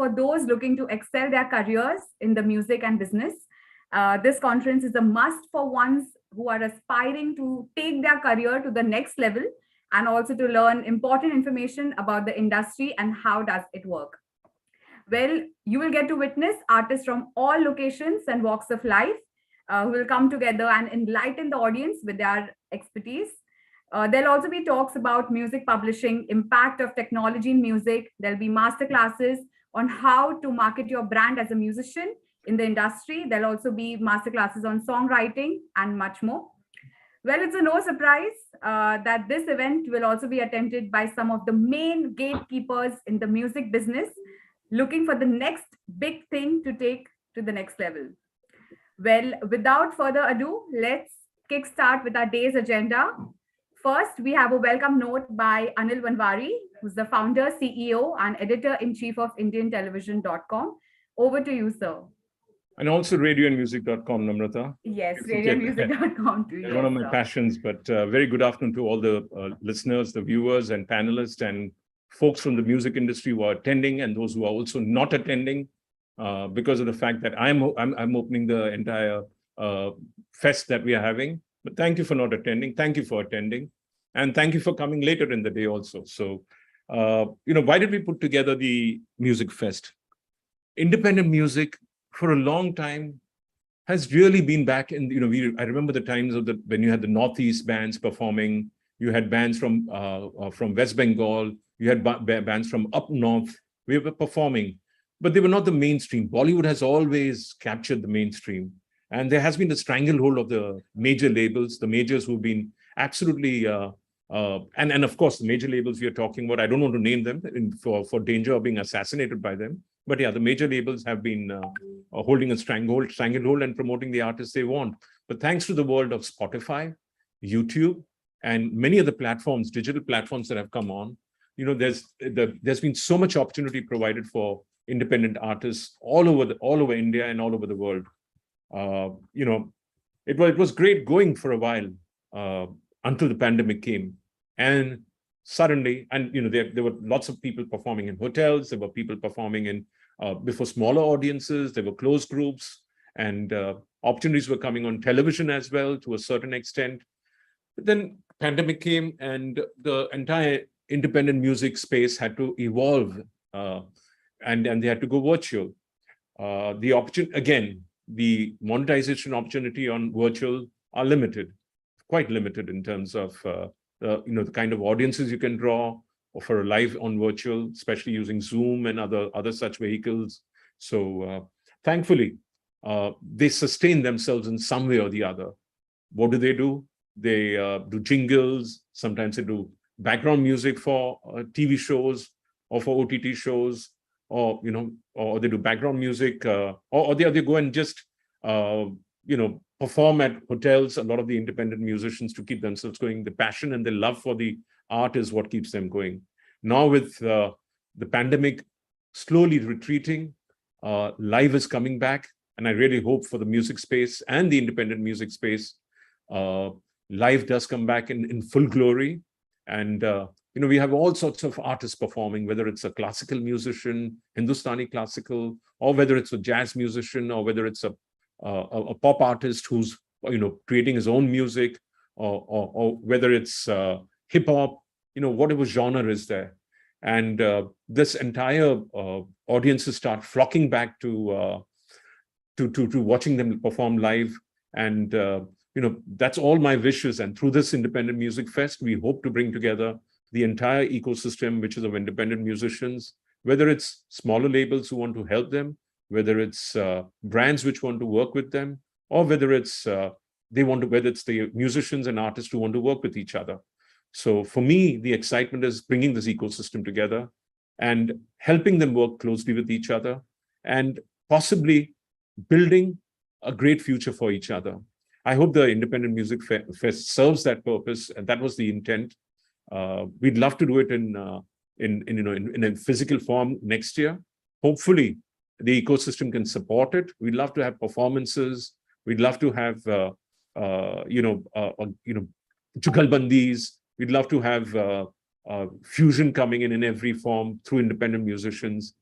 for those looking to excel their careers in the music and business. This conference is a must for ones who are aspiring to take their career to the next level and also to learn important information about the industry and how does it work. Well, you will get to witness artists from all locations and walks of life who will come together and enlighten the audience with their expertise. There'll also be talks about music publishing, impact of technology in music. There'll be master classes on how to market your brand as a musician in the industry. There'll also be master classes on songwriting and much more. Well, it's a no surprise that this event will also be attended by some of the main gatekeepers in the music business, looking for the next big thing to take to the next level. Well, without further ado, let's kickstart with our day's agenda. First, we have a welcome note by Anil Vanwari, who's the founder, CEO, and editor-in-chief of IndianTelevision.com. Over to you, sir. And also radioandmusic.com, Namrata. Yes, radioandmusic.com too. Yes, one of my passions, but very good afternoon to all the listeners, the viewers and panelists and folks from the music industry who are attending and those who are also not attending because of the fact that I'm opening the entire fest that we are having. But thank you for not attending. Thank you for attending. And thank you for coming later in the day also. So, why did we put together the Music Fest? Independent music for a long time has really been back in, I remember the times of when you had the Northeast bands performing, you had bands from West Bengal, you had bands from up north, we were performing, but they were not the mainstream. Bollywood has always captured the mainstream. And there has been the stranglehold of the major labels, the majors who've been absolutely, and of course, the major labels we are talking about, I don't want to name them for danger of being assassinated by them. But yeah, the major labels have been holding a stranglehold and promoting the artists they want. But thanks to the world of Spotify, YouTube, and many other platforms, digital platforms that have come on, there's been so much opportunity provided for independent artists all over India and all over the world. It was great going for a while until the pandemic came, and suddenly, there were lots of people performing in hotels. There were people performing in before smaller audiences. There were closed groups, and opportunities were coming on television as well to a certain extent. But then pandemic came, and the entire independent music space had to evolve, and they had to go virtual. The monetization opportunity on virtual are limited, quite limited in terms of the kind of audiences you can draw or for a live on virtual, especially using Zoom and other such vehicles. So thankfully, they sustain themselves in some way or the other. What do? They do jingles. Sometimes they do background music for TV shows or for OTT shows, or they do background music, or they go and just perform at hotels. A lot of the independent musicians, to keep themselves going. The passion and the love for the art is what keeps them going. Now with the pandemic slowly retreating, live is coming back, and I really hope for the music space and the independent music space, live does come back in full glory. And we have all sorts of artists performing, whether it's a classical musician, Hindustani classical, or whether it's a jazz musician, or whether it's a pop artist who's creating his own music, or whether it's hip hop, whatever genre is there. And this entire audiences start flocking back to watching them perform live. And that's all my wishes. And through this Independent Music Fest, we hope to bring together the entire ecosystem, which is of independent musicians, whether it's smaller labels who want to help them, whether it's brands which want to work with them, or whether it's whether it's the musicians and artists who want to work with each other. So for me, the excitement is bringing this ecosystem together and helping them work closely with each other and possibly building a great future for each other. I hope the Independent Music Fest serves that purpose, and that was the intent. We'd love to do it in a physical form next year. Hopefully, the ecosystem can support it. We'd love to have performances. We'd love to have jugalbandis. We'd love to have fusion coming in every form through independent musicians.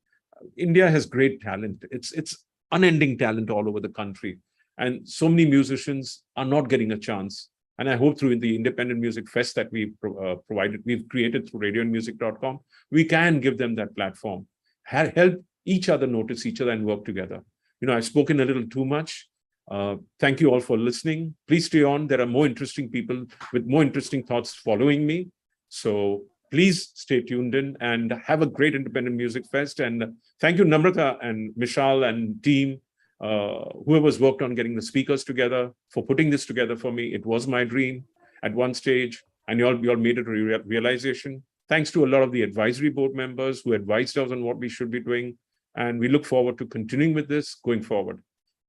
India has great talent. It's unending talent all over the country, and so many musicians are not getting a chance. And I hope through the Independent Music Fest that we've created through radioandmusic.com, we can give them that platform, help each other notice each other and work together. I've spoken a little too much. Thank you all for listening. Please stay on. There are more interesting people with more interesting thoughts following me. So please stay tuned in and have a great Independent Music Fest. And thank you, Namrata and Mishal and team, whoever's worked on getting the speakers together, for putting this together for me. It was my dream at one stage, and you all made it a realization. Thanks to a lot of the advisory board members who advised us on what we should be doing. And we look forward to continuing with this going forward.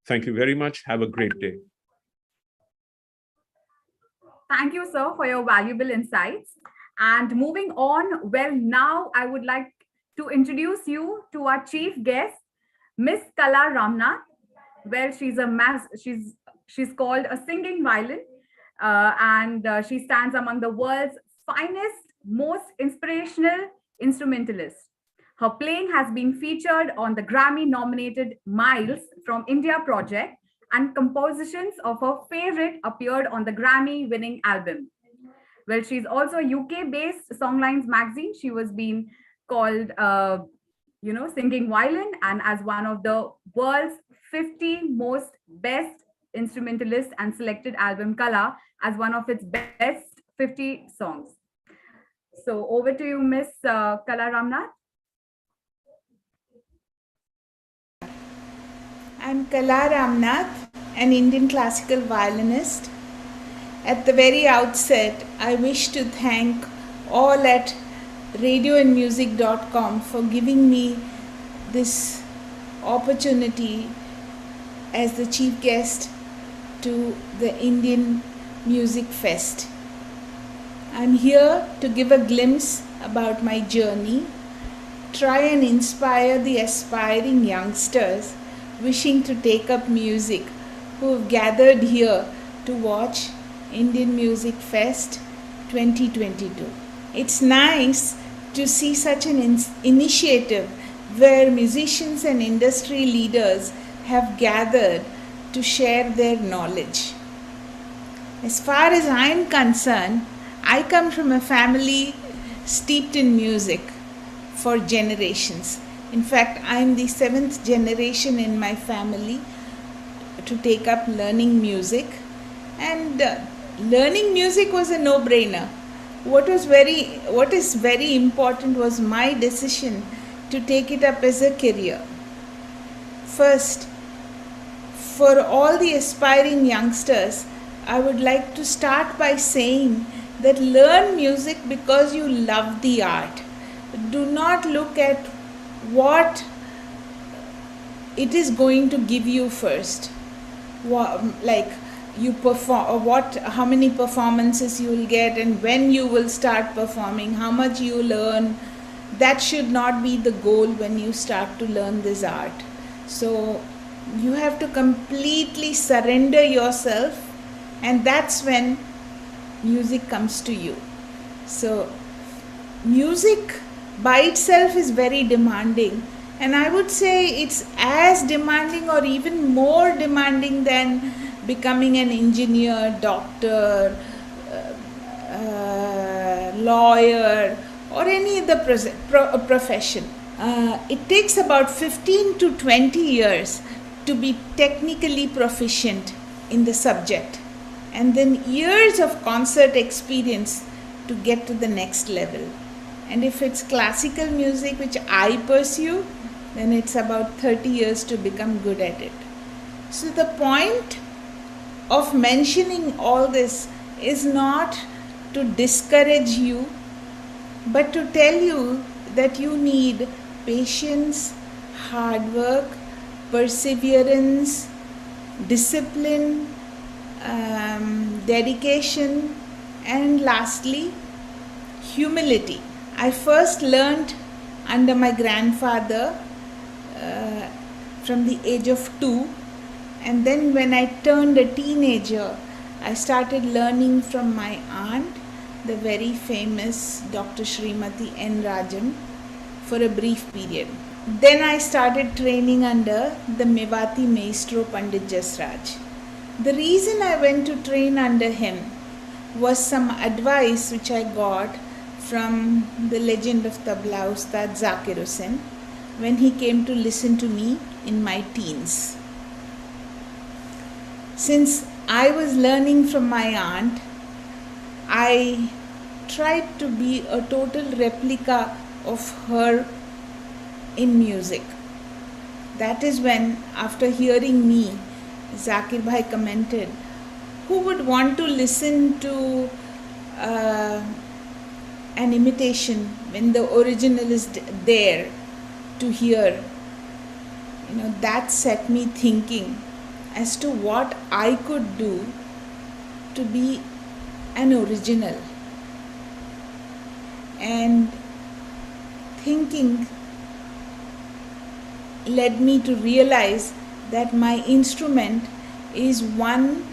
Thank you very much. Have a great day. Thank you, sir, for your valuable insights. And moving on, well, now I would like to introduce you to our chief guest, Miss Kala Ramnath. Well, she's called a singing violin, and she stands among the world's finest, most inspirational instrumentalists. Her playing has been featured on the Grammy-nominated Miles from India project, and compositions of her favorite appeared on the Grammy-winning album. Well, she's also a UK-based Songlines magazine. She was being called, singing violin, and as one of the world's 50 most best instrumentalists, and selected album Kala as one of its best 50 songs. So over to you, Miss Kala Ramnath. I'm Kala Ramnath, an Indian classical violinist. At the very outset, I wish to thank all at radioandmusic.com for giving me this opportunity as the chief guest to the Indian Music Fest. I'm here to give a glimpse about my journey, try and inspire the aspiring youngsters wishing to take up music who have gathered here to watch Indian Music Fest 2022. It's nice to see such an initiative where musicians and industry leaders have gathered to share their knowledge. As far as I'm concerned, I come from a family steeped in music for generations. In fact, I'm the 7th generation in my family to take up learning music, and learning music was a no-brainer. What is very important was my decision to take it up as a career. First, for all the aspiring youngsters, I would like to start by saying that learn music because you love the art. Do not look at what it is going to give you first. Like you perform, how many performances you will get, and when you will start performing, how much you learn. That should not be the goal when you start to learn this art. So you have to completely surrender yourself, and that's when music comes to you. So music by itself is very demanding, and I would say it's as demanding or even more demanding than becoming an engineer, doctor, lawyer, or any other profession. It takes about 15 to 20 years to be technically proficient in the subject, and then years of concert experience to get to the next level. And if it's classical music, which I pursue, then it's about 30 years to become good at it. So the point of mentioning all this is not to discourage you, but to tell you that you need patience, hard work, perseverance, discipline, dedication, and lastly, humility. I first learned under my grandfather from the age of 2, and then when I turned a teenager, I started learning from my aunt, the very famous Dr. Srimati N. Rajan, for a brief period. Then I started training under the Mewati maestro Pandit Jasraj. The reason I went to train under him was some advice which I got from the legend of Tabla Ustad Zakir Hussain when he came to listen to me in my teens. Since I was learning from my aunt, I tried to be a total replica of her in music. That is when, after hearing me, Zakir Bhai commented, who would want to listen to an imitation when the original is there to hear? That set me thinking as to what I could do to be an original. And thinking led me to realize that my instrument is one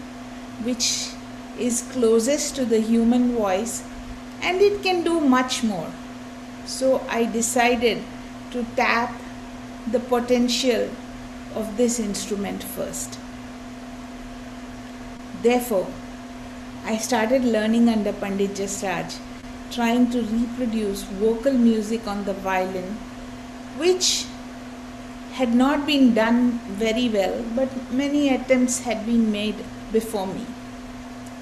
which is closest to the human voice and it can do much more. So I decided to tap the potential of this instrument first. Therefore, I started learning under Pandit Jasraj, trying to reproduce vocal music on the violin, which had not been done very well, but many attempts had been made before me.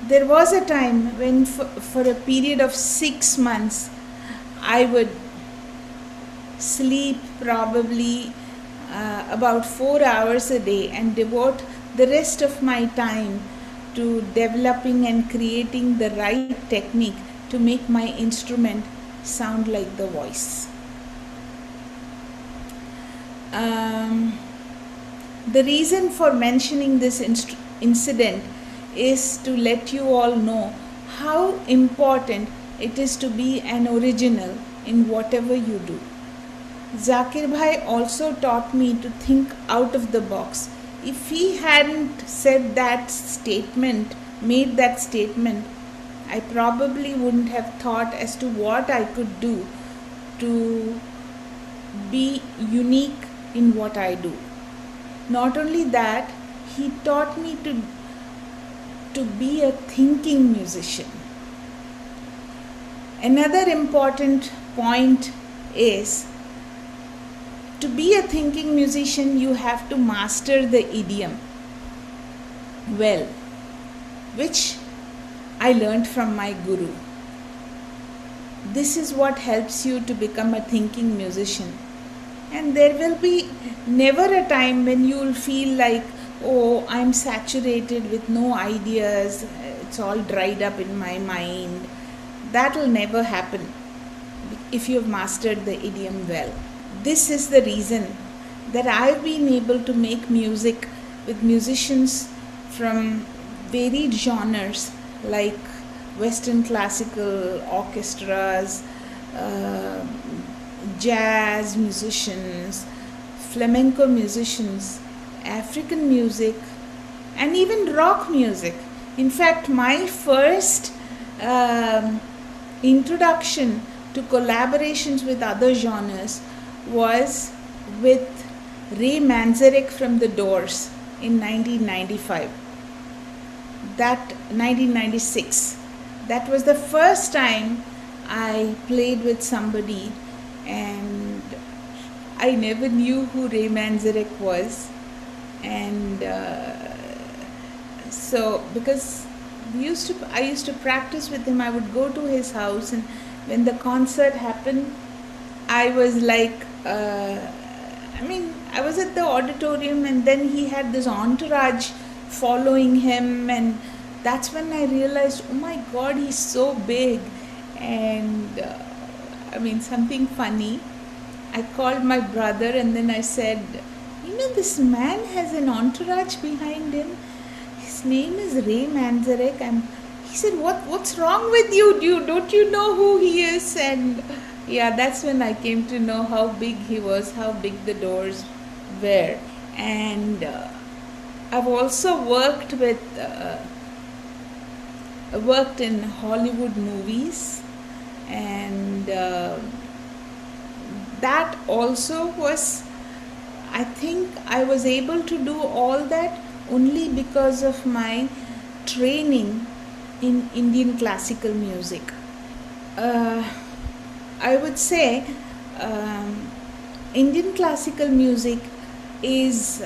There was a time when for a period of 6 months, I would sleep probably about 4 hours a day and devote the rest of my time to developing and creating the right technique to make my instrument sound like the voice. The reason for mentioning this incident is to let you all know how important it is to be an original in whatever you do. Zakir Bhai also taught me to think out of the box. If he hadn't said that statement, made that statement, I probably wouldn't have thought as to what I could do to be unique in what I do. Not only that, he taught me to be a thinking musician. Another important point is, to be a thinking musician, you have to master the idiom well, which I learned from my guru. This is what helps you to become a thinking musician. And there will be never a time when you will feel like, oh, I'm saturated with no ideas, it's all dried up in my mind. That will never happen if you have mastered the idiom well. This is the reason that I've been able to make music with musicians from varied genres like Western classical orchestras, jazz musicians, flamenco musicians, African music, and even rock music. In fact, my first introduction to collaborations with other genres was with Ray Manzarek from The Doors in 1995. 1996. That was the first time I played with somebody, and I never knew who Ray Manzarek was. And so, because I used to practice with him, I would go to his house, and when the concert happened, I was like, I was at the auditorium, and then he had this entourage following him, and that's when I realized, oh my God, he's so big. And something funny, I called my brother and then I said, this man has an entourage behind him. His name is Ray Manzarek. And he said, what's wrong with you? Don't you know who he is? And yeah, that's when I came to know how big he was, how big the Doors were. And I've also worked in Hollywood movies, and that also was, I think I was able to do all that only because of my training in Indian classical music. I would say Indian classical music is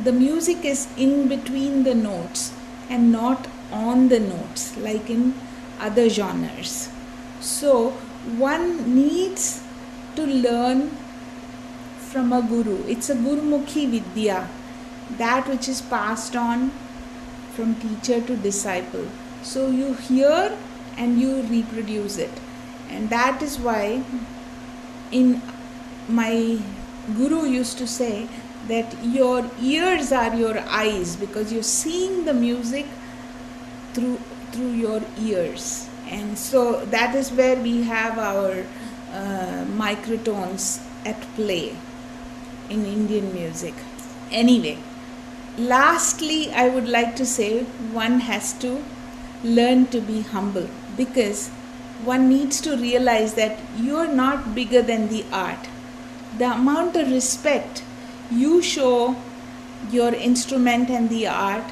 the music is in between the notes and not on the notes like in other genres. So one needs to learn from a guru. It's a Gurumukhi Vidya, that which is passed on from teacher to disciple. So you hear and you reproduce it. And that is why in my guru used to say that your ears are your eyes, because you're seeing the music through your ears. And so that is where we have our microtones at play in Indian music. Anyway, lastly, I would like to say one has to learn to be humble, because one needs to realize that you're not bigger than the art. The amount of respect you show your instrument and the art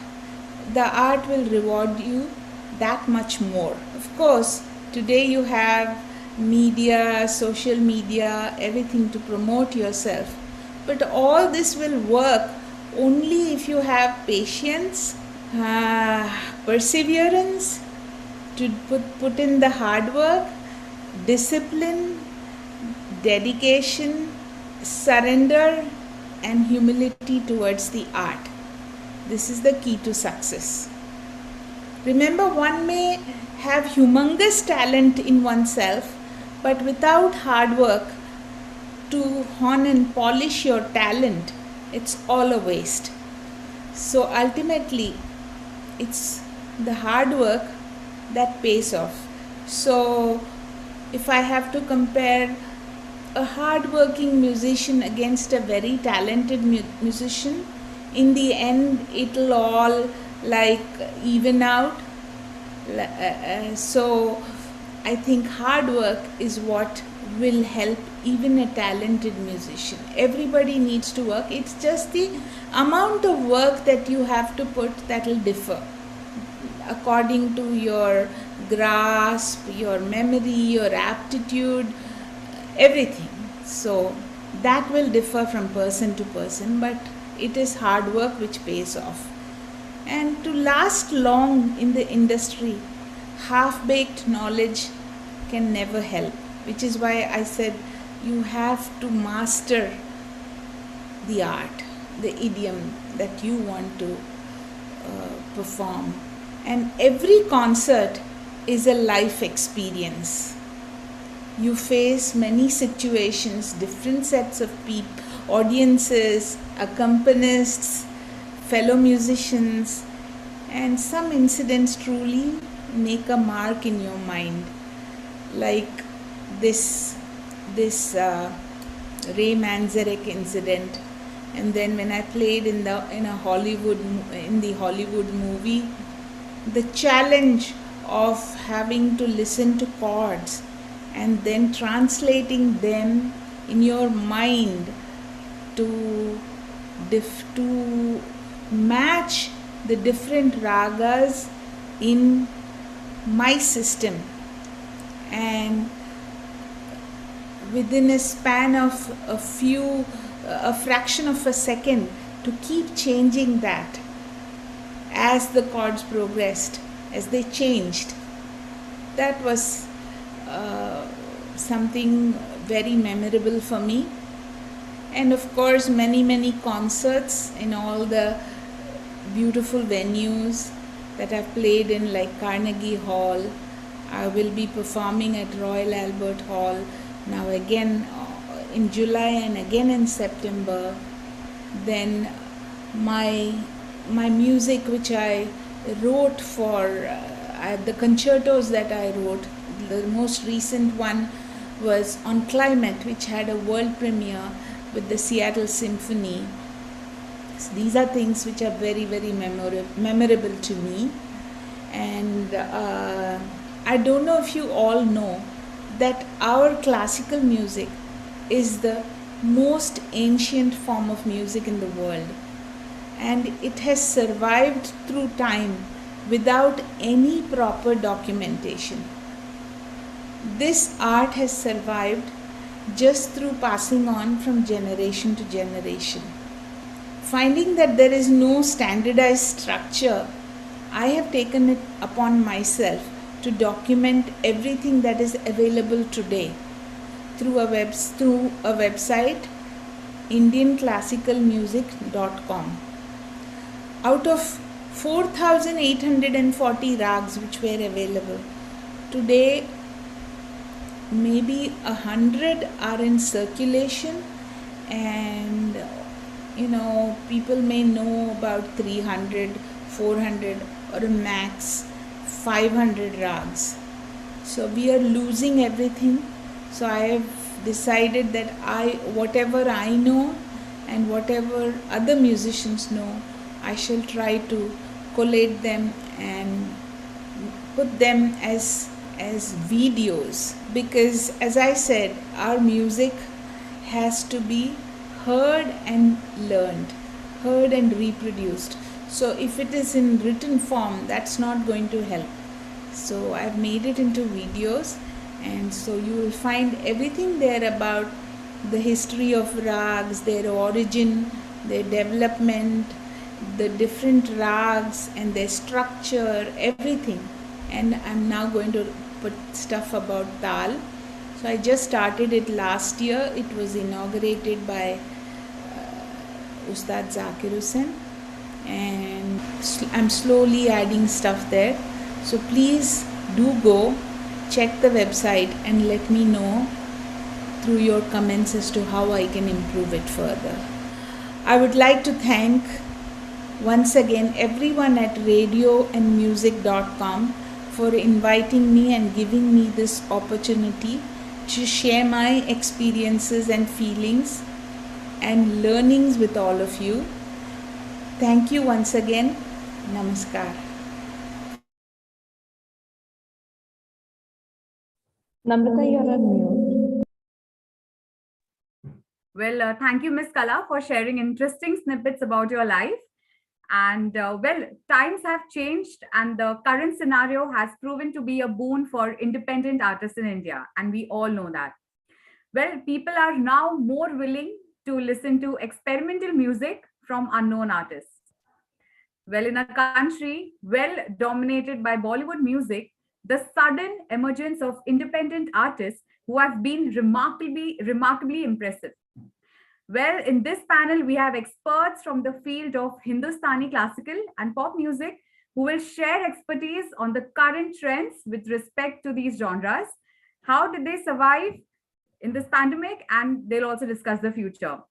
will reward you that much more. Of course, today you have media, social media, everything to promote yourself. But all this will work only if you have patience, perseverance, to put in the hard work, discipline, dedication, surrender, and humility towards the art. This is the key to success. Remember, one may have humongous talent in oneself, but without hard work to hone and polish your talent, it's all a waste. So ultimately, it's the hard work that pays off. So if I have to compare a hard-working musician against a very talented musician, in the end it'll all like even out. So I think hard work is what will help even a talented musician. Everybody needs to work. It's just the amount of work that you have to put that will differ according to your grasp, your memory, your aptitude, everything. So that will differ from person to person, but it is hard work which pays off. And to last long in the industry, half-baked knowledge can never help, which is why I said you have to master the art, the idiom that you want to perform. And every concert is a life experience. You face many situations, different sets of people, audiences, accompanists, fellow musicians, and some incidents truly make a mark in your mind, like this Ray Manzarek incident. And then when I played in the Hollywood movie, the challenge of having to listen to chords and then translating them in your mind to match the different ragas in my system, and within a span of a fraction of a second, to keep changing that as the chords progressed, as they changed. That was something very memorable for me. And of course, many concerts in all the beautiful venues that I've played in, like Carnegie Hall. I will be performing at Royal Albert Hall now again in July and again in September. Then my music which I wrote for the concertos that I wrote, the most recent one was on climate, which had a world premiere with the Seattle Symphony. So these are things which are very memorable to me. And I don't know if you all know that our classical music is the most ancient form of music in the world, and it has survived through time without any proper documentation. This art has survived just through passing on from generation to generation. Finding that there is no standardized structure, I have taken it upon myself to document everything that is available today through a website, indianclassicalmusic.com. Out of 4,840 rags which were available, today maybe 100 are in circulation, and people may know about 300, 400, or a max 500 rags. So we are losing everything. So I have decided that whatever I know and whatever other musicians know, I shall try to collate them and put them as videos, because as I said, our music has to be heard and learned, heard and reproduced. So if it is in written form, that's not going to help. So I've made it into videos, and so you will find everything there about the history of rags, their origin, their development, the different rags and their structure, everything. And I'm now going to put stuff about Tal. So I just started it last year. It was inaugurated by Ustad Zakir Hussain, and I'm slowly adding stuff there. So please do go check the website and let me know through your comments as to how I can improve it further. I would like to thank once again everyone at radioandmusic.com for inviting me and giving me this opportunity to share my experiences and feelings and learnings with all of you. Thank you once again. Namaskar. Namrata, you're on mute. Well, thank you, Miss Kala, for sharing interesting snippets about your life. And times have changed, and the current scenario has proven to be a boon for independent artists in India, and we all know that. Well, people are now more willing to listen to experimental music from unknown artists. Well, in a country well dominated by Bollywood music, the sudden emergence of independent artists who have been remarkably impressive. Well, in this panel, we have experts from the field of Hindustani classical and pop music who will share expertise on the current trends with respect to these genres. How did they survive in this pandemic? And they'll also discuss the future.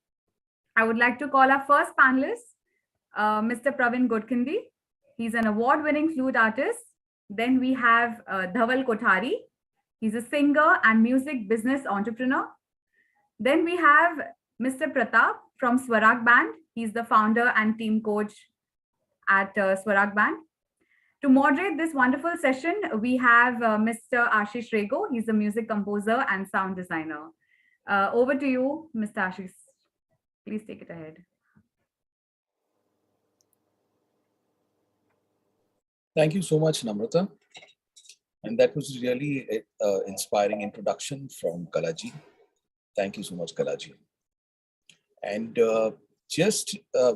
I would like to call our first panelist, Mr. Praveen God Gandhi. He's an award-winning flute artist. Then we have Daval Kotari. He's a singer and music business entrepreneur. Then we have Mr. Pratap from Swarag Band. He's the founder and team coach at Swarag Band. To moderate this wonderful session, we have Mr. Ashish Rego. He's a music composer and sound designer. Over to you, Mr. Ashish. Please take it ahead. Thank you so much, Namrata. And that was really an inspiring introduction from Kalaji. Thank you so much, Kalaji. And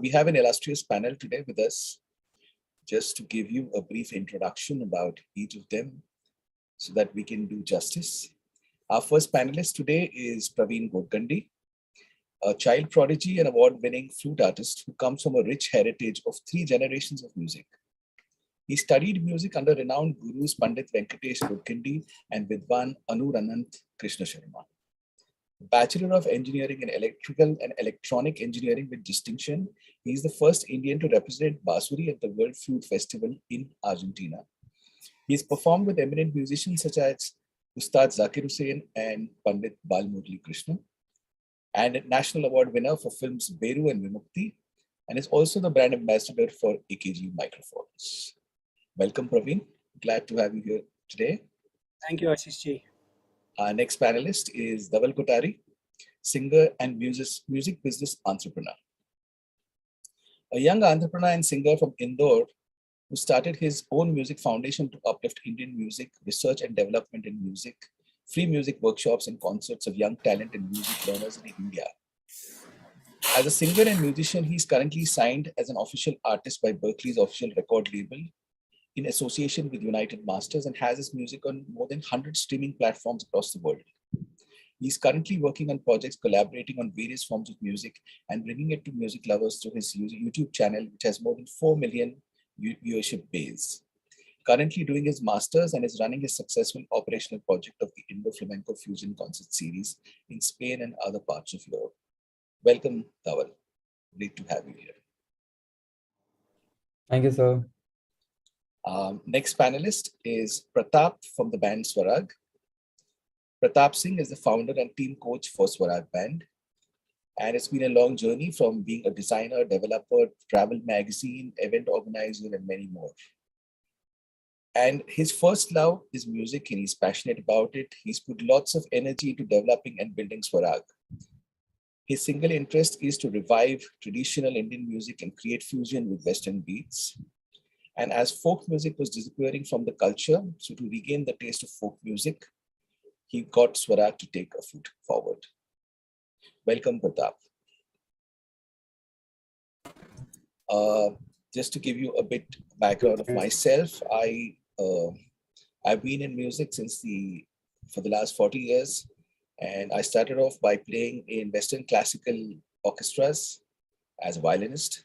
we have an illustrious panel today with us. Just to give you a brief introduction about each of them so that we can do justice. Our first panelist today is Praveen God Gandhi, a child prodigy and award-winning flute artist who comes from a rich heritage of 3 generations of music. He studied music under renowned gurus Pandit Venkatesh God Gandhi and Vidwan Anur Anant Krishna Sharma. Bachelor of Engineering in Electrical and Electronic Engineering with distinction, he is the first Indian to represent Basuri at the World Flute Festival in Argentina. He has performed with eminent musicians such as Ustad Zakir Hussain and Pandit Balmurli Krishna, and a national award winner for films Beru and Vimukti, and is also the brand ambassador for AKG microphones. Welcome, Praveen. Glad to have you here today. Thank you, Ashish ji. Our next panelist is Daval Kotari, singer and music business entrepreneur. A young entrepreneur and singer from Indore who started his own music foundation to uplift Indian music, research and development in music, free music workshops and concerts of young talent and music learners in India. As a singer and musician, he's currently signed as an official artist by Berkeley's official record label in association with United Masters and has his music on more than 100 streaming platforms across the world. He's currently working on projects collaborating on various forms of music and bringing it to music lovers through his YouTube channel, which has more than 4 million viewership base. Currently doing his masters and is running his successful operational project of the Indo Flamenco Fusion Concert Series in Spain and other parts of Europe. Welcome, Daval. Great to have you here. Thank you, sir. Next panelist is Pratap from the band Swarag. Pratap Singh is the founder and team coach for Swarag Band. And it's been a long journey from being a designer, developer, travel magazine, event organizer, and many more. And his first love is music and he's passionate about it. He's put lots of energy into developing and building Swarag. His single interest is to revive traditional Indian music and create fusion with Western beats. And as folk music was disappearing from the culture, so to regain the taste of folk music, he got Swarag to take a foot forward. Welcome, Pratap. Just to give you a bit background of myself, I've been in music for the last 40 years. And I started off by playing in Western classical orchestras as a violinist.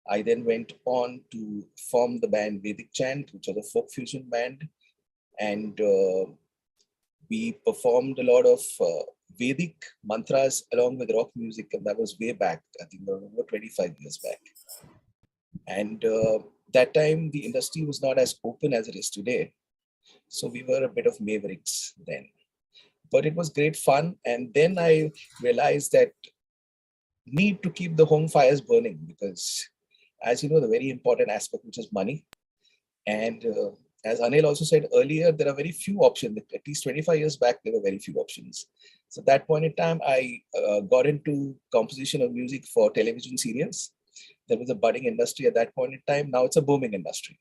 I then went on to form the band Vedic Chant, which was a folk fusion band. And we performed a lot of Vedic mantras along with rock music. And that was way back, I think over 25 years back. And that time, the industry was not as open as it is today. So we were a bit of mavericks then. But it was great fun. And then I realized that need to keep the home fires burning because, as you know, the very important aspect, which is money. And as Anil also said earlier, there are very few options. At least 25 years back, there were very few options. So at that point in time, I got into composition of music for television serials. There was a budding industry at that point in time. Now it's a booming industry.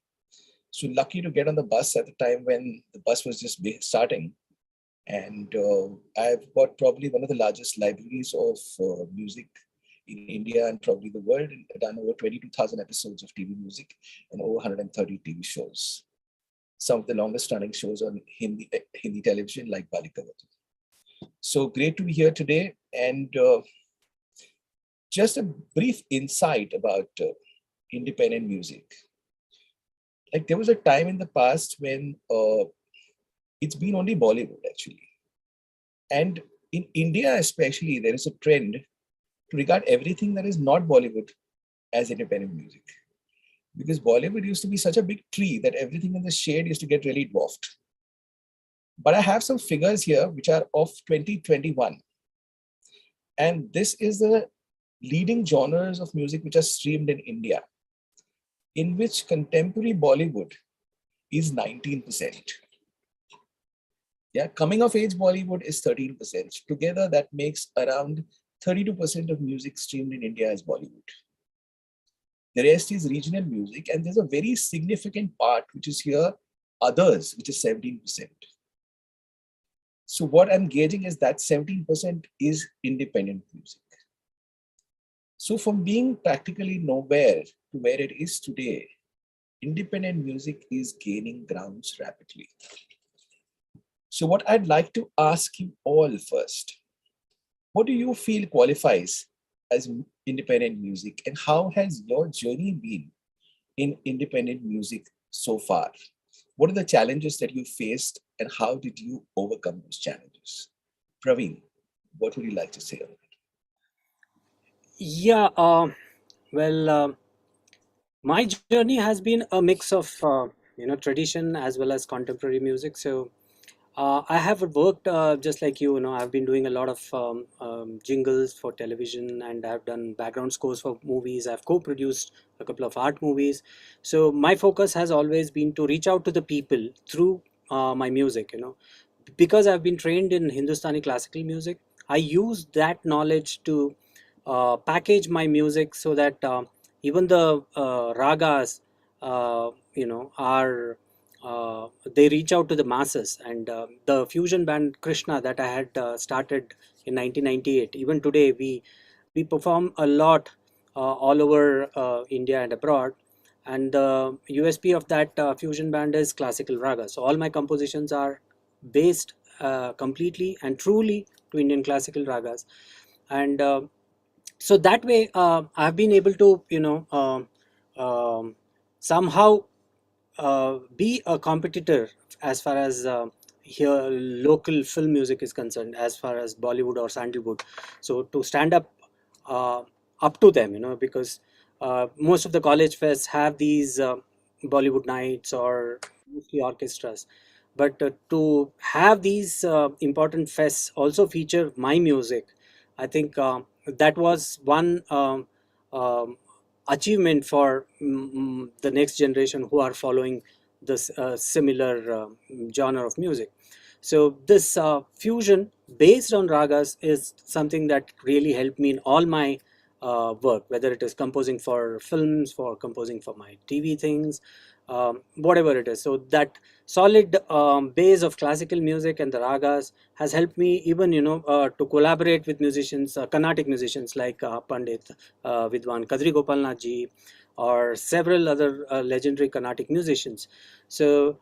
So lucky to get on the bus at the time when the bus was just starting. And I've got probably one of the largest libraries of music in India and probably the world. I've done over 22,000 episodes of TV music and over 130 TV shows. Some of the longest running shows on Hindi television like Balikavati. So great to be here today. And just a brief insight about independent music. Like there was a time in the past when it's been only Bollywood actually. And in India especially, there is a trend to regard everything that is not Bollywood as independent music. Because Bollywood used to be such a big tree that everything in the shade used to get really dwarfed. But I have some figures here which are of 2021. And this is the leading genres of music which are streamed in India, in which contemporary Bollywood is 19%. Yeah, coming of age Bollywood is 13%. Together, that makes around 32% of music streamed in India as Bollywood. The rest is regional music, and there's a very significant part which is here, others, which is 17%. So what I'm gauging is that 17% is independent music. So from being practically nowhere to where it is today, independent music is gaining grounds rapidly. So what I'd like to ask you all first, what do you feel qualifies as independent music and how has your journey been in independent music so far? What are the challenges that you faced and how did you overcome those challenges? Praveen, what would you like to say on that? Yeah, my journey has been a mix of tradition as well as contemporary music. So I have worked just like I've been doing a lot of jingles for television, and I've done background scores for movies. I've co-produced a couple of art movies. So my focus has always been to reach out to the people through my music. because I've been trained in Hindustani classical music, I use that knowledge to package my music so that even the ragas, are they reach out to the masses. And the fusion band Krishna that I had started in 1998, even today we perform a lot all over India and abroad. And the USP of that fusion band is classical raga. So all my compositions are based completely and truly to Indian classical ragas. And so that way I've been able to somehow be a competitor as far as here local film music is concerned, as far as Bollywood or Sandalwood. So to stand uh, up to them, because most of the college fests have these Bollywood nights or mostly orchestras. But to have these important fests also feature my music, I think that was one achievement for the next generation who are following this similar genre of music. So this fusion based on ragas is something that really helped me in all my work, whether it is composing for films, for composing for my TV things, whatever it is. So that solid base of classical music and the ragas has helped me even to collaborate with musicians, Carnatic musicians like Pandit Vidwan Kadri Gopalnath ji, or several other legendary Carnatic musicians. So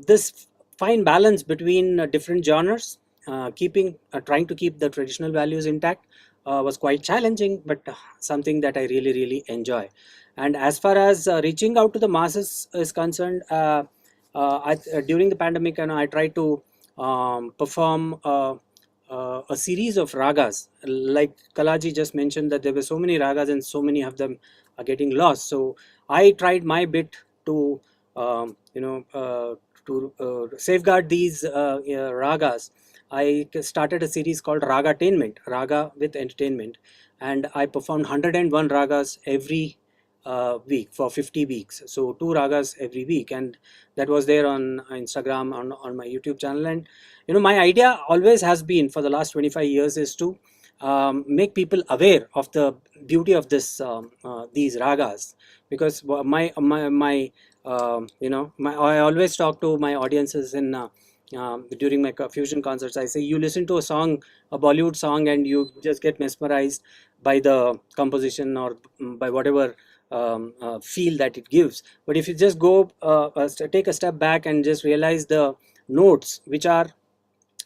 this fine balance between different genres, trying to keep the traditional values intact, was quite challenging, but something that I really enjoy. And as far as reaching out to the masses is concerned, during the pandemic, I tried to perform a series of ragas. Like Kalaji just mentioned that there were so many ragas and so many of them are getting lost. So I tried my bit to safeguard these ragas. I started a series called Ragatainment, Raga with Entertainment, and I performed 101 ragas every week for 50 weeks. So 2 ragas every week, and that was there on Instagram, on my YouTube channel. And my idea always has been for the last 25 years is to make people aware of the beauty of these ragas, because I always talk to my audiences in during my fusion concerts. I say, you listen to a Bollywood song, and you just get mesmerized by the composition or by whatever feel that it gives. But if you just go take a step back and just realize the notes which are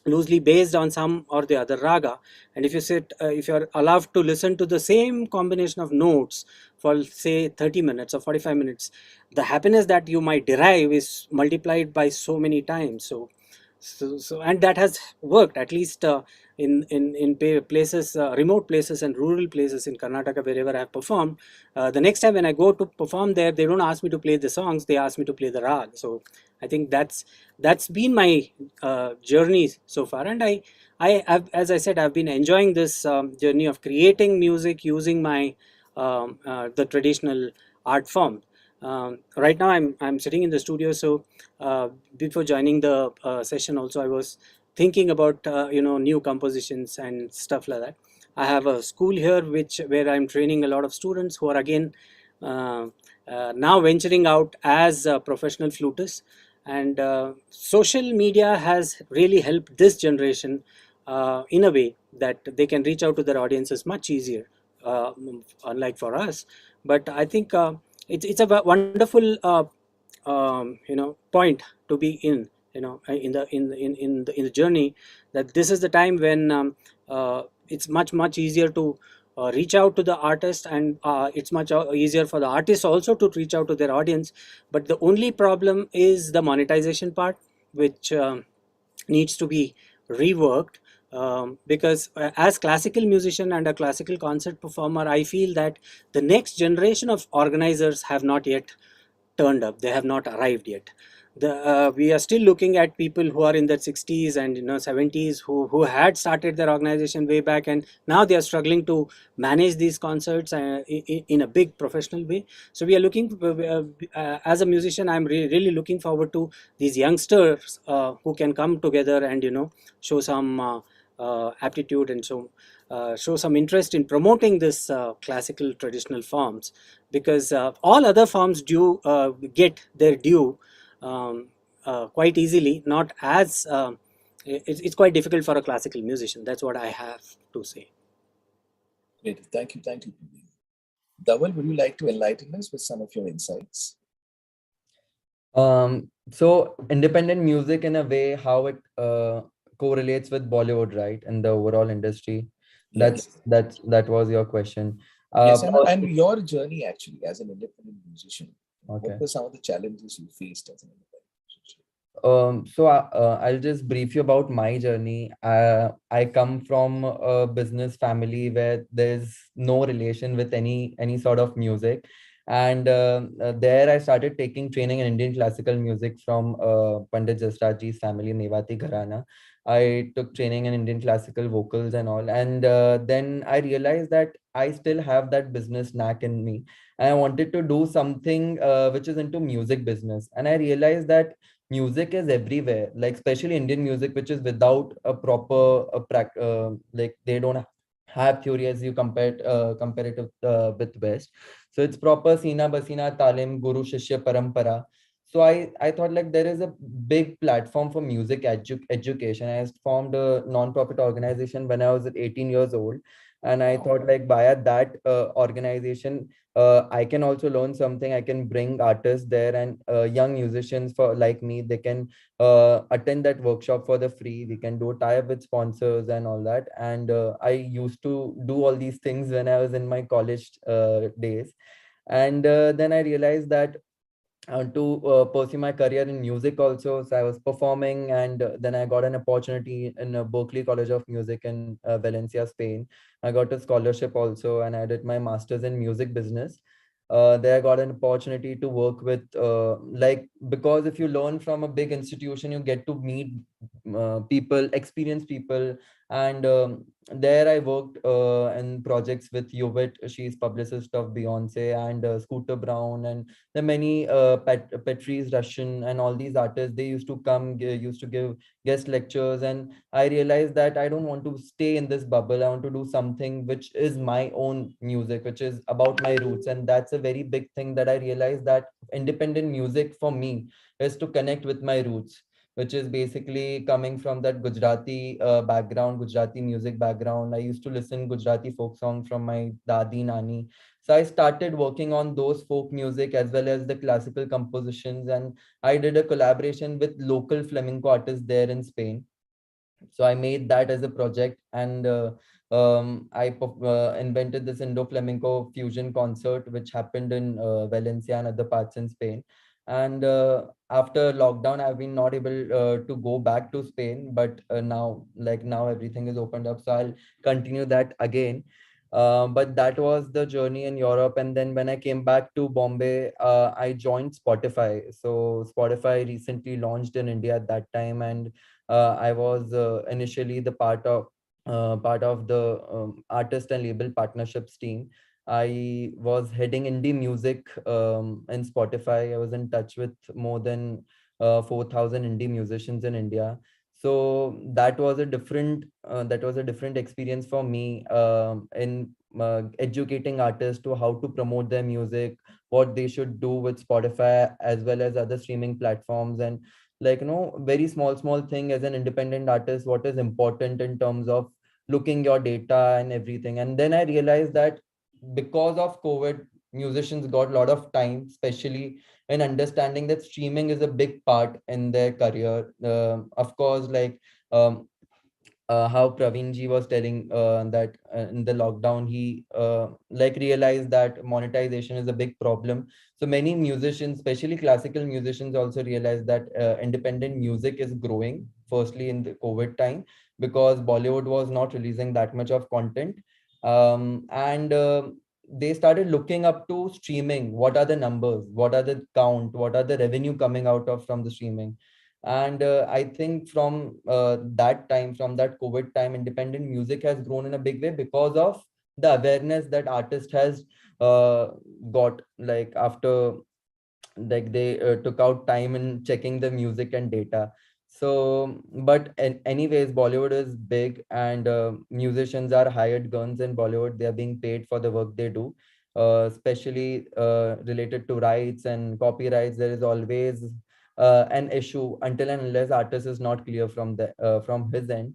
loosely based on some or the other raga, and if you're allowed to listen to the same combination of notes for say 30 minutes or 45 minutes, the happiness that you might derive is multiplied by so many times. So and that has worked, at least in places, remote places and rural places in Karnataka, wherever I have performed. The next time when I go to perform there, they don't ask me to play the songs, they ask me to play the rag. So I think that's been my journey so far. And as I said, I've been enjoying this journey of creating music using my the traditional art form. Right now I'm sitting in the studio. So before joining the session also, I was thinking about new compositions and stuff like that. I have a school here where I'm training a lot of students who are again now venturing out as professional flutists. And social media has really helped this generation in a way that they can reach out to their audiences much easier, unlike for us. But I think it's a wonderful point to be in the journey, that this is the time when it's much easier to reach out to the artist, and it's much easier for the artists also to reach out to their audience. But the only problem is the monetization part, which needs to be reworked, because as classical musician and a classical concert performer, I feel that the next generation of organizers have not yet turned up, they have not arrived yet. we are still looking at people who are in their 60s and 70s who had started their organization way back, and now they are struggling to manage these concerts in a big professional way. So we are looking as a musician, I'm really looking forward to these youngsters who can come together and show some aptitude and show some interest in promoting this classical traditional forms, because all other forms do get their due quite easily, not as it's quite difficult for a classical musician. That's what I have to say. Great. Thank you. Thank you, Praveen. Daval, would you like to enlighten us with some of your insights? So independent music, in a way, how it correlates with Bollywood, right, and the overall industry. Yes. That was your question. Yes, and your journey actually as an independent musician. Okay. What were some of the challenges you faced as an independent musician? I'll just brief you about my journey. I come from a business family where there's no relation with any sort of music, and there I started taking training in Indian classical music from Pandit Jasrajji's family, Mewati Gharana. I took training in Indian classical vocals and all, and then I realized that I still have that business knack in me, and I wanted to do something which is into music business, and I realized that music is everywhere, like especially Indian music, which is without a proper like they don't have theory as you compare it with West. So it's proper Sina Basina Talim Guru Shishya Parampara. So I thought like there is a big platform for music education. I formed a non-profit organization when I was 18 years old, and I thought like via that organization I can also learn something. I can bring artists there, and young musicians for like me, they can attend that workshop for the free. We can do tie up with sponsors and all that. And I used to do all these things when I was in my college days. And then I realized that to pursue my career in music also. So I was performing, and then I got an opportunity in Berkeley College of Music in Valencia, Spain. I got a scholarship also, and I did my master's in music business. There I got an opportunity to work with like, because if you learn from a big institution, you get to meet people, experienced people. And there I worked in projects with Yuvit, she's publicist of Beyonce, and Scooter Brown, and the many Patrice Russian and all these artists. They used to come, used to give guest lectures, and I realized that I don't want to stay in this bubble. I want to do something which is my own music, which is about my roots. And that's a very big thing that I realized, that independent music for me is to connect with my roots, which is basically coming from that Gujarati background, Gujarati music background. I used to listen Gujarati folk song from my dadi, nani. So I started working on those folk music as well as the classical compositions, and I did a collaboration with local flamenco artists there in Spain. So I made that as a project, and I invented this Indo flamenco fusion concert, which happened in Valencia and other parts in Spain. And after lockdown, I've been not able to go back to Spain, but now everything is opened up, so I'll continue that again. But that was the journey in Europe. And then when I came back to Bombay, I joined Spotify. So Spotify recently launched in India at that time, and I was initially the part of the artist and label partnerships team. I was heading indie music in Spotify. I was in touch with more than 4,000 indie musicians in India. So that was a different experience for me in educating artists to how to promote their music, what they should do with Spotify as well as other streaming platforms, and like very small thing as an independent artist, what is important in terms of looking your data and everything. And then I realized that because of COVID, musicians got a lot of time, especially in understanding that streaming is a big part in their career. Of course, like how Praveen ji was telling that in the lockdown, he like realized that monetization is a big problem. So many musicians, especially classical musicians, also realized that independent music is growing. Firstly, in the COVID time, because Bollywood was not releasing that much of content, and they started looking up to streaming. What are the numbers? What are the count? What are the revenue coming out of from the streaming? And I think from that time, from that COVID time, independent music has grown in a big way because of the awareness that artist has got, like after, like they took out time in checking the music and data. So but anyways, Bollywood is big, and musicians are hired guns in Bollywood. They are being paid for the work they do, especially related to rights and copyrights. There is always an issue until and unless artist is not clear from the from his end,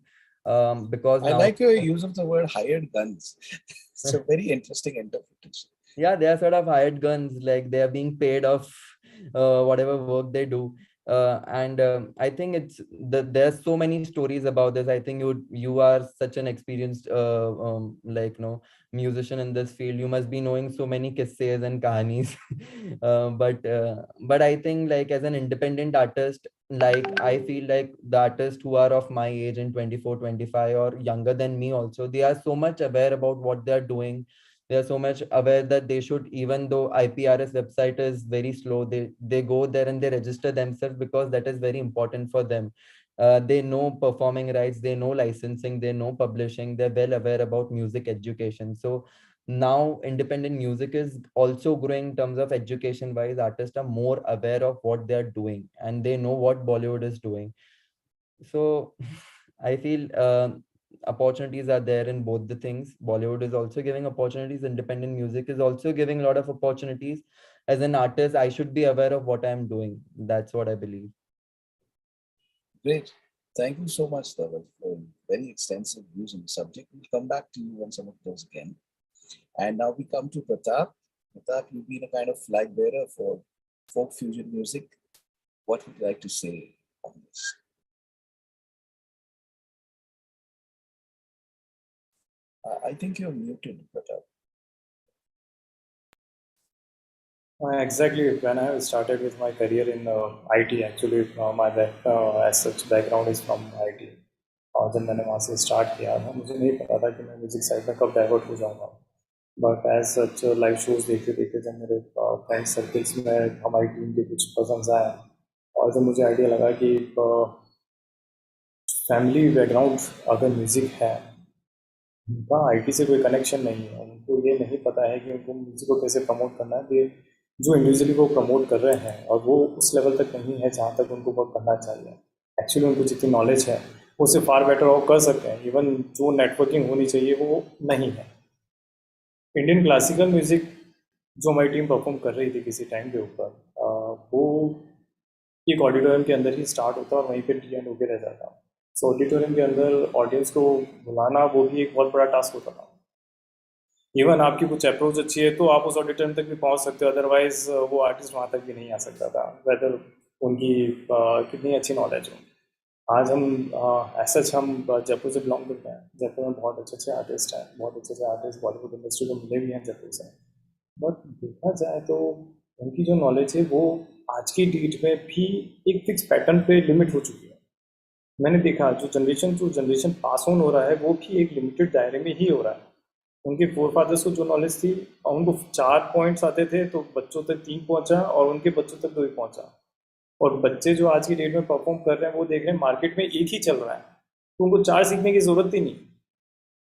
because I now like your use of the word hired guns. It's a very interesting interpretation. yeah, they are sort of hired guns, like they are being paid off whatever work they do. And I think it's there's so many stories about this. I think you are such an experienced like musician in this field. You must be knowing so many kisses and kahanis. But I think, like, as an independent artist, like I feel like the artists who are of my age in 24, 25, or younger than me also, they are so much aware about what they are doing. They are so much aware that they should, even though IPRS website is very slow, they go there and they register themselves, because that is very important for them. They know performing rights, they know licensing, they know publishing, they're well aware about music education. So now independent music is also growing in terms of education wise. Artists are more aware of what they're doing, and they know what Bollywood is doing. So I feel opportunities are there in both the things. Bollywood is also giving opportunities. Independent music is also giving a lot of opportunities. As an artist, I should be aware of what I'm doing. That's what I believe. Great. Thank you so much, Daval, for very extensive views on the subject. We'll come back to you on some of those again. And now we come to Pratap. Pratap, you've been a kind of flag bearer for folk fusion music. What would you like to say on this? I think you're muted, Pratap. Exactly. When I started with my career in IT, actually, my as such background is from IT. और जब मैंने वहाँ से start किया था, मुझे नहीं पता था कि मैं म्यूजिक साइड में कब डाइवर्ट हो जाऊँगा. But as such live shows देखते देखते जब मेरे फ्रेंड सर्कल्स में हमारी टीम के कुछ पर्सन्स आए, और जब मुझे आइडिया लगा कि फैमिली बैकग्राउंड अगर म्यूज़िक है, उनका आईटी से कोई कनेक्शन नहीं है, उनको ये नहीं पता है कि उनको म्यूज़िक को कैसे प्रमोट करना है. ये जो इंडिविजुअली को प्रमोट कर रहे हैं और वो उस लेवल तक नहीं है जहाँ तक उनको वर्क करना चाहिए. एक्चुअली उनको जितनी नॉलेज है वो उससे फार बेटर और कर सकते हैं. इवन जो नेटवर्किंग होनी चाहिए वो नहीं है. इंडियन क्लासिकल म्यूज़िक जो हमारी टीम परफॉर्म कर रही थी किसी टाइम के ऊपर, वो एक ऑडिटोरियम के अंदर ही स्टार्ट होता और वहीं पे डी एंड होके रह जाता. सो ऑडिटोरियम के अंदर ऑडियंस को बुलाना वो भी एक बहुत बड़ा टास्क होता था. इवन आपकी कुछ अप्रोच अच्छी है तो आप उस ऑडिटोरियम तक भी पहुंच सकते हो, अदरवाइज वो आर्टिस्ट वहां तक भी नहीं आ सकता था, वेदर उनकी कितनी अच्छी नॉलेज हो. आज हम सच हम जयपुर से बिलोंग करते हैं. जयपुर में बहुत अच्छे आर्टिस्ट हैं, बहुत अच्छे आर्टिस्ट बॉलीवुड इंडस्ट्री को मिले भी हैं जयपुर से. बट देखा जाए तो उनकी जो नॉलेज है वो आज की डेट में भी एक फिक्स पैटर्न पे लिमिट हो चुकी है. मैंने देखा जो जनरेशन पास ऑन हो रहा है वो भी एक लिमिटेड दायरे में ही हो रहा है. उनके फोर फादर्स को जो नॉलेज थी, उनको 4 पॉइंट्स आते थे तो बच्चों तक 3 पहुंचा और उनके बच्चों तक 2 ही पहुंचा. और बच्चे जो आज की डेट में परफॉर्म कर रहे हैं वो देख रहे हैं मार्केट में एक ही चल रहा है, तो उनको 4 सीखने की ज़रूरत ही नहीं.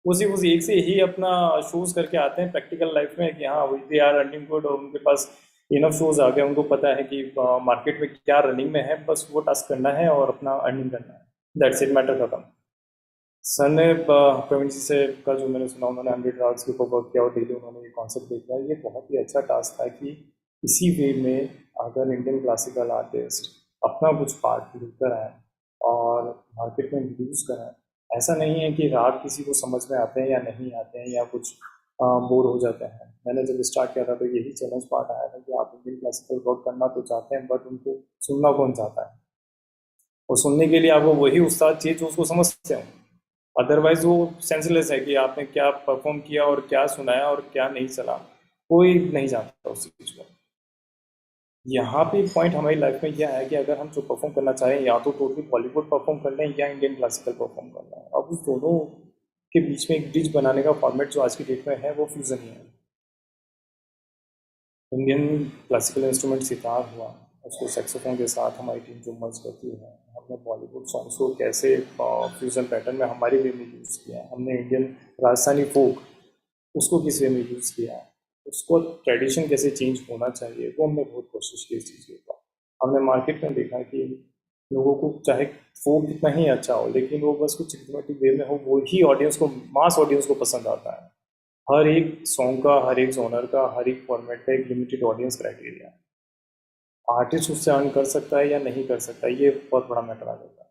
वो सिर्फ उस एक से ही अपना शोज़ करके आते हैं प्रैक्टिकल लाइफ में कि हाँ दे आर अर्निंग गुड, और उनके पास इनफ शोज़ आ गए, उनको पता है कि मार्केट में क्या रनिंग में है, बस वो टास्क करना है और अपना अर्निंग करना है. दैट्स इट, मैटर खत्म. सर ने प्रवीण जी से का जो मैंने सुना, उन्होंने 100 राग्स के ऊपर वर्क किया और डेली उन्होंने ये कॉन्सेप्ट देखा. ये बहुत ही अच्छा टास्क था कि इसी वे में अगर इंडियन क्लासिकल आर्टिस्ट अपना कुछ पार्ट लिखकर आए और मार्केट में इंट्रोड्यूस कराएं. ऐसा नहीं है कि राग किसी को समझ में आते हैं या नहीं आते हैं या कुछ बोर हो जाते हैं. मैंने जब स्टार्ट किया था तो यही चैलेंज पार्ट आया था कि आप इंडियन क्लासिकल वर्क करना तो चाहते हैं, बट उनको सुनना कौन चाहता है, और सुनने के लिए आपको वही उस्ताद चाहिए जो उसको समझते हो. अदरवाइज वो सेंसलेस है कि आपने क्या परफॉर्म किया और क्या सुनाया और क्या नहीं चला, कोई नहीं जानता उस चीज़ को. यहाँ पे पॉइंट हमारी लाइफ में यह है कि अगर हम जो परफॉर्म करना चाहें या तो टोटली बॉलीवुड परफॉर्म कर लें या इंडियन क्लासिकल परफॉर्म कर लें. अब उस दोनों के बीच में एक ब्रिज बनाने का फॉर्मेट जो आज की डेट में है वो फ्यूज़न ही है. इंडियन क्लासिकल इंस्ट्रूमेंट सितार हुआ, उसको सैक्सोफोन के साथ हमारी टीम जो मर्ज करती है, हमने बॉलीवुड सॉन्ग्स को कैसे फ्यूजन पैटर्न में हमारे वे में यूज़ किया है, हमने इंडियन राजस्थानी फोक उसको किस वे में यूज़ किया है, उसको ट्रेडिशन कैसे चेंज होना चाहिए, वो हमने बहुत कोशिश की इस चीज़ के ऊपर। हमने मार्केट में देखा कि लोगों को चाहे फोक कितना ही अच्छा हो, लेकिन वो बस कुछ सिस्टमेटिक वे में हो, वो ही ऑडियंस को, मास ऑडियंस को पसंद आता है। हर एक सॉन्ग का, हर एक जॉनर का, हर एक फॉर्मेट का एक लिमिटेड ऑडियंस क्राइटेरिया है। आर्टिस्ट उससे अर्न कर सकता है या नहीं कर सकता है, ये बहुत बड़ा मैटर आ जाता है।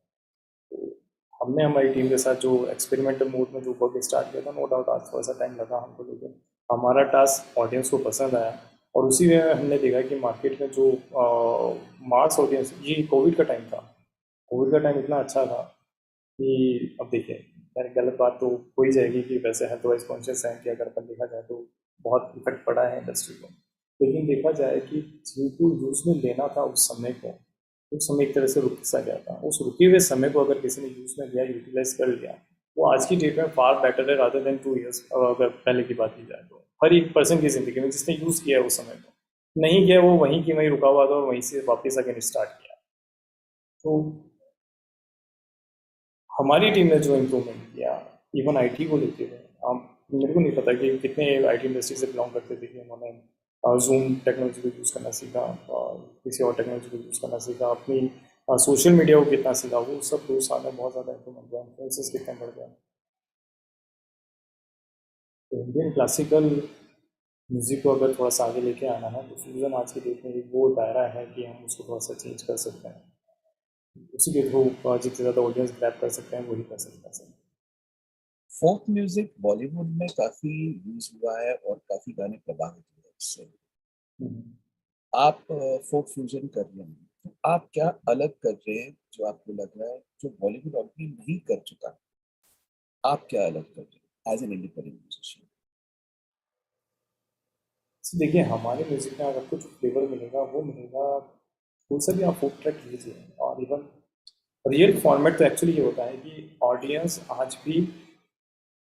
तो हमने हमारी टीम के साथ जो एक्सपेरिमेंटल मोड में जो वर्क स्टार्ट किया था, नो डाउट आज थोड़ा सा टाइम लगा हमको, लेकिन हमारा टास्क ऑडियंस को पसंद आया। और उसी में हमने देखा कि मार्केट में जो मास ऑडियंस, ये कोविड का टाइम था, कोविड का टाइम इतना अच्छा था कि अब देखिए, यार गलत बात तो हो ही जाएगी कि वैसे हेल्थ वाइज कॉन्शियस है कि अगर अपन देखा जाए तो बहुत इफेक्ट पड़ा है इंडस्ट्री को, लेकिन देखा जाए कि जिनको यूज़ में लेना था उस समय को, उस समय एक तरह से रुक सा गया था। उस रुके हुए समय को अगर किसी ने यूज़ में लिया, यूटिलाइज कर लिया, वो आज की डेट में फार बेटर है रादर देन 2 years। अगर पहले की बात की जाए तो हर एक पर्सन की ज़िंदगी में जिसने यूज़ किया है उस समय को, नहीं किया वो वहीं की वहीं रुका हुआ था और वहीं से वापस अगेन स्टार्ट किया। तो हमारी टीम ने जो इम्प्रूवमेंट किया, इवन आईटी को लेते हुए, मेरे को नहीं पता कि कितने आईटी इंडस्ट्री से बिलोंग करते थे कि उन्होंने जूम टेक्नोलॉजी को यूज़ करना सीखा, किसी और टेक्नोलॉजी को यूज़ करना सीखा, अपनी सोशल मीडिया को कितना सीखा, वो सब 2 साल में बहुत ज़्यादा इम्प्रूवमेंट हुआ, इन्फ्लुएंसेस कितने बढ़ गए। तो इंडियन क्लासिकल म्यूज़िक को अगर थोड़ा सा आगे लेके आना है तो फ्यूजन आज की डेट में एक वो दायरा है कि हम उसको थोड़ा सा चेंज कर सकते हैं, उसी के थ्रू जितने ज़्यादा ऑडियंस ग्रैब कर सकते हैं वही कर सकते हैं। फोक म्यूजिक बॉलीवुड में काफी यूज हुआ है और काफी गाने प्रभावित हुए इससे। आप फोक फ्यूजन कर रहे हैं, तो आप क्या अलग कर रहे हैं जो आपको लग रहा है जो बॉलीवुड ऑलरेडी नहीं कर चुका? आप क्या अलग कर रहे हैं एज एन इंडिपेंडेंट म्यूजिशियन? देखिए, हमारे म्यूजिक में अगर कुछ फ्लेवर मिलेगा वो मिलेगा, कोई सा भी आप फोक ट्रैक लीजिए, और इवन रियल फॉर्मेट तो एक्चुअली ये होता है कि ऑडियंस आज भी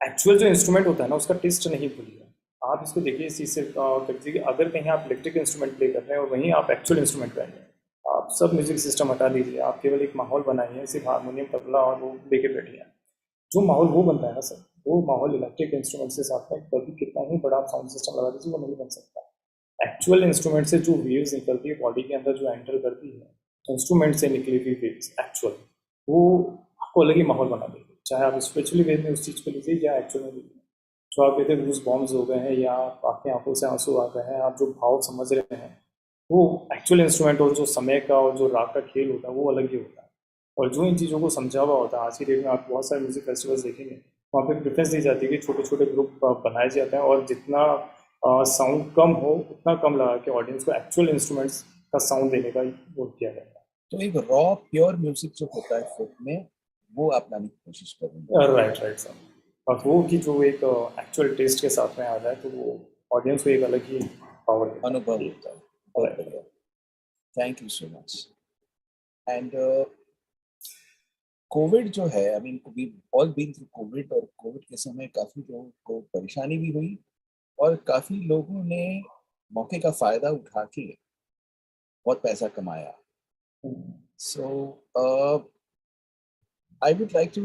एक्चुअल जो इंस्ट्रूमेंट होता है ना उसका टेस्ट नहीं भूलिए। आप इसको देखिए इस चीज़ से देखिए कि अगर कहीं आप इलेक्ट्रिक इंस्ट्रूमेंट प्ले कर रहे हैं और वहीं आप एक्चुअल इंस्ट्रूमेंट गाएंगे, आप सब म्यूजिक सिस्टम हटा दीजिए, आप केवल एक माहौल बनाइए, सिर्फ हारमोनियम, तबला और वो लेके बैठिए, जो माहौल वो बनता है ना सर, वो माहौल इलेक्ट्रिक इंस्ट्रूमेंट से साथ में कभी कितना ही बड़ा साउंड सिस्टम लगा दीजिए वो नहीं बन सकता। एक्चुअल इंस्ट्रूमेंट से जो वेव्स निकलती है बॉडी के अंदर, जो एंटर करती है इंस्ट्रूमेंट से निकली हुई वेव्स, एक्चुअल वो आपको अलग ही माहौल बना देगी, चाहे आप स्पिरिचुअली वे में उस चीज़ को लीजिए या एक्चुअल में लीजिए। जो आप कहते हैं गूज बॉम्ब्स हो गए हैं या आपकी आंखों से आंसू आ गए हैं, आप जो भाव समझ रहे हैं, वो एक्चुअल इंस्ट्रूमेंट और जो समय का और जो राग का खेल होता है वो अलग ही होता है। और जो इन चीज़ों को समझा हुआ होता है, आज की डेट में आप बहुत सारे म्यूजिक फेस्टिवल्स देखेंगे, वहाँ पे प्रेफरेंस दी जाती है कि छोटे छोटे ग्रुप बनाए जाते हैं और जितना साउंड कम हो उतना कम लगा के ऑडियंस को एक्चुअल इंस्ट्रूमेंट्स का साउंड देने का वो किया जाता है। तो एक रॉ प्योर म्यूजिक जो होता है फोक में, वो अपनाने की कोशिश करूंगा। राइट राइट सर, और वो कि जो एक एक्चुअल टेस्ट के साथ में आ जाए तो वो ऑडियंस को एक अलग ही पावर अनुभव होता है। बहुत बढ़िया, thank you so much. And Covid जो है, I mean we all been through Covid, और कोविड के समय काफी लोगों को परेशानी भी हुई और काफी लोगों ने मौके का फायदा उठा के बहुत पैसा कमाया। सो I would like to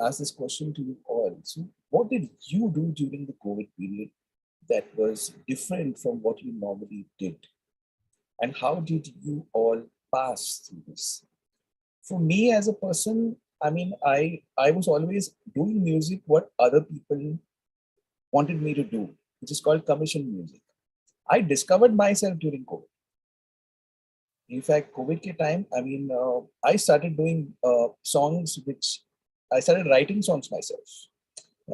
ask this question to you all. So, what did you do during the COVID period that was different from what you normally did? And how did you all pass through this? For me as a person, I mean, I was always doing music what other people wanted me to do, which is called commission music. I discovered myself during COVID. In fact, COVID ke time, I mean, I started doing songs which I started writing songs myself.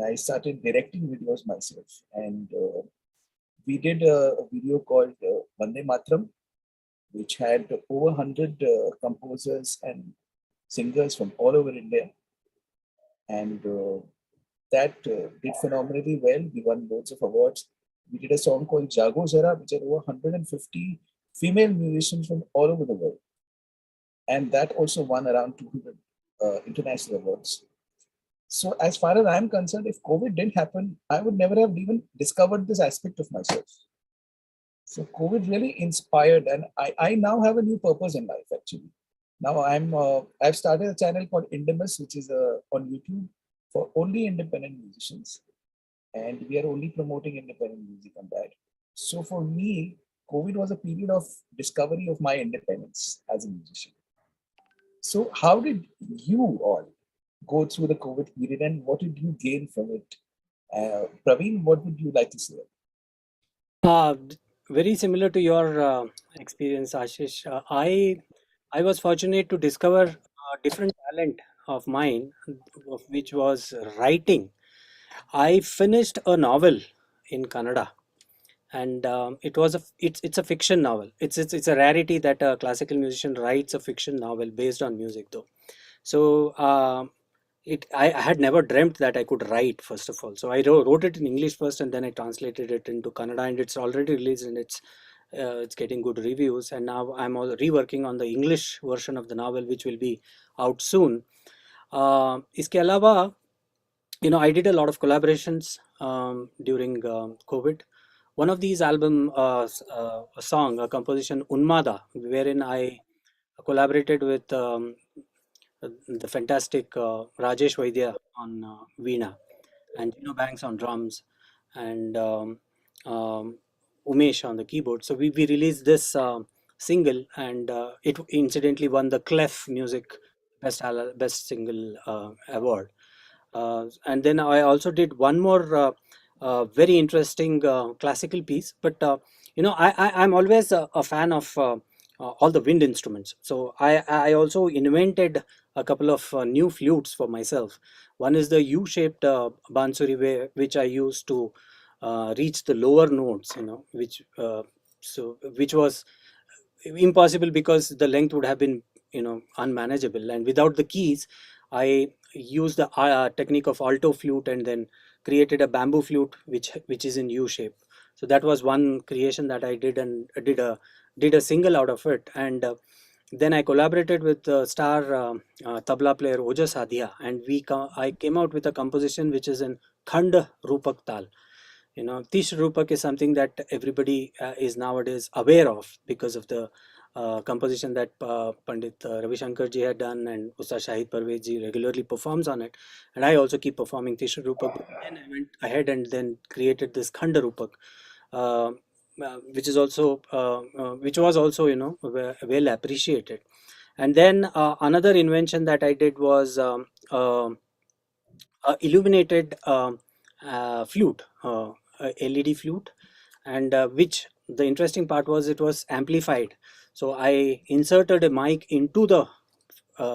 I started directing videos myself, and we did a video called Vande Matram, which had over 100 composers and singers from all over India, and that did phenomenally well. We won loads of awards. We did a song called Jago Zara, which had over 150 female musicians from all over the world, and that also won around 200 international awards. So as far as I'm concerned, if COVID didn't happen, I would never have even discovered this aspect of myself. So COVID really inspired, and I now have a new purpose in life actually. Now I've started a channel called Indemus, which is on YouTube for only independent musicians, and we are only promoting independent music on that. So for me, COVID was a period of discovery of my independence as a musician. So how did you all go through the COVID period, and what did you gain from it? Praveen, what would you like to say? Uh, Very similar to your experience, Ashish. I was fortunate to discover a different talent of mine, of which was writing. I finished a novel in Kannada, and it's a fiction novel. It's a rarity that a classical musician writes a fiction novel based on music, though. So I had never dreamt that I could write, first of all. So I wrote it in English first, and then I translated it into Kannada, and it's already released, and it's getting good reviews. And now I'm all reworking on the English version of the novel, which will be out soon. इसके अलावा, I did a lot of collaborations during COVID. One of these a song, a composition, Unmada, wherein I collaborated with the fantastic Rajesh Vaidya on Veena, and Gino Banks on drums, and Umesh on the keyboard. So we released this single, and it incidentally won the Clef Music Best Single award. And then I also did one more very interesting classical piece. But I'm always a fan of all the wind instruments. So I also invented a couple of new flutes for myself. One is the U-shaped bansuri, which I use to reach the lower notes. Which was impossible because the length would have been unmanageable, and without the keys I used the technique of alto flute, and then created a bamboo flute which is in U shape. So that was one creation that I did, and did a single out of it. And then I collaborated with the star tabla player Ojas Adhia, and I came out with a composition which is in Khand Rupak Tal. Tish Rupak is something that everybody is nowadays aware of because of the composition that Pandit Ravi Shankar ji had done, and Ustad Shahid Parvez ji regularly performs on it. And I also keep performing Tish Rupak. But then I went ahead and then created this Khanda Rupak, uh, which was also well appreciated. And then another invention that I did was illuminated flute, a LED flute, and which the interesting part was it was amplified. So I inserted a mic into the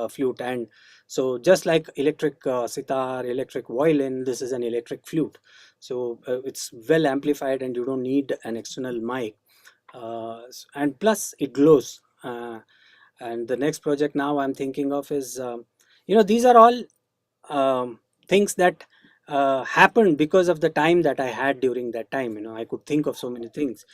flute, and so just like electric sitar, electric violin, this is an electric flute. So it's well amplified, and you don't need an external mic, and plus it glows. And the next project now I'm thinking of is, these are all things that happened because of the time that I had during that time. I could think of so many things.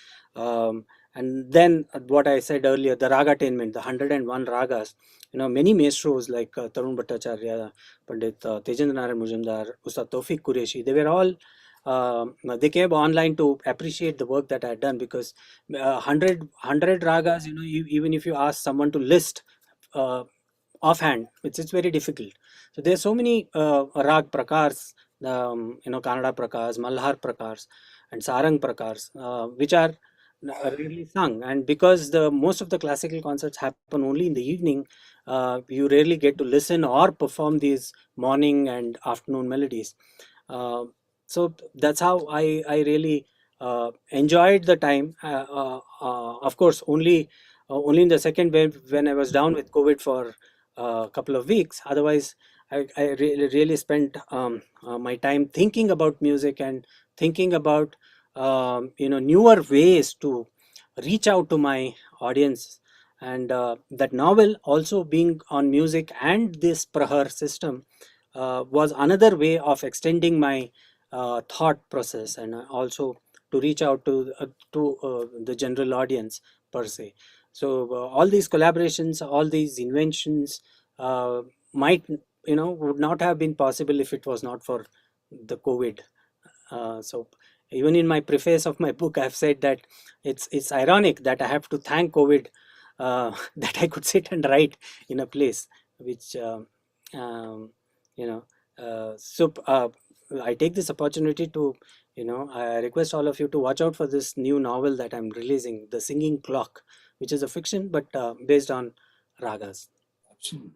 And then what I said earlier, the ragatainment, the 101 ragas, many maestros like Tarun Bhattacharya, Pandit Tejendra Narayan Mujumdar, Ustad Tawfiq Qureshi, they were all they came online to appreciate the work that I had done, because 100 ragas, even if you ask someone to list offhand, it's very difficult. So there's so many rag prakars, Kannada prakars, Malhar prakars, and Sarang prakars, which are rarely sung. And because the most of the classical concerts happen only in the evening, you rarely get to listen or perform these morning and afternoon melodies. Uh, so that's how I really enjoyed the time. Of course, only in the second wave, when I was down with COVID for a couple of weeks. Otherwise, I really spent my time thinking about music, and thinking about newer ways to reach out to my audience. And that novel, also being on music and this Prahar system, was another way of extending my thought process, and also to reach out to the general audience per se. So all these collaborations, all these inventions might would not have been possible if it was not for the COVID. So Even in my preface of my book, I've said that it's ironic that I have to thank COVID, that I could sit and write in a place which um, you know. I take this opportunity to, I request all of you to watch out for this new novel that I'm releasing, The Singing Clock, which is a fiction but based on ragas. Absolutely.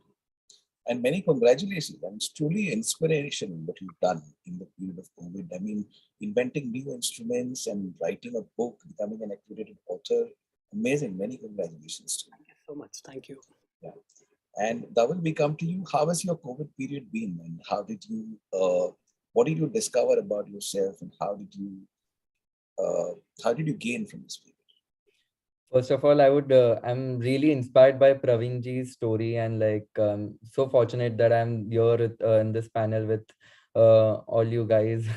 And many congratulations. And it's truly inspirational what you've done in the period of COVID. I mean, inventing new instruments and writing a book, becoming an accredited author. Amazing. Many congratulations to you. Thank you so much. Thank you. Yeah. And Daval, we come to you. How has your COVID period been? And what did you discover about yourself? And how did you gain from this period? First of all, I'm really inspired by Praveen ji's story, and like, so fortunate that I'm here in this panel with all you guys.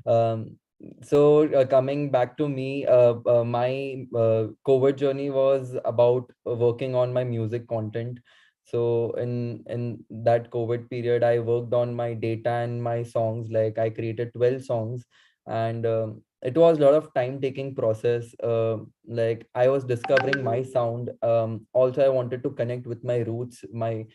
um, Coming back to me, my COVID journey was about working on my music content. So in that COVID period, I worked on my data and my songs. Like, I created 12 songs, and it was a lot of time taking process. Like, I was discovering my sound. Also, I wanted to connect with my roots, my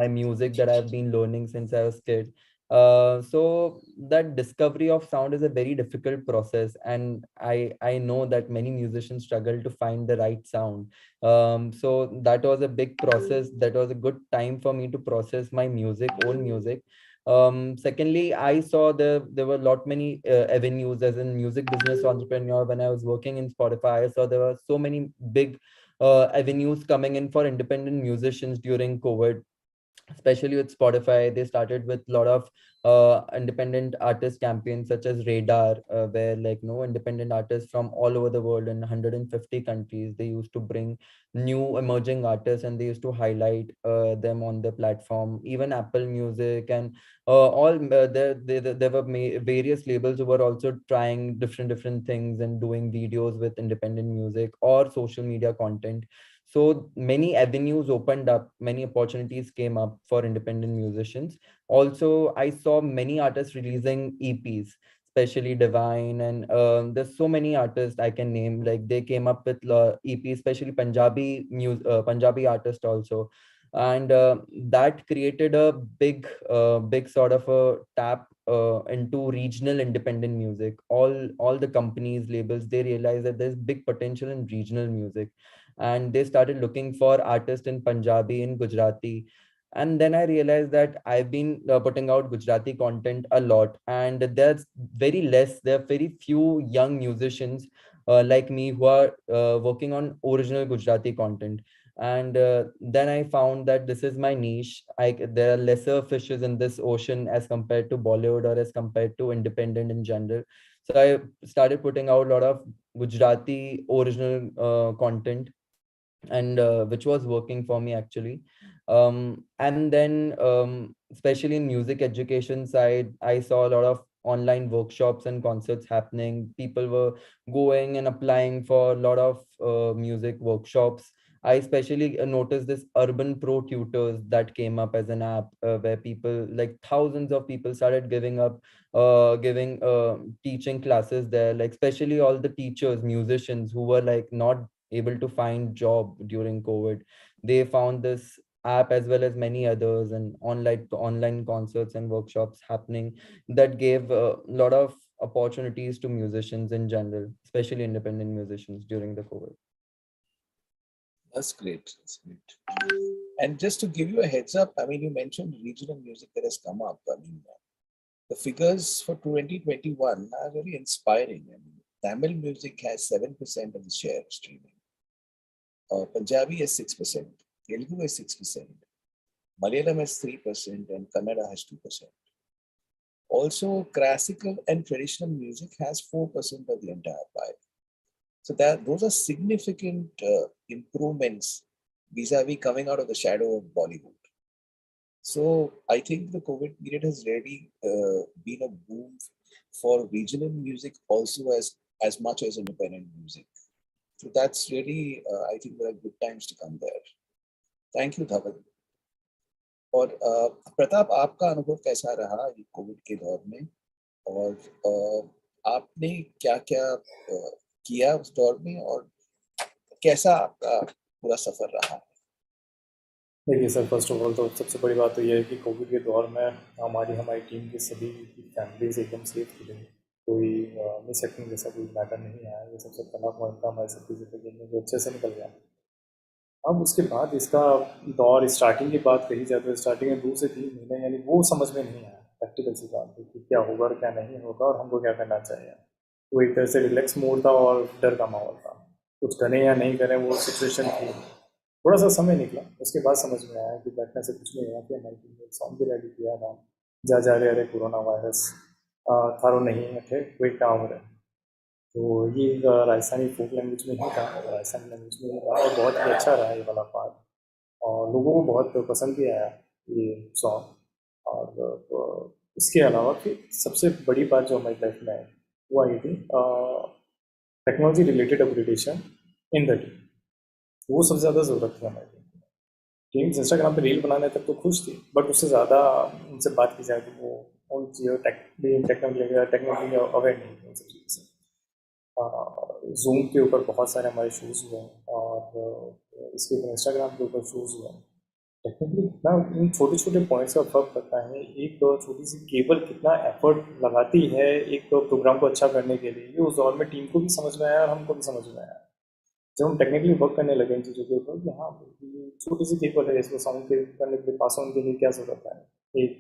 music that I've been learning since I was kid. So that discovery of sound is a very difficult process, and I know that many musicians struggle to find the right sound. So that was a big process. That was a good time for me to process my music, old music. Secondly, I saw there were a lot many avenues as in music business entrepreneur. When I was working in Spotify, I saw there were so many big avenues coming in for independent musicians during COVID, especially with Spotify. They started with a lot of independent artist campaigns such as Radar, where, like, no, independent artists from all over the world in 150 countries, they used to bring new emerging artists and they used to highlight them on the platform. Even Apple Music and there were various labels who were also trying different things and doing videos with independent music or social media content. So many avenues opened up, many opportunities came up for independent musicians. Also, I saw many artists releasing EPs, especially Divine, and there's so many artists I can name. Like, they came up with EPs, especially Punjabi artists also, and that created a big sort of a tap into regional independent music. All the companies, labels, they realized that there's big potential in regional music, and they started looking for artists in Punjabi, in Gujarati. And then I realized that I've been putting out Gujarati content a lot, and there are very few young musicians like me who are working on original Gujarati content. And then I found that this is my niche. There are lesser fishes in this ocean as compared to Bollywood or as compared to independent in general. So I started putting out a lot of Gujarati original content, and which was working for me actually. And then especially in music education side, I saw a lot of online workshops and concerts happening. People were going and applying for a lot of music workshops. I especially noticed this Urban Pro Tutors that came up as an app, where people, like thousands of people, started giving teaching classes there, like especially all the teachers, musicians who were like not able to find job during COVID. They found this app as well as many others, and online concerts and workshops happening that gave a lot of opportunities to musicians in general, especially independent musicians during the COVID. That's great. That's great. And just to give you a heads up, I mean, you mentioned regional music that has come up. I mean, the figures for 2021 are very inspiring. I mean, Tamil music has 7% of the share of streaming. Punjabi is 6%, Telugu is 6%, Malayalam is 3%, and Kannada has 2%. Also, classical and traditional music has 4% of the entire pie. So those are significant improvements vis-a-vis coming out of the shadow of Bollywood. So I think the COVID period has really been a boom for regional music also as much as independent music. So that's really, I think there are good times to come there. Thank you, Dhaval. और प्रताप, आपका अनुभव कैसा रहा ये Covid के दौर में, और आपने क्या क्या किया उस दौर में और कैसा आपका पूरा सफर रहा? देखिए सर, फर्स्ट ऑफ ऑल तो सबसे बड़ी बात तो ये है कि कोविड के दौर में हमारी टीम की सभी फैमिलीज एकदम सेफ थी। कोई मिस हैपनिंग जैसा कोई मैटर नहीं आया। ये सबसे पहला पॉइंट था हमारी सबकी ज़िंदगी में, जो अच्छे से निकल गया। अब उसके बाद इसका दौर, स्टार्टिंग की बात कही जाए तो स्टार्टिंग में 2 से 3 महीने यानी वो समझ में नहीं आया प्रैक्टिकल सी बात थी कि क्या होगा और क्या नहीं होगा और हमको क्या करना चाहिए। वो एक तरह से रिलैक्स मोड था और डर का माहौल था। कुछ करें या नहीं करें वो सिचुएशन थी। थोड़ा सा समय निकला, उसके बाद समझ में आया कि बैठने से कुछ नहीं हुआ। कि हमारी टीम ने एक सॉन्ग भी रेडी किया था, जा रे अरे कोरोना वायरस थारो नहीं थे कोई काम रहे। तो ये राजस्थानी फोक लैंग्वेज में ही था, राजस्थानी लैंग्वेज में ही था और बहुत ही अच्छा रहा ये वाला पार्ट और लोगों को बहुत पसंद भी आया ये सॉन्ग। और इसके अलावा फिर सबसे बड़ी बात जो हमारी लाइफ में आई वो आई थी technology related upgradation in the team. वो सबसे ज़्यादा ज़रूरत थी हमारी टीम। इंस्टाग्राम पे रील बनाने तक तो खुश थी, बट उससे ज़्यादा उनसे बात की जाए तो वो उन चीज़ों टेक्नोलॉजी अवेयर नहीं थी उन सब चीज़ों से। जूम के ऊपर बहुत सारे हमारे शूज़ हुए और इसके ऊपर इंस्टाग्राम के ऊपर शूज़ हुए। टेक्निकली कितना इन छोटे छोटे पॉइंट्स का फर्क पड़ता है। एक छोटी सी केबल कितना एफर्ट लगाती है एक प्रोग्राम को अच्छा करने के लिए, ये उस दौर में टीम को भी समझ में आया और हमको भी समझ में आया जब हम टेक्निकली वर्क करने लगे इन चीज़ों के ऊपर कि हाँ ये छोटी सी केबल है, इसको साउंड के करने के लिए पास ऑन के लिए क्या ज़रूरत है, एक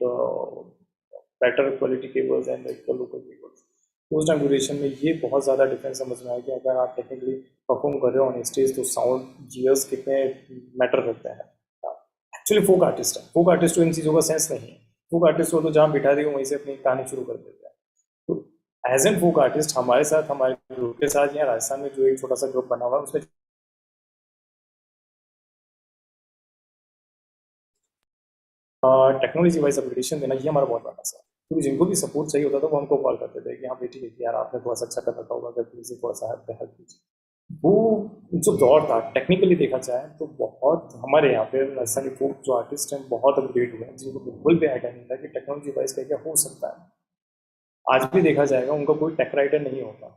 बेटर क्वालिटी केबल्स एंड एक लोकल केबल्स। तो उस टाइम ड्यूरेशन में ये बहुत ज़्यादा डिफरेंस समझ में आया कि अगर आप टेक्निकली परफॉर्म कर रहे हो ऑन स्टेज तो साउंड गियर्स कितने मैटर करते हैं। एक्चुअली फोक आर्टिस्ट है, फोक आर्टिस्ट को इन चीज़ों का सेंस नहीं है। फोक आर्टिस्ट को तो जहाँ बिठा दिए वहीं से अपनी कहानी शुरू कर देते हैं। तो एज एन फोक आर्टिस्ट हमारे साथ, हमारे ग्रुप के साथ यहाँ राजस्थान में जो एक छोटा सा ग्रुप बना हुआ है उसमें टेक्नोलॉजी वाइज अपग्रेडेशन देना ये हमारा बहुत बड़ा सा है। क्योंकि जिनको भी सपोर्ट चाहिए होता था वो हमको कॉल करते थे कि हाँ बेटी देखिए यार आपने थोड़ा सा अच्छा कर रखा होगा, अगर प्लीज़ थोड़ा सा हेल्प कीजिए। वो जो दौर था टेक्निकली देखा जाए तो बहुत हमारे यहाँ पे राजस्थानी फोक जो आर्टिस्ट हैं बहुत अपग्रेड हुए हैं, जिनको बिल्कुल भी आइडिया नहीं था कि टेक्नोलॉजी वाइज क्या क्या हो सकता है। आज भी देखा जाएगा उनका कोई टेक राइटर नहीं होता,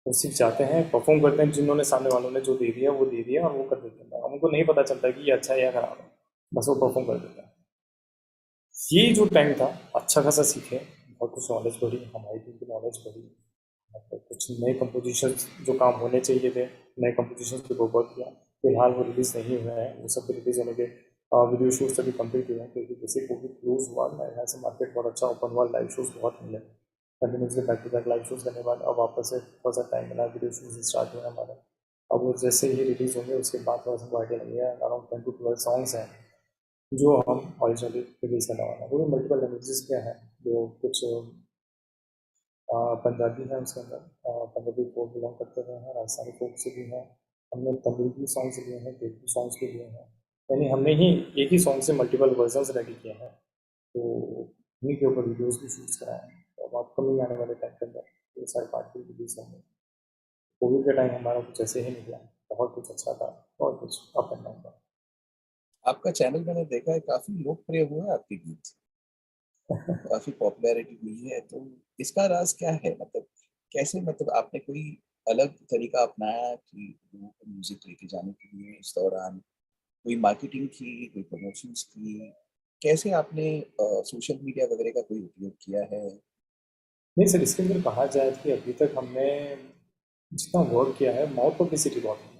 वो सिर्फ जाते हैं परफॉर्म करते हैं, जिन्होंने सामने वालों ने जो दे दिया वो दे दिया और वो कर देते हैं। उनको नहीं पता चलता कि ये अच्छा है या खराब है, बस वो परफॉर्म कर देता है। ये जो टाइम था अच्छा खासा सीखे, बहुत कुछ नॉलेज बढ़ी, हमारी टीम की नॉलेज बढ़ी। मतलब कुछ नए कंपोजिशन जो काम होने चाहिए थे, नए कंपोजिशन पे वर्क किया। फिलहाल वो रिलीज़ नहीं हुए हैं, वो सब रिलीज़ होने के वीडियो शूट सभी कंप्लीट हुए हैं क्योंकि जैसे कोविड क्लोज हुआ ना, यहाँ से मार्केट बहुत अच्छा ओपन हुआ, लाइव शोज़ बहुत मिले continuously back to back live shows करने के बाद अब वापस से थोड़ा सा टाइम मिला, वीडियो शूज़ स्टार्ट हुए हमारे। अब वो जैसे ही रिलीज़ होंगे उसके बाद थोड़ा सा आइडिया लगेगा। अराउंड 10 to 12 सॉन्ग्स हैं जो हम ऑरिजिनली रिलीज़ करने वाले हैं। वो भी मल्टीपल लैंग्वेजेस के हैं, जो कुछ पंजाबी है उसके अंदर, पंजाबी फोक बिलोंग करते हुए हैं, राजस्थानी फोक से भी हैं, हमने तमिल सॉन्ग्स लिए हैं, तेलुगु सॉन्ग्स भी लिए हैं। यानी हमने ही एक ही सॉन्ग से मल्टीपल वर्जन्स रेडी किए हैं। तो उन्हीं के ऊपर वीडियोज़ भी शूट्स कराए हैं। तो अब अपकमिंग आने वाले टाइम के अंदर ये सारे पार्ट भी रिलीज होंगे। कोविड का टाइम हमारा कुछ ऐसे ही निकला, बहुत कुछ अच्छा था, बहुत कुछ अप एंड डाउन था। आपका चैनल मैंने देखा है काफी लोकप्रिय हुआ है, आपके गीत काफी पॉपुलैरिटी हुई है, तो इसका राज क्या है? मतलब कैसे, मतलब आपने कोई अलग तरीका अपनाया कि लोगों को म्यूजिक लेके जाने के लिए इस दौरान? कोई मार्केटिंग की, कोई प्रमोशंस की? कैसे आपने सोशल मीडिया वगैरह का कोई उपयोग किया है? नहीं सर, इसके अंदर कहा जाए कि अभी तक हमने जितना वर्क किया है माउथ पब्लिसिटी बहुत है।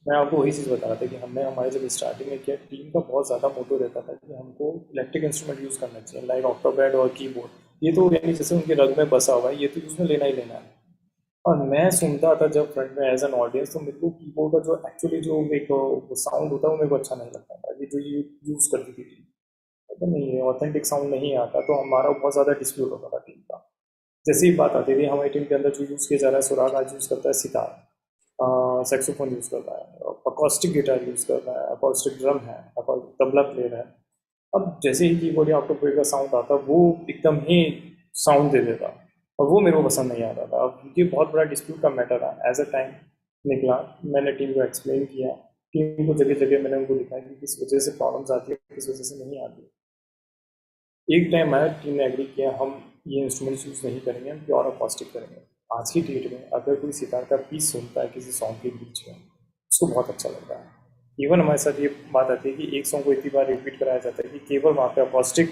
मैं आपको वही चीज़ बता रहा था कि हमने हमारे जब स्टार्टिंग में किया, टीम का बहुत ज़्यादा मोटो रहता था कि हमको इलेक्ट्रिक इंस्ट्रूमेंट यूज़ करना चाहिए, लाइक ऑक्टोपैड और कीबोर्ड। ये तो यानी जैसे उनके रग में बसा हुआ है, ये तो उसमें लेना ही लेना है। और मैं सुनता था जब फ्रंट में एज एन ऑडियंस, तो मेरे को कीबोर्ड का जो एक्चुअली जो एक साउंड होता है वो मेरे को अच्छा नहीं लगता था। ये जो यूज़ करती थी टीम, तो नहीं ऑथेंटिक साउंड नहीं आता, तो हमारा बहुत ज़्यादा डिस्प्यूट होता था टीम का। जैसे ही बात आती थी हमारी टीम के अंदर जो यूज़ किया जा रहा है, सुराग आज यूज़ करता है सितार, सैक्सोफोन यूज़ करता है, अकॉस्टिक गिटार यूज़ करता है, अकॉस्टिक ड्रम है, तबला प्लेयर है। अब जैसे ही कीबोर्ड या ऑक्टोपैड का साउंड आता वो एकदम ही साउंड दे देता और वो मेरे को पसंद नहीं आता था। अब ये बहुत बड़ा डिस्प्यूट का मैटर है। एज अ टाइम निकला, मैंने टीम को एक्सप्लेन किया, टीम को जगह जगह मैंने उनको दिखाया कि किस वजह से प्रॉब्लम्स आती है, किस वजह से नहीं आती। एक टाइम आया, टीम ने एग्री किया, हम ये इंस्ट्रूमेंट्स यूज़ नहीं करेंगे, हम प्योर अकॉस्टिक करेंगे। आज की डेट में अगर कोई सितार का पीस सुनता है किसी सॉन्ग के बीच में, उसको बहुत अच्छा लगता है। इवन हमारे साथ ये बात आती है कि एक सॉन्ग को इतनी बार रिपीट कराया जाता है कि केवल वहाँ पे अकॉस्टिक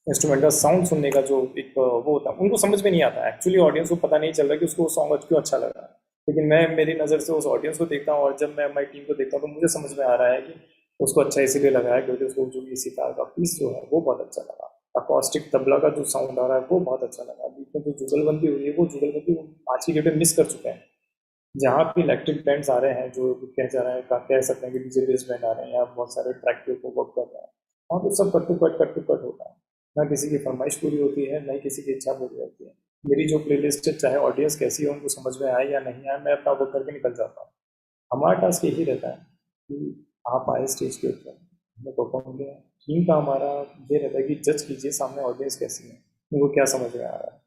इंस्ट्रूमेंट का साउंड सुनने का जो एक वो होता है, उनको समझ में नहीं आता। एक्चुअली ऑडियंस को पता नहीं चल रहा कि उसको सॉन्ग क्यों अच्छा लग रहा है, लेकिन मैं मेरी नज़र से उस ऑडियंस को देखता हूँ और जब मैं हमारी टीम को देखता हूँ तो मुझे समझ में आ रहा है कि उसको अच्छा इसीलिए लगा है क्योंकि उसको जो ये सितार का पीस जो है वो बहुत अच्छा लगा, अकॉस्टिक तबला का जो साउंड आ रहा है वो बहुत अच्छा लगा। बीच में जो जुगलबंदी हुई है वो जुगलबंदी आज की डेट में मिस कर चुके हैं। जहाँ भी इलेक्ट्रिक बैंड्स आ रहे हैं जो कह जा रहे हैं, कह सकते हैं कि डीजे बेस बैंड आ रहे हैं या बहुत सारे ट्रैक के ऊपर वर्क कर रहे हैं, वहाँ तो सब कट टू कट होता है। ना किसी की फरमाइश पूरी होती है, ना ही किसी की इच्छा पूरी होती है। मेरी जो प्लेलिस्ट है, चाहे ऑडियंस कैसी हो, उनको समझ में आए या नहीं आए, मैं अपना वर्क करके निकल जाता हूँ। हमारा टास्क यही रहता है कि आप आए स्टेज के ऊपर, हमने परफॉर्म किया। टीम का हमारा ये रहता है कि जज कीजिए सामने ऑडियंस कैसी है, उनको क्या समझ में आ रहा है।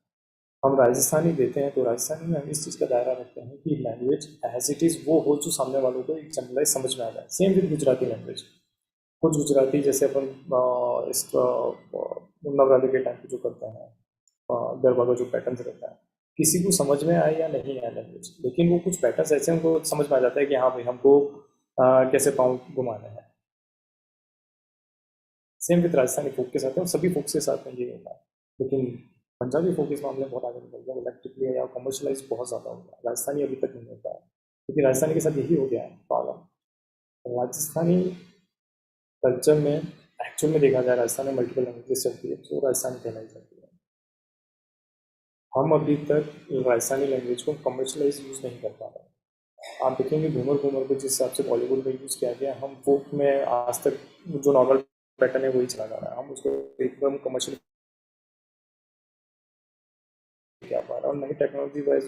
हम राजस्थानी देते हैं तो राजस्थानी में हम इस चीज़ का दायरा रखते हैं कि लैंग्वेज एज इट इज़ वो हो जो सामने वालों को एक जनरलाइज समझ में आ जाए। Same with Gujarati language. कुछ गुजराती जैसे अपन इस नवरात्रि के टाइम पे जो करते हैं, गरबा का जो पैटर्न रहता है, किसी को समझ में आए या नहीं आए लैंग्वेज, लेकिन वो कुछ पैटर्न ऐसे उनको समझ में आ जाता है कि हाँ भाई हमको कैसे पाँव घुमाने हैं। सेम विद राजस्थानी फोक के साथ है और सभी फोक के साथ में ये होता है। लेकिन पंजाबी फोक इस मामले में बहुत आगे निकल गया, इलेक्ट्रिकली या कमर्शलाइज बहुत ज़्यादा हो गया। राजस्थानी अभी तक नहीं होता है क्योंकि राजस्थानी के साथ यही हो गया है प्रॉब्लम। राजस्थानी कल्चर में एक्चुअल में देखा जाए, राजस्थान में मल्टीपल लैंग्वेजेस चलती है तो राजस्थानी कहलाई जाती है। हम अभी तक राजस्थानी लैंग्वेज को कमर्शलाइज यूज़ नहीं कर पा रहे। आप देखेंगे घूमर घूमर को जिस हिसाब से बॉलीवुड में यूज़ किया गया, हम फोक में आज तक जो नॉर्मल पैटर्न है वही चला जा रहा है। हम उसको एकदम कमर्शियल क्या पा रहा है और नई टेक्नोलॉजी वाइज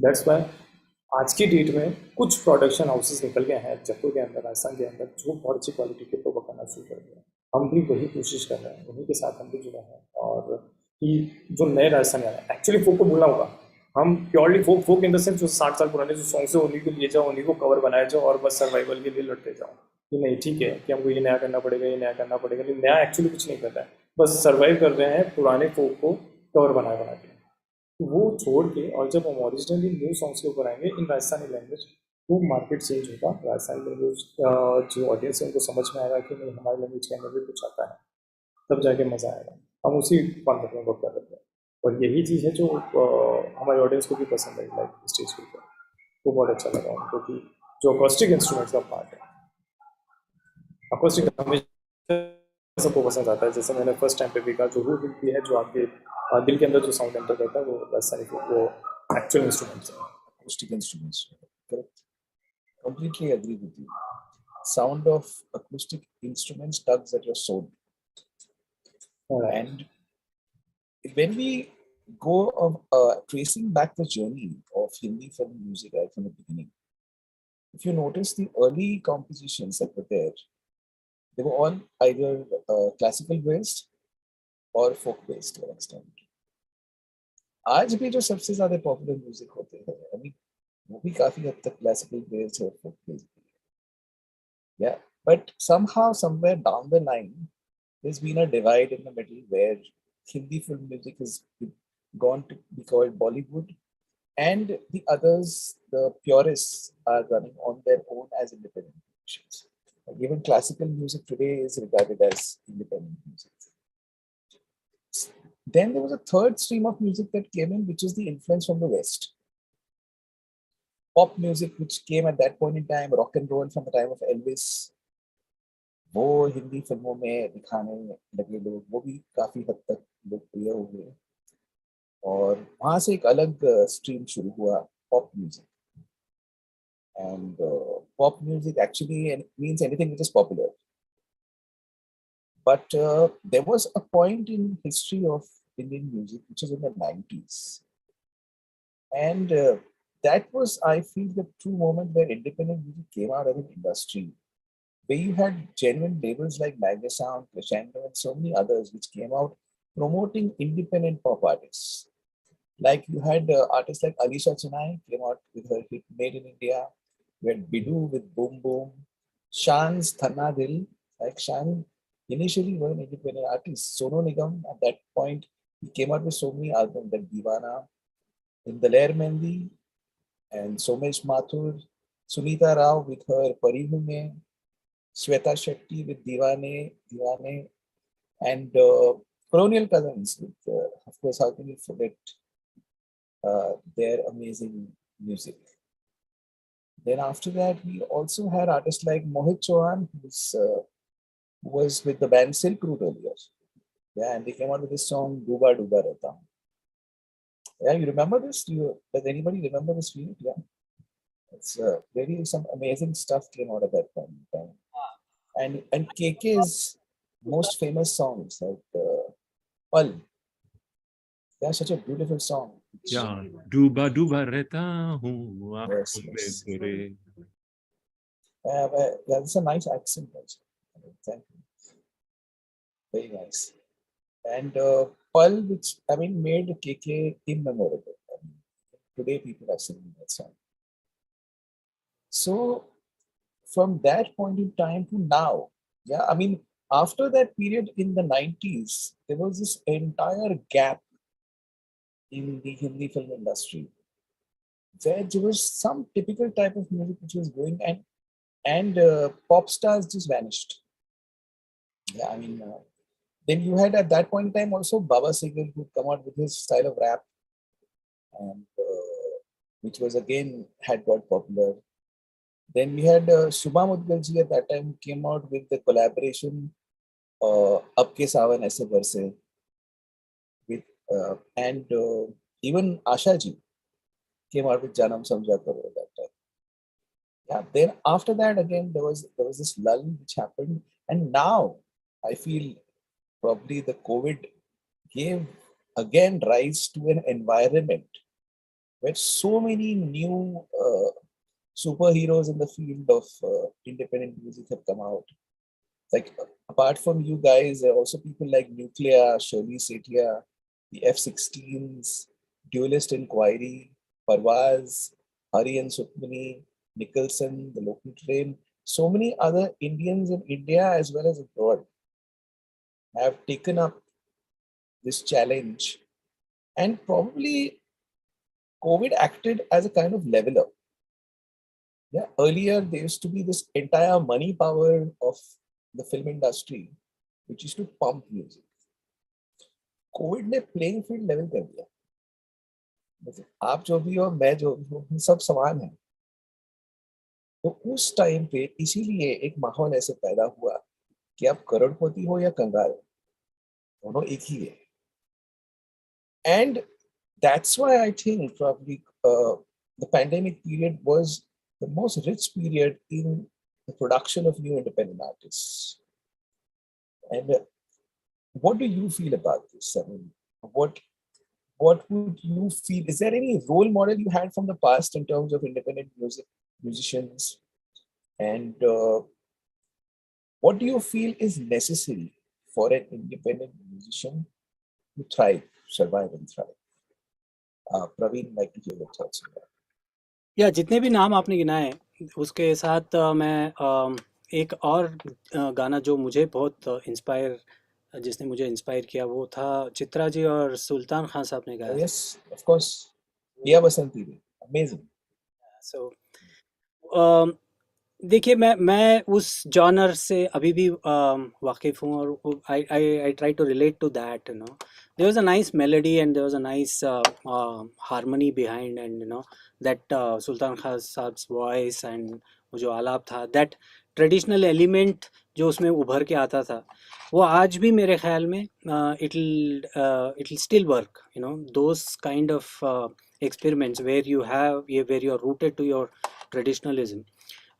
दैट्स वाई आज की डेट में कुछ प्रोडक्शन हाउसेस निकल गए हैं जयपुर के अंदर, राजस्थान के अंदर, जो बहुत अच्छी क्वालिटी के प्रोडक्ट करना शुरू कर दिया। हम भी वही कोशिश कर रहे हैं, उन्हीं के साथ हम भी जुड़े हैं। और कि जो नए राजस्थानी आ रहे हैं, एक्चुअली फोक को बोलना होगा, हम purely folk folk in the sense जो 60 साल पुराने जो सॉन्ग्स है उन्हीं को लिए जाओ, उन्हीं को कवर बनाए जाओ और बस सर्वाइवल के लिए लड़ते जाओ कि नहीं ठीक है कि हमको ये नया करना पड़ेगा, ये नया करना पड़ेगा। लेकिन नया एक्चुअली कुछ नहीं कर रहा है, बस सर्वाइव कर रहे हैं पुराने फोक को कवर बना बना के। वो छोड़ के और जब हम ओरिजिनली न्यू सॉन्ग्स के ऊपर आएंगे इन राजस्थानी लैंग्वेज, वो मार्केट चेंज होगा। राजस्थानी लैंग्वेज जो ऑडियंस है उनको समझ में आएगा कि नहीं हमारी लैंग्वेज के अंदर भी कुछ आता है, तब जाके मज़ा आएगा। हम उसी कॉन्टेक्ट में वर्क कर रहे हैं और यही चीज़ है जो हमारे ऑडियंस को भी पसंद है। लाइक स्टेज के ऊपर वो बहुत अच्छा लगा उनको कि जो अकॉस्टिक इंस्ट्रूमेंट्स का पार्ट है, अकॉस्टिक हमेशा सबको पसंद आता है। जैसे मैंने फर्स्ट टाइम पे भी कहा, जो रूह दिल की है, जो आपके दिल के अंदर जो साउंड एंटर करता है, वो राजस्थानी वो एक्चुअल इंस्ट्रूमेंट्स है, Acoustic instruments. Correct. Completely agree with you. Sound of acoustic instruments tugs at your soul. And when we go tracing back the journey of Hindi film music right from the beginning, if you notice the early compositions that were there, they were all either classical based or folk based to an extent. आज भी जो सबसे ज्यादा popular music होते हैं, I mean, वो भी काफी हद तक क्लासिकल बेस्ड और folk based. Yeah, but somehow, somewhere down the line, there's been a divide in the middle where Hindi film music has gone to be called Bollywood, and the others, the purists, are running on their own as independent musicians. Even classical music today is regarded as independent music. Then there was a third stream of music that came in, which is the influence from the West. Pop music, which came at that point in time, rock and roll from the time of Elvis, वो हिंदी फिल्मों में दिखाने लगे लोग, वो भी काफी हद तक लोकप्रिय हो गए। और वहां से एक अलग स्ट्रीम शुरू हुआ, pop music. And pop music actually means anything which is popular. But there was a point in history of Indian music which is in the 90s. And that was, I feel, the true moment where independent music came out as an industry, where you had genuine labels like Magna Sound, Crescendo, and so many others which came out promoting independent pop artists. Like you had artists like Alisha Chennai came out with her hit Made in India. We had Bidu with Boom Boom, Shan's Thanna Dil. Like Shan initially was an independent artist. Sonu Nigam at that point, he came out with so many albums like Divana, Indaler Mendi, and Somesh Mathur, Sunita Rao with her Parihu Mein, Shweta Shetty with Divane, and Colonial Cousins with, of course, how can you forget their amazing music. Then after that, we also had artists like Mohit Chauhan, who was with the band Silk Route earlier. Yeah, and they came out with this song Duba Duba Rehta Hoon. Yeah, you remember this? Does anybody remember this video? Yeah. It's really some amazing stuff came out at that point in time. And KK's most famous songs like Pal. Yeah, such a beautiful song. Yeah, Duba Duba Rehta Hoon, Yes, aankhon yes. mein bure. Yeah, it's a nice accent also. Thank you. Very nice. And Pal, which I mean, made KK immemorable. I mean, today people are singing that song. So from that point in time to now, yeah, I mean, after that period in the 90s, there was this entire gap in the Hindi film industry where there was some typical type of music which was going and pop stars just vanished. Yeah, I mean, then you had at that point in time also Baba Segal who come out with his style of rap, and which was again had got popular. Then we had Shubham Udgal ji at that time who came out with the collaboration Ab Ke Sawan Aise Barse with and even Asha ji came out with Janam Samjha Karo at that time. Yeah. Then after that again there was this lull which happened, and now I feel probably the COVID gave again rise to an environment where so many new superheroes in the field of independent music have come out. Like apart from you guys, there are also people like Nuclear, Shirley Setia, the F-16s, Duelist Inquiry, Parvaz, Hari and Sukmani, Nicholson, the Local Train. So many other Indians in India as well as abroad have taken up this challenge, and probably COVID acted as a kind of leveler. Yeah, earlier there used to be this entire money power of the film industry, which used to pump music. Covid ने playing field level कर दिया. मतलब आप जो भी हो, मैं जो भी हूँ, हम सब समान हैं. तो उस टाइम पे इसीलिए एक माहौल ऐसे पैदा हुआ कि आप करोड़पति हो या कंगाल, दोनों एक ही है. And that's why I think probably the pandemic period was the most rich period in the production of new independent artists. And what do you feel about this? I mean, what would you feel? Is there any role model you had from the past in terms of independent musicians? And what do you feel is necessary for an independent musician to thrive, survive and thrive? Praveen, like to hear your thoughts on that. या जितने भी नाम आपने गिनाए उसके साथ मैं एक और गाना जो मुझे बहुत जिसने मुझे इंस्पायर किया वो था चित्रा जी और सुल्तान खान साहब ने गाया. Yes, of course. Diya Basanti, amazing. So देखिए मैं उस जॉनर से अभी भी वाकिफ हूँ और I try to relate to that. You know there was a nice melody and there was a nice harmony behind and you know that Sultan Khan साहब्स वॉइस एंड वो जो आलाप था, दैट ट्रेडिशनल एलिमेंट जो उसमें उभर के आता था, वो आज भी मेरे ख्याल में it will still work. You know those kind of experiments where you are rooted to your traditionalism,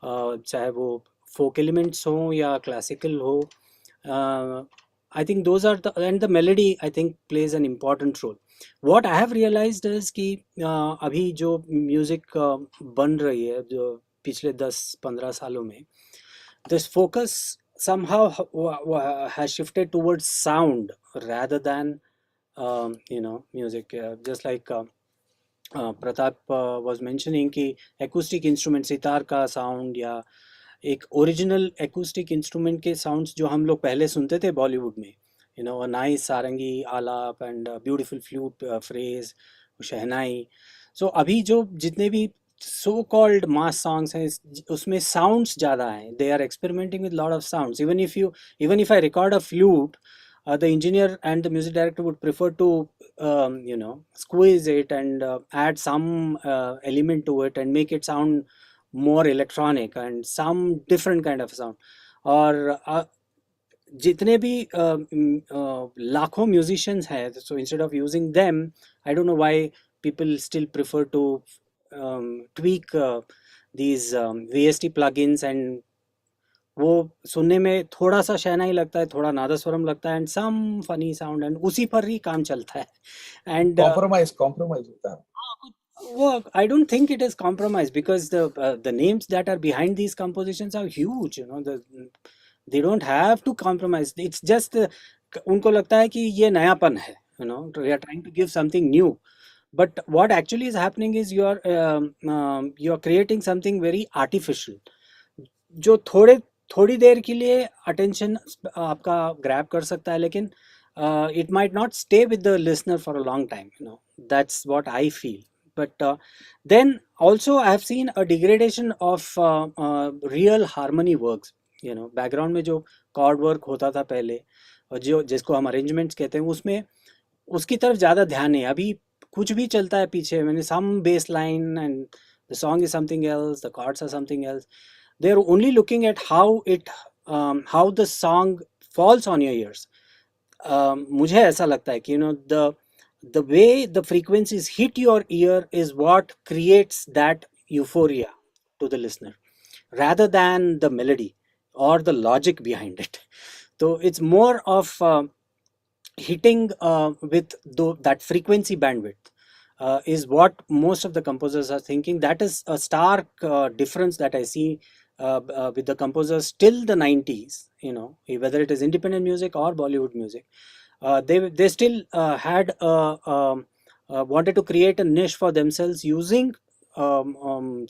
चाहे वो फोक एलिमेंट्स हो या क्लासिकल हो. I think those are the end the melody I think plays an important role. What I have realized is कि अभी जो music बन रही है जो पिछले 10-15 सालों में, this focus somehow has shifted towards sound rather than you know music. Just like Pratap was mentioning कि acoustic instrument सितार का sound या एक ओरिजिनल acoustic instrument के sounds जो हम लोग पहले सुनते थे बॉलीवुड में, you know, a nice सारंगी आलाप and a beautiful flute phrase, shehnai. So अभी जो जितने भी so called mass songs हैं उसमें sounds ज़्यादा हैं. They are experimenting with lot of sounds. Even if I record a flute, the engineer and the music director would prefer to you know, squeeze it and add some element to it and make it sound more electronic and some different kind of sound. और जितने भी लाखों musicians हैं, so instead of using them, I don't know why people still prefer to tweak these VST plugins, and वो सुनने में थोड़ा सा शहनाई लगता है, थोड़ा नादस्वरम लगता है, and some funny sound, and उसी पर ही काम चलता है. एंड कॉम्प्रोमाइज होता है वो I don't think it is compromise, because the names that are behind these compositions are huge, you know. They don't have to compromise. It's just उनको लगता है कि ये नयापन है, you know, we are trying to give something new. But what actually is happening is you are creating something very artificial, जो थोड़ी देर के लिए अटेंशन आपका ग्रैब कर सकता है, लेकिन it might not stay with the listener for a long time, you know. That's what I feel. But then also I have seen a degradation of real harmony works, you know. background में जो chord work होता था पहले, और जो जिसको हम arrangements कहते हैं, उसमें उसकी तरफ ज़्यादा ध्यान है. अभी कुछ भी चलता है पीछे, मैंने some bass line and the song is something else, the chords are something else. They're only looking at how the song falls on your ears. मुझे ऐसा लगता है कि, you know, the way the frequencies hit your ear is what creates that euphoria to the listener, rather than the melody or the logic behind it. So it's more of hitting with that frequency bandwidth. Is what most of the composers are thinking. That is a stark difference that I see with the composers till the 90s, you know, whether it is independent music or Bollywood music. They still had wanted to create a niche for themselves using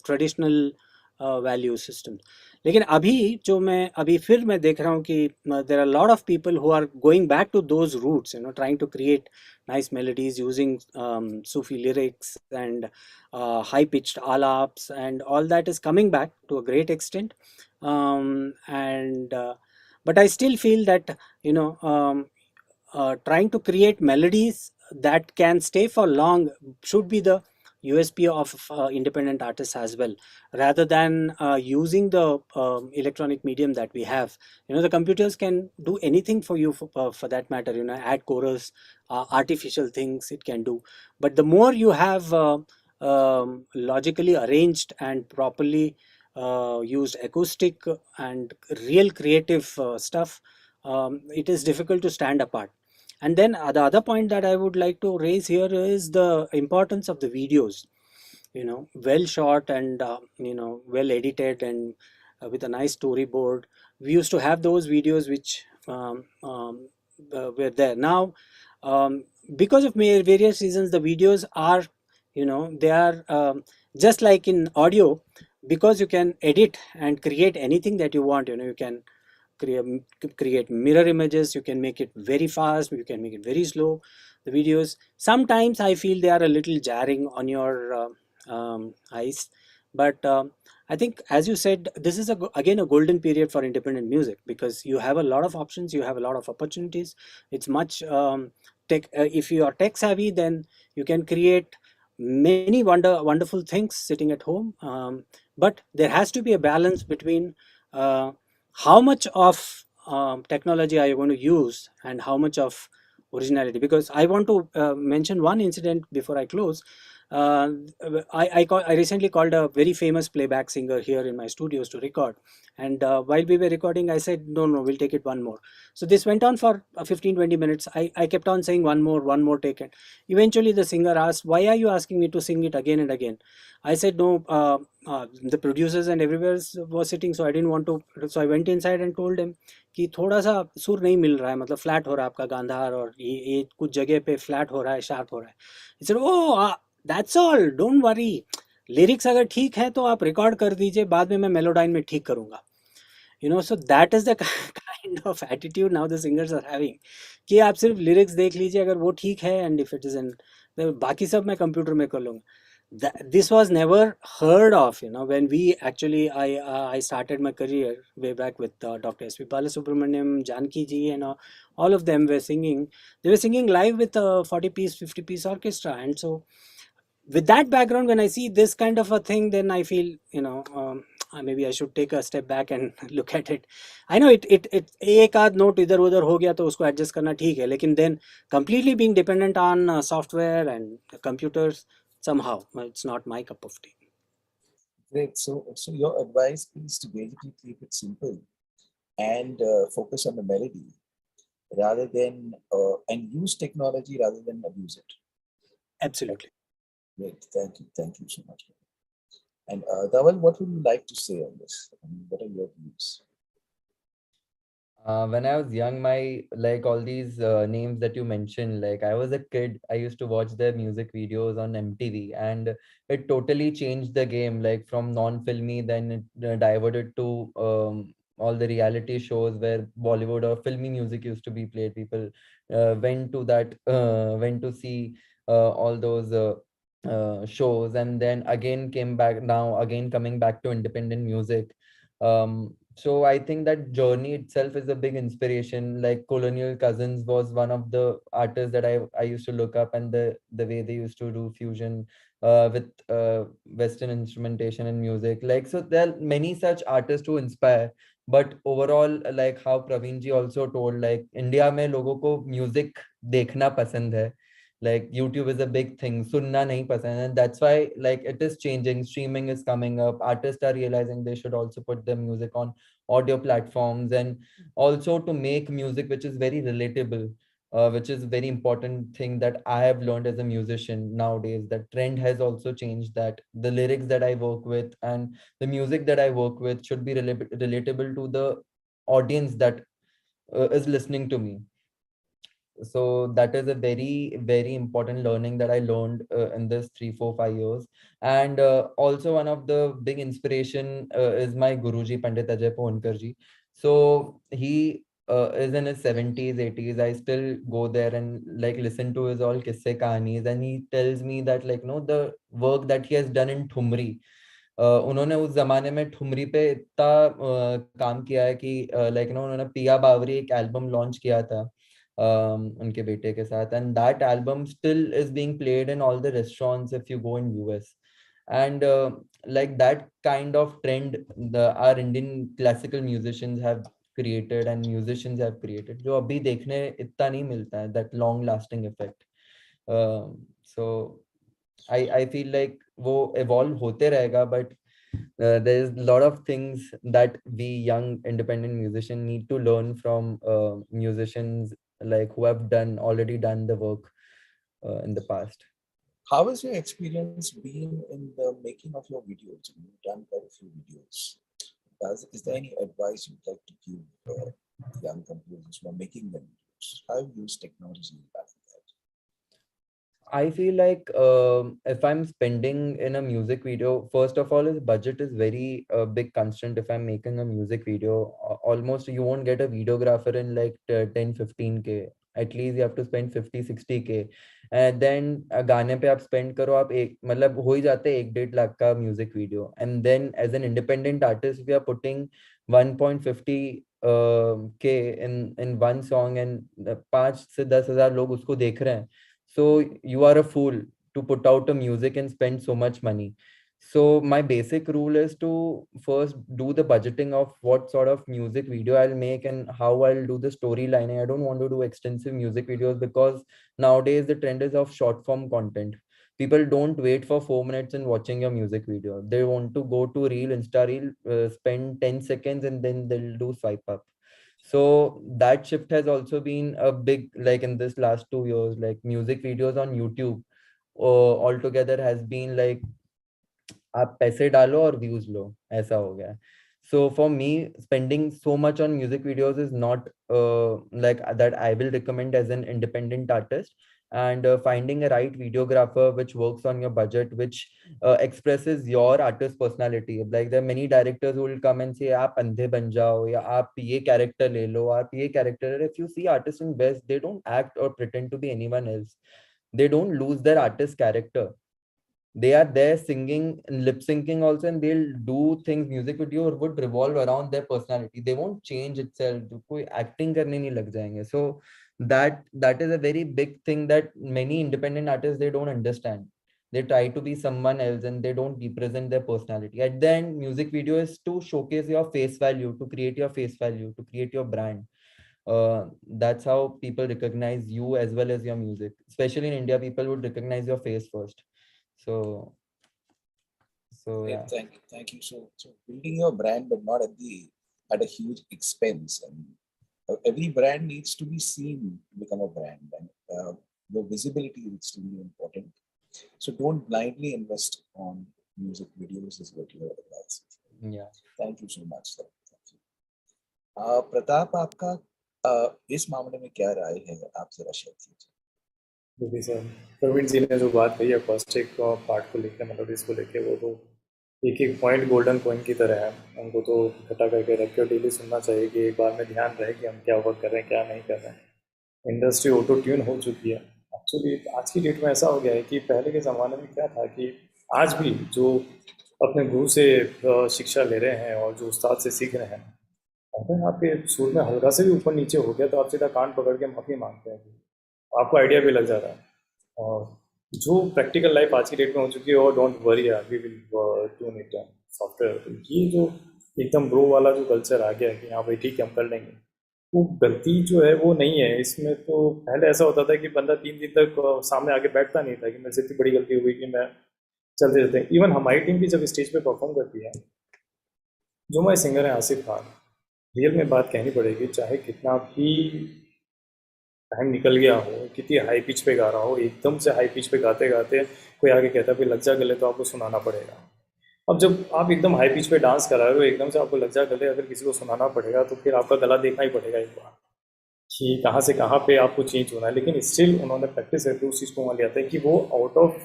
traditional value system. लेकिन अभी फिर मैं देख रहा हूँ कि there are a lot of people who are going back to those roots, you know, trying to create nice melodies using Sufi lyrics and high pitched alaps, and all that is coming back to a great extent. But I still feel that, you know, trying to create melodies that can stay for long should be the USP of independent artists as well, rather than using the electronic medium that we have. You know, the computers can do anything for you for that matter, you know, add chorus, artificial things it can do. But the more you have logically arranged and properly used acoustic and real creative stuff, it is difficult to stand apart. And then the other point that I would like to raise here is the importance of the videos, you know, well shot and you know, well edited and with a nice storyboard. We used to have those videos which were there. Now, because of various reasons, the videos are, you know, they are just like in audio, because you can edit and create anything that you want. You know, you can create mirror images, you can make it very fast, you can make it very slow. The videos, sometimes I feel they are a little jarring on your eyes, but I think, as you said, this is again a golden period for independent music, because you have a lot of options, you have a lot of opportunities. It's much if you are tech savvy, then you can create many wonderful things sitting at home, but there has to be a balance between how much of technology are you going to use and how much of originality. Because I want to mention one incident before I close. I recently called a very famous playback singer here in my studios to record, and while we were recording, I said, no, we'll take it one more. So this went on for 15-20 minutes. I kept on saying one more take it. Eventually the singer asked, why are you asking me to sing it again and again? I said, no, the producers and everywhere was sitting, so I didn't want to. So I went inside and told him कि थोड़ा सा सुर नहीं मिल रहा है, मतलब flat हो रहा है आपका गांधार, और ये कुछ जगह पे फ्लैट हो रहा है, शार्प हो रहा है. He said, oh, that's all, don't worry. Lyrics अगर ठीक है तो आप रिकॉर्ड कर दीजिए, बाद में मैं मेलोडाइन में ठीक करूंगा. So that is the kind of attitude now the singers are having, कि आप सिर्फ लिरिक्स देख लीजिए, अगर वो ठीक है, and if it is in, बाकी सब मैं कंप्यूटर में कर लूँगा. This was never heard of, when we actually, I started my career way back with Dr. S.P. Balasubramaniam, Janki ji, and all of them were singing. They were singing live with a 40-piece, 50-piece orchestra. And so with that background, when I see this kind of a thing, then I feel, maybe I should take a step back and look at it. I know it एक आध note इधर उधर हो गया तो उसको adjust करना ठीक है, लेकिन then completely being dependent on software and computers, somehow it's not my cup of tea. Great. So your advice is to basically keep it simple and focus on the melody rather than and use technology rather than abuse it. Absolutely. Great. Thank you so much. And Daval, what would you like to say on this? I mean, what are your views? When I was young, my like all these names that you mentioned, like I was a kid, I used to watch their music videos on MTV, and it totally changed the game. Like from non-filmy, then it diverted to all the reality shows where Bollywood or filmy music used to be played. People went to see all those shows, and then again came back. Now again coming back to independent music. So I think that journey itself is a big inspiration. Like Colonial Cousins was one of the artists that I used to look up, and the way they used to do fusion with Western instrumentation and music. Like, so there are many such artists to inspire. But overall, like how Praveen ji also told, like India में लोगों को music देखना पसंद है. Like YouTube is a big thing, sunna nahi pasand, and that's why like it is changing. Streaming is coming up. Artists are realizing they should also put their music on audio platforms, and also to make music which is very relatable, which is very important thing that I have learned as a musician nowadays. That trend has also changed, that the lyrics that I work with and the music that I work with should be relatable to the audience that is listening to me. So that is a very important learning that I learned in this 3 4 5 years. And also one of the big inspiration is my guruji Pandit Ajay Ponkar ji. So he is in his 70s 80s. I still go there and like listen to his all kisse kahanis, and he tells me that like no, the work that he has done in Thumri, उन्होंने उस जमाने में ठुमरी पे इतना काम किया है कि लाइक नो उन्होंने पिया बावरी एक एल्बम लॉन्च किया था उनके बेटे के साथ, and that album still is being played in all the restaurants if you go in US. And like that kind of trend our Indian classical musicians have created and musicians have created, जो अभी देखने इतना नहीं मिलता है, that long lasting effect. So I feel like वो evolve होते रहेगा, but there's a lot of things that we young independent musicians need to learn from musicians like who have already done the work in the past. How has your experience been in the making of your videos? You've done quite a few videos. Is there any advice you'd like to give young composers who are making them videos? How have you used technology in that? I feel like if I'm spending in a music video, first of all, his budget is very big constraint. If I'm making a music video, almost you won't get a videographer in like 10 15K. At least you have to spend 50 60K. And then गाने पे आप spend करो आप एक मतलब हो ही जाते हैं 1 1.5 लाख का music video. And then as an independent artist, we are putting 1.50 K in one song, and 5 से 10 हज़ार लोग उसको देख रहे हैं. So you are a fool to put out a music and spend so much money. So my basic rule is to first do the budgeting of what sort of music video I'll make and how I'll do the storylining. I don't want to do extensive music videos because nowadays the trend is of short form content. People don't wait for 4 minutes in watching your music video. They want to go to reel, Insta reel, spend 10 seconds, and then they'll do swipe up. So that shift has also been a big, like in this last 2 years, like music videos on YouTube altogether has been like आप पैसे डालो और views लो, ऐसा हो गया. So for me, spending so much on music videos is not like that I will recommend as an independent artist. and finding a right videographer which works on your budget, which expresses your artist personality. Like there are many directors who will come and say आप अंधे बन जाओ या आप ये character ले लो, आप ये character. If you see artists in West, they don't act or pretend to be anyone else. They don't lose their artist character. They are there singing and lip syncing also, and they'll do things. Music video would revolve around their personality. They won't change itself. कोई acting करने नहीं लग जाएंगे. So that is a very big thing that many independent artists, they don't understand. They try to be someone else and they don't represent their personality. At the end, music video is to showcase your face value, to create your face value, to create your brand. That's how people recognize you as well as your music. Especially in India, people would recognize your face first. So yeah. Thank you. So building your brand, but not at a huge expense. And every brand needs to be seen to become a brand, and the visibility is extremely important. So don't blindly invest on music videos, is what your advice. Yeah. Thank you so much, sir. Thank you. Pratap, आपका इस मामले में क्या राय है, आप जरा share कीजिए। देखिए सर, प्रवीण जी ने जो बात कही अकॉस्टिक पार्ट को लेकर, मेलोडीज को लेकर, वो तो एक एक पॉइंट गोल्डन कॉइन की तरह है। उनको तो इकट्ठा करके रख के डेली सुनना चाहिए कि एक बार में ध्यान रहे कि हम क्या वर्क कर रहे हैं, क्या नहीं कर रहे हैं। इंडस्ट्री ऑटो ट्यून हो चुकी है एक्चुअली। आज की डेट में ऐसा हो गया है कि पहले के ज़माने में क्या था कि आज भी जो अपने गुरु से शिक्षा ले रहे हैं और जो उस्ताद से सीख रहे हैं, अगर आपके सुर में हल्का से भी ऊपर नीचे हो गया तो आप सीधा कान पकड़ के माफ़ी मांगते हैं, आपको आइडिया भी लग जा रहा है। और जो प्रैक्टिकल लाइफ आज की डेट में हो चुकी है, और don't worry we will tune it software, ये जो एकदम ब्रो वाला जो कल्चर आ गया है कि हाँ भाई ठीक है हम कर लेंगे, वो गलती जो है वो नहीं है इसमें। तो पहले ऐसा होता था कि बंदा 3 दिन तक सामने आके बैठता नहीं था कि मेरे से इतनी बड़ी गलती हुई कि मैं चलते चलते। इवन हमारी टीम भी जब स्टेज पे परफॉर्म करती है, जो हमारे सिंगर हैं आसिफ खान, रियल में बात कहनी पड़ेगी, चाहे कितना भी टाइम निकल गया हो, कितनी हाई पिच पे गा रहा हो, एकदम से हाई पिच पे गाते गाते कोई आगे कहता है भाई लग जा गले, तो आपको सुनाना पड़ेगा। अब जब आप एकदम हाई पिच पे डांस कर रहे हो, एकदम से आपको लग जा गले अगर किसी को सुनाना पड़ेगा, तो फिर आपका गला देखना ही पड़ेगा एक बार कि कहाँ से कहाँ पे आपको चेंज होना है। लेकिन स्टिल उन्होंने प्रैक्टिस करके उस चीज़ को वहाँ ले आता है कि वो आउट ऑफ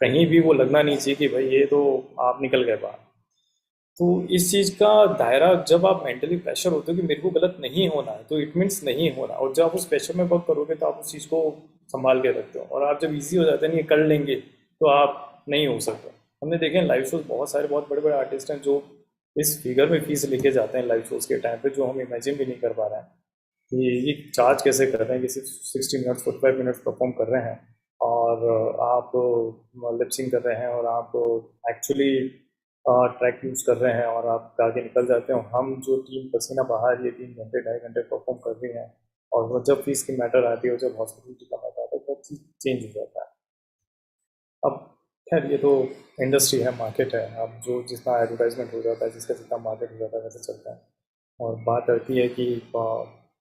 कहीं भी वो लगना नहीं चाहिए कि भाई ये तो आप निकल गए बाहर। तो इस चीज़ का दायरा, जब आप मेंटली प्रेशर होते हो कि मेरे को गलत नहीं होना है, तो इट मीन्स नहीं होना, और जब आप उस प्रेशर में वर्क करोगे तो आप उस चीज़ को संभाल के रखते हो। और आप जब इजी हो जाते हैं नहीं कर लेंगे, तो आप नहीं हो सकते। हमने देखे हैं लाइव शोज, बहुत सारे बहुत बड़े बड़े आर्टिस्ट हैं जो इस फिगर में फीस लेके जाते हैं लाइव शोज के टाइम पे, जो हम इमेजिन भी नहीं कर पा रहे हैं कि ये चार्ज कैसे कर रहे हैं कि सिर्फ 60 मिनट्स 45 मिनट्स परफॉर्म कर रहे हैं, और आप लिपसिंग कर रहे हैं, और आप एक्चुअली ट्रैक यूज़ कर रहे हैं, और आप आगे निकल जाते हैं। हम जो टीम पसीना बाहर ये 3 घंटे 2.5 घंटे परफॉर्म कर रही हैं, और वो जब फीस की मैटर आती है और जब हॉस्पिटलिटी का मैटर आता है, तो चीज़ चेंज हो जाता है। अब खैर ये तो इंडस्ट्री है, मार्केट है। अब जो जितना एडवर्टाइजमेंट हो जाता है, जिसका जितना मार्केट हो जाता है वैसे चलता है। और बात आती है कि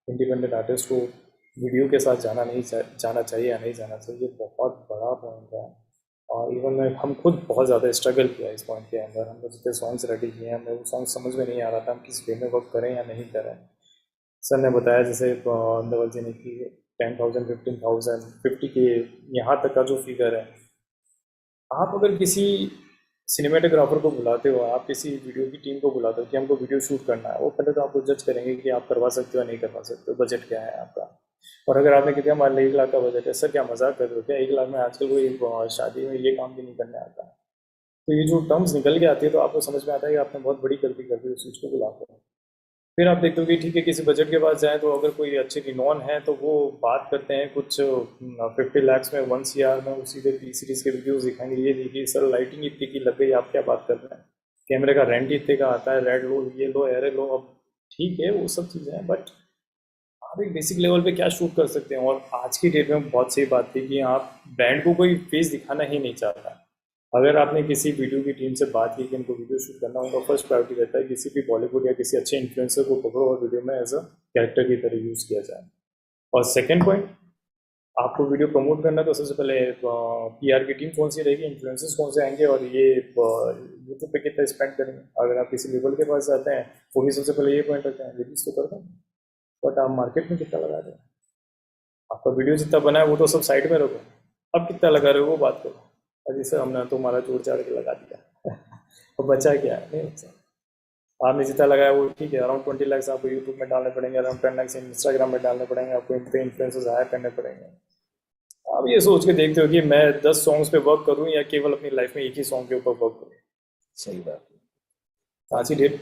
इंडिपेंडेंट आर्टिस्ट को वीडियो के साथ जाना चाहिए या नहीं जाना चाहिए, ये बहुत बड़ा पॉइंट है। और इवन हम खुद बहुत ज़्यादा स्ट्रगल किया इस पॉइंट के अंदर। हमने जितने सॉन्ग्स रेडी किए हैं, हमें वो सॉन्ग समझ में नहीं आ रहा था हम किस वे में वर्क करें या नहीं करें। सर ने बताया जैसे दवल जी ने कि 10,000 15,000 50 के यहाँ तक का जो फिगर है, आप अगर किसी सिनेमेटोग्राफर को बुलाते हो, आप किसी वीडियो की टीम को बुलाते हो कि हमको वीडियो शूट करना है, वो पहले तो आपको जज करेंगे कि आप करवा सकते हो या नहीं करवा सकते हो, बजट क्या है आपका। और अगर आपने किया हमारे 1 लाख का बजट है, सर क्या मजाक कर रहे हो क्या, 1 लाख में आजकल कोई शादी में ये काम भी नहीं करने आता। तो ये जो टर्म्स निकल के आती है तो आपको समझ में आता है कि आपने बहुत बड़ी गलती कर दी, उस चीज़ को बुलाते हैं। फिर आप देखते हो कि ठीक है किसी बजट के पास जाएँ, तो अगर कोई अच्छे रिनॉन है तो वो बात करते हैं कुछ 50 लाख में 1 CR में, वो सीधे टी सीरीज़ के वीडियोज़ दिखाएंगे, ये देखिए सर लाइटिंग इतनी की लग गई, आप क्या बात कर रहे हैं, कैमरे का रेंट इतने का आता है, रेड लो ये लो एरे लो। अब ठीक है वो सब चीज़ें हैं, बट आप एक बेसिक लेवल पे क्या शूट कर सकते हैं। और आज की डेट में बहुत सही बात थी कि आप ब्रांड को कोई फेस दिखाना ही नहीं चाहता। अगर आपने किसी वीडियो की टीम से बात की कि इनको वीडियो शूट करना, उनका फर्स्ट प्रायोरिटी रहता है किसी भी बॉलीवुड या किसी अच्छे इन्फ्लुएंसर को पकड़ो और वीडियो में एज अ कैरेक्टर की तरह यूज़ किया जाए। और सेकेंड पॉइंट, आपको वीडियो प्रमोट करना तो सबसे पहले PR की टीम कौन सी रहेगी, इन्फ्लुएंसर्स कौन से आएंगे, और ये यूट्यूब पे कितना स्पेंड करेंगे। अगर आप किसी लेवल के पास जाते हैं, वो भी सबसे पहले ये पॉइंट रखते हैं रिलीज तो करते हैं, बट आप मार्केट में कितना लगा रहे हैं, आपको तो वीडियो जितना बना है वो तो सब साइड में रखो, अब कितना लगा रहे हो वो बात करो। और जैसे हमने तुम्हारा जोड़ चाड़ के लगा दिया तो बचा क्या, नहीं बचा। आपने जितना लगाया वो ठीक है, अराउंड 20 लाख आपको यूट्यूब में डालने पड़ेंगे, अराउंड 10 लाख इंस्टाग्राम में डालने पड़ेंगे, आपको इन पे इन्फ्लुएंसर्स हायर करने पड़ेंगे। आप ये सोच के देखते हो कि मैं 10 सॉन्ग्स पे वर्क करूं या केवल अपनी लाइफ में एक ही सॉन्ग के ऊपर वर्क करूं। सही बात। आज की डेट,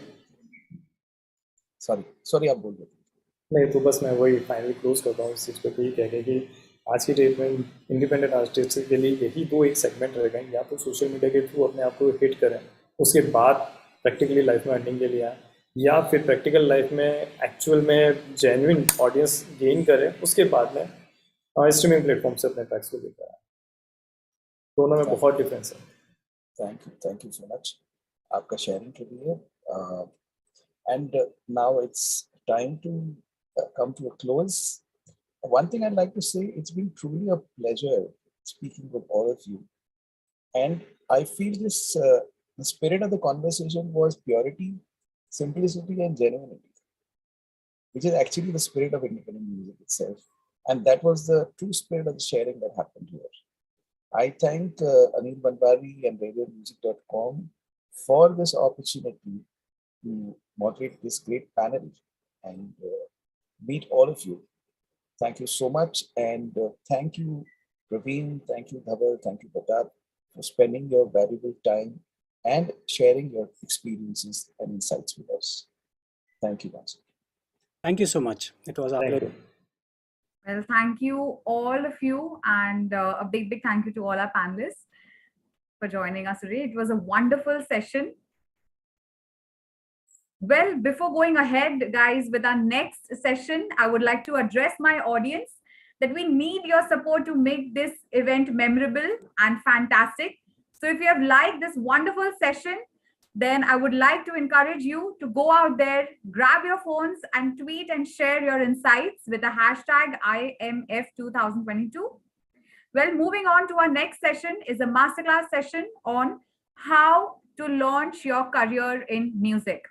सॉरी आप बोल रहे थे। नहीं तो बस मैं वही फाइनली क्लोज करता हूँ इस चीज़ को, यही कह के कि आज की डेट में इंडिपेंडेंट आर्टिस्ट के लिए यही दो एक सेगमेंट रह गए, या तो सोशल मीडिया के थ्रू अपने आप को हिट करें, उसके बाद प्रैक्टिकली लाइफ में अर्निंग के लिए आए, या फिर प्रैक्टिकल लाइफ में एक्चुअल में जेन्युइन ऑडियंस गेन करें, उसके बाद में स्ट्रीमिंग प्लेटफॉर्म से अपने ट्रैक्स को लेकर आए। दोनों में बहुत डिफरेंस है। थैंक यू सो मच आपका शेयरिंग के लिए। And now it's time to come to a close. One thing I'd like to say, it's been truly a pleasure speaking with all of you. And I feel this, the spirit of the conversation was purity, simplicity, and genuinity, which is actually the spirit of independent music itself. And that was the true spirit of the sharing that happened here. I thank Anil Bandwari and RadioMusic.com for this opportunity to moderate this great panel and meet all of you. Thank you so much, and thank you, Praveen, thank you, Daval, thank you, Pratap, for spending your valuable time and sharing your experiences and insights with us. Thank you, once again. Thank you so much. It was our pleasure. Well, thank you, all of you, and a big thank you to all our panelists for joining us today. It was a wonderful session. Well, before going ahead, guys, with our next session, I would like to address my audience that we need your support to make this event memorable and fantastic. So if you have liked this wonderful session, then I would like to encourage you to go out there, grab your phones and tweet and share your insights with the hashtag IMF2022. Well, moving on to our next session is a masterclass session on how to launch your career in music.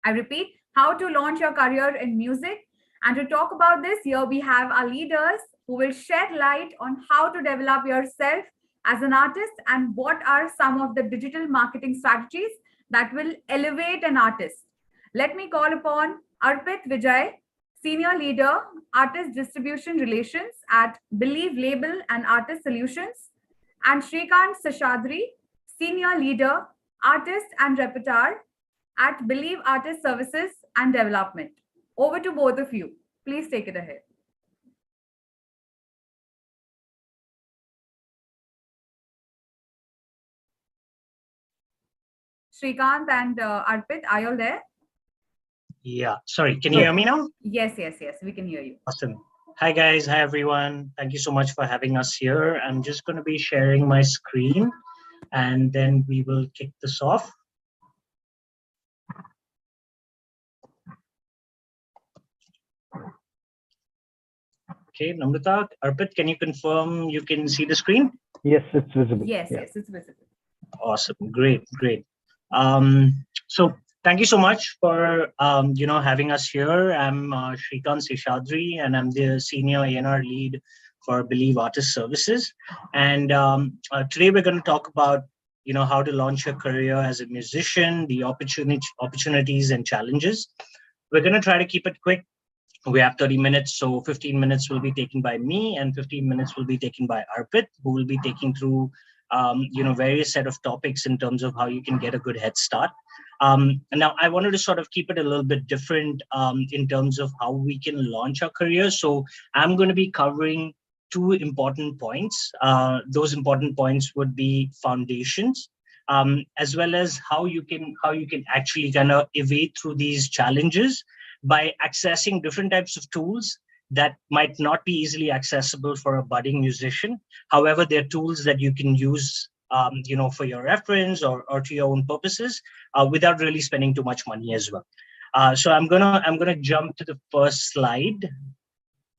I repeat, how to launch your career in music. And to talk about this, here we have our leaders who will shed light on how to develop yourself as an artist and what are some of the digital marketing strategies that will elevate an artist. Let me call upon Arpit Vijay, Senior Leader, Artist Distribution Relations at Believe Label and Artist Solutions, and Shrikant Seshadri, Senior Leader, Artist and Repertoire at Believe Artist Services and Development. Over to both of you. Please take it ahead. Shrikant and Arpit, are you all there? Yeah, sorry, can you hear me now? Yes, we can hear you. Awesome. Hi guys, hi everyone. Thank you so much for having us here. I'm just going to be sharing my screen and then we will kick this off. Okay, Namrata, Arpit, can you confirm you can see the screen? Yes, it's visible. Yes, it's visible. Awesome, great. So thank you so much for having us here. I'm Shrikant Seshadri, and I'm the Senior A&R Lead for Believe Artist Services. And today we're going to talk about how to launch your career as a musician, the opportunities and challenges. We're going to try to keep it quick. We have 30 minutes, so 15 minutes will be taken by me and 15 minutes will be taken by Arpit, who will be taking through various set of topics in terms of how you can get a good head start. Now, I wanted to sort of keep it a little bit different in terms of how we can launch our career. So I'm going to be covering two important points. Those important points would be foundations, as well as how you can actually kind of evade through these challenges by accessing different types of tools that might not be easily accessible for a budding musician. However, they're tools that you can use, for your reference or to your own purposes, without really spending too much money as well. So I'm gonna jump to the first slide.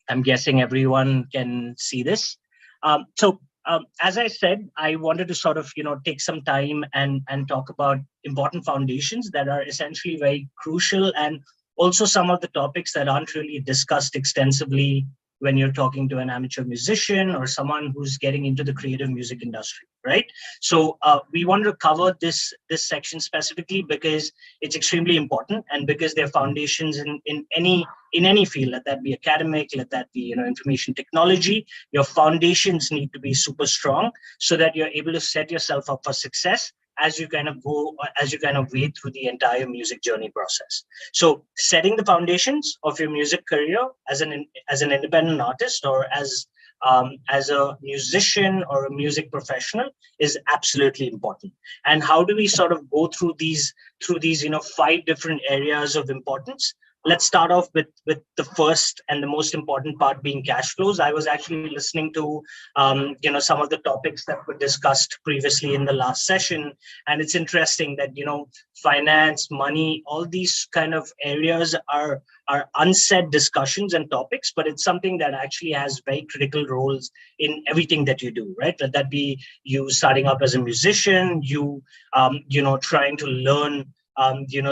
I'm guessing everyone can see this. As I said, I wanted to sort of take some time and talk about important foundations that are essentially very crucial, and also some of the topics that aren't really discussed extensively when you're talking to an amateur musician or someone who's getting into the creative music industry, right? So we want to cover this section specifically because it's extremely important, and because they're foundations in any field, let that be academic, let that be information technology. Your foundations need to be super strong so that you're able to set yourself up for success as you kind of wade through the entire music journey process. So setting the foundations of your music career as an independent artist, or as a musician or a music professional, is absolutely important. And how do we sort of go through these 5 different areas of importance? Let's start off with the first and the most important part, being cash flows. I was actually listening to some of the topics that were discussed previously in the last session, and it's interesting that finance, money, all these kind of areas are unsaid discussions and topics, but it's something that actually has very critical roles in everything that you do, right? Let that be you starting up as a musician, you trying to learn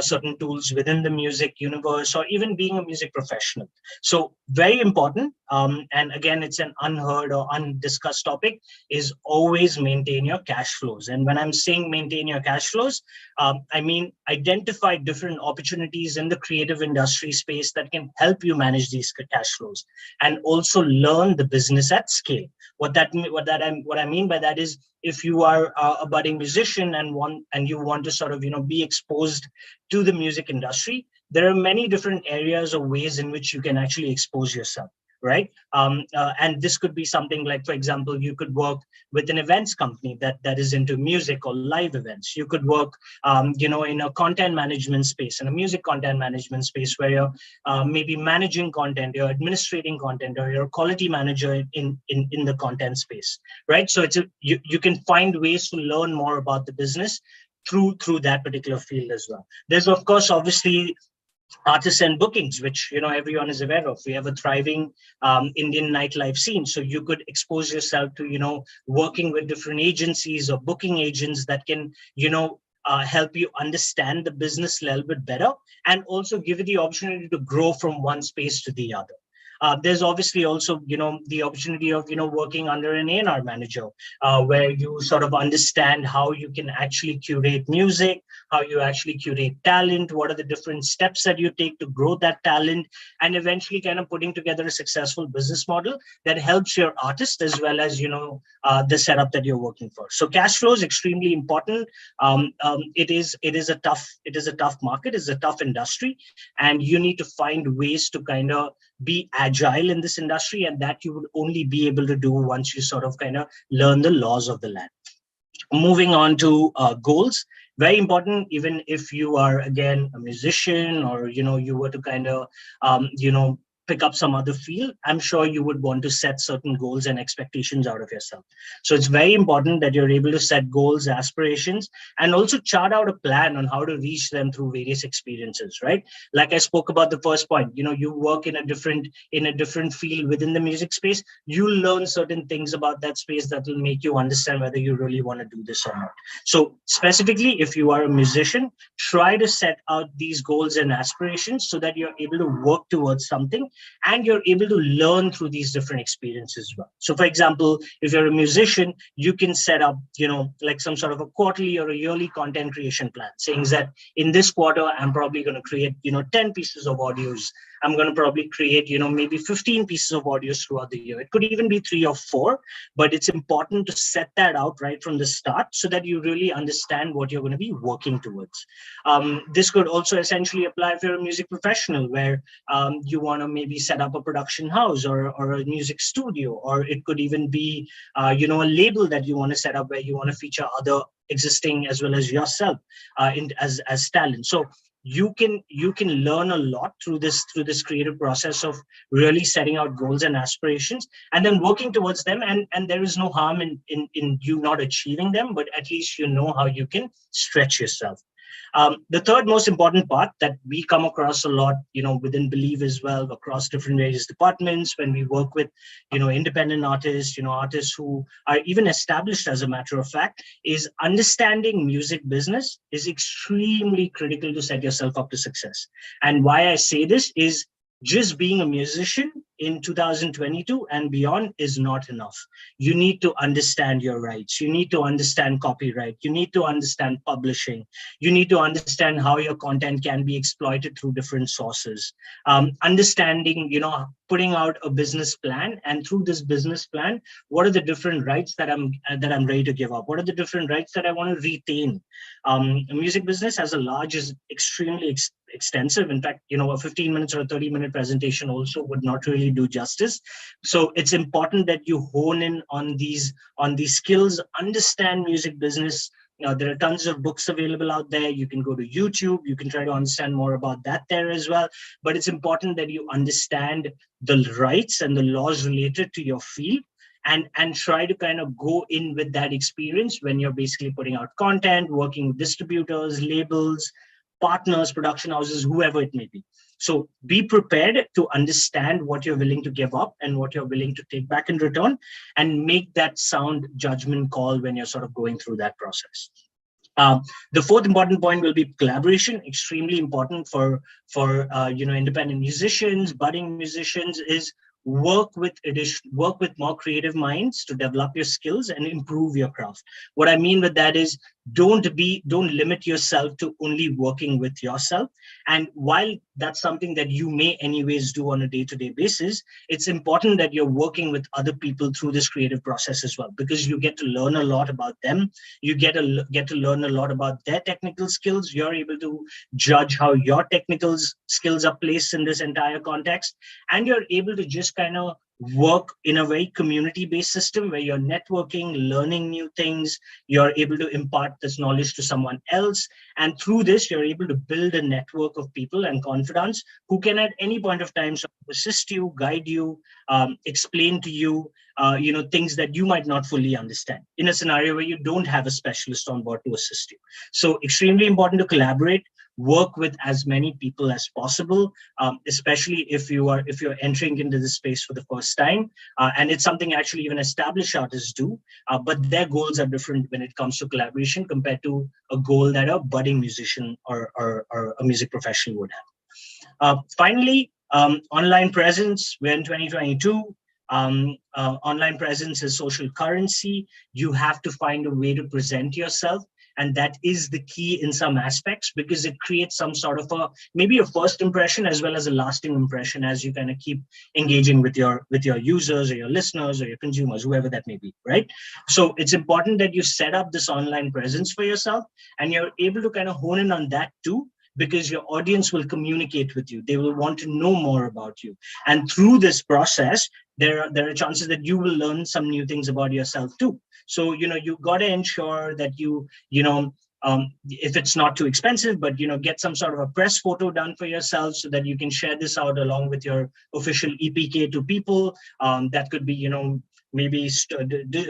certain tools within the music universe, or even being a music professional. So very important. And again, it's an unheard or undiscussed topic, is always maintain your cash flows. And when I'm saying maintain your cash flows, I mean identify different opportunities in the creative industry space that can help you manage these cash flows, and also learn the business at scale. What I mean by that is, if you are a budding musician and you want to sort of be exposed to the music industry, there are many different areas or ways in which you can actually expose yourself, right? And this could be something like, for example, you could work with an events company that is into music or live events. You could work in a content management space, in a music content management space, where you're maybe managing content, you're administrating content, or you're a quality manager in the content space, right? So you can find ways to learn more about the business through that particular field as well. There's of course obviously artists and bookings, which everyone is aware of. We have a thriving Indian nightlife scene, so you could expose yourself to working with different agencies or booking agents that can help you understand the business a little bit better, and also give you the opportunity to grow from one space to the other. There's obviously also, the opportunity of, working under an A&R manager, where you sort of understand how you can actually curate music, how you actually curate talent, what are the different steps that you take to grow that talent, and eventually kind of putting together a successful business model that helps your artist as well as, the setup that you're working for. So cash flow is extremely important. It is a tough market, it's a tough industry, and you need to find ways to kind of be agile in this industry, and that you would only be able to do once you sort of kind of learn the laws of the land. Moving on to goals, very important. Even if you are again a musician, or you were to kind of pick up some other field, I'm sure you would want to set certain goals and expectations out of yourself. So it's very important that you're able to set goals, aspirations, and also chart out a plan on how to reach them through various experiences, right? Like I spoke about the first point, you work in a different field within the music space, you'll learn certain things about that space that will make you understand whether you really want to do this or not. So specifically, if you are a musician, try to set out these goals and aspirations so that you're able to work towards something, and you're able to learn through these different experiences as well. So for example, if you're a musician, you can set up, like some sort of a quarterly or a yearly content creation plan, saying that in this quarter, I'm probably going to create, 10 pieces of audios. I'm going to probably create, maybe 15 pieces of audios throughout the year. It could even be 3 or 4, but it's important to set that out right from the start so that you really understand what you're going to be working towards. This could also essentially apply if you're a music professional, where you want to maybe set up a production house or a music studio, or it could even be, a label that you want to set up where you want to feature other existing as well as yourself as talent. So you can learn a lot through this creative process of really setting out goals and aspirations and then working towards them, and there is no harm in you not achieving them, but at least you know how you can stretch yourself. The third most important part that we come across a lot, within Believe as well, across different various departments, when we work with, independent artists, artists who are even established, as a matter of fact, is understanding music business is extremely critical to set yourself up to success. And why I say this is, just being a musician in 2022 and beyond is not enough. You need to understand your rights. You need to understand copyright. You need to understand publishing. You need to understand how your content can be exploited through different sources. Understanding, putting out a business plan, and through this business plan, what are the different rights that I'm ready to give up? What are the different rights that I want to retain? Music business as a large is extremely extensive. In fact, a 15 minutes or a 30-minute presentation also would not really do justice. So it's important that you hone in on these skills, understand music business. There are tons of books available out there. You can go to YouTube. You can try to understand more about that there as well. But it's important that you understand the rights and the laws related to your field, and try to kind of go in with that experience when you're basically putting out content, working with distributors, labels, partners, production houses, whoever it may be. So be prepared to understand what you're willing to give up and what you're willing to take back in return, and make that sound judgment call when you're sort of going through that process. The fourth important point will be collaboration. Extremely important for independent musicians, budding musicians, is work with more creative minds to develop your skills and improve your craft. What I mean with that is, don't limit yourself to only working with yourself. And while that's something that you may anyways do on a day-to-day basis, it's important that you're working with other people through this creative process as well, because you get to learn a lot about them. You get to learn a lot about their technical skills. You're able to judge how your technical skills are placed in this entire context, and you're able to just kind of work in a very community-based system where you're networking, learning new things. You're able to impart this knowledge to someone else, and through this you're able to build a network of people and confidants who can at any point of time sort of assist you, guide you, explain to you things that you might not fully understand in a scenario where you don't have a specialist on board to assist you. So extremely important to collaborate, work with as many people as possible, especially if you're entering into this space for the first time. And it's something actually even established artists do, but their goals are different when it comes to collaboration compared to a goal that a budding musician or a music professional would have. Finally, online presence. We're in 2022. Online presence is social currency. You have to find a way to present yourself. And that is the key in some aspects, because it creates some sort of maybe a first impression as well as a lasting impression as you kind of keep engaging with your users or your listeners or your consumers, whoever that may be, right? So it's important that you set up this online presence for yourself, and you're able to kind of hone in on that too, because your audience will communicate with you. They will want to know more about you. And through this process, there are chances that you will learn some new things about yourself too. So, you got to ensure that if it's not too expensive, but, get some sort of a press photo done for yourself so that you can share this out along with your official EPK to people. That could be, maybe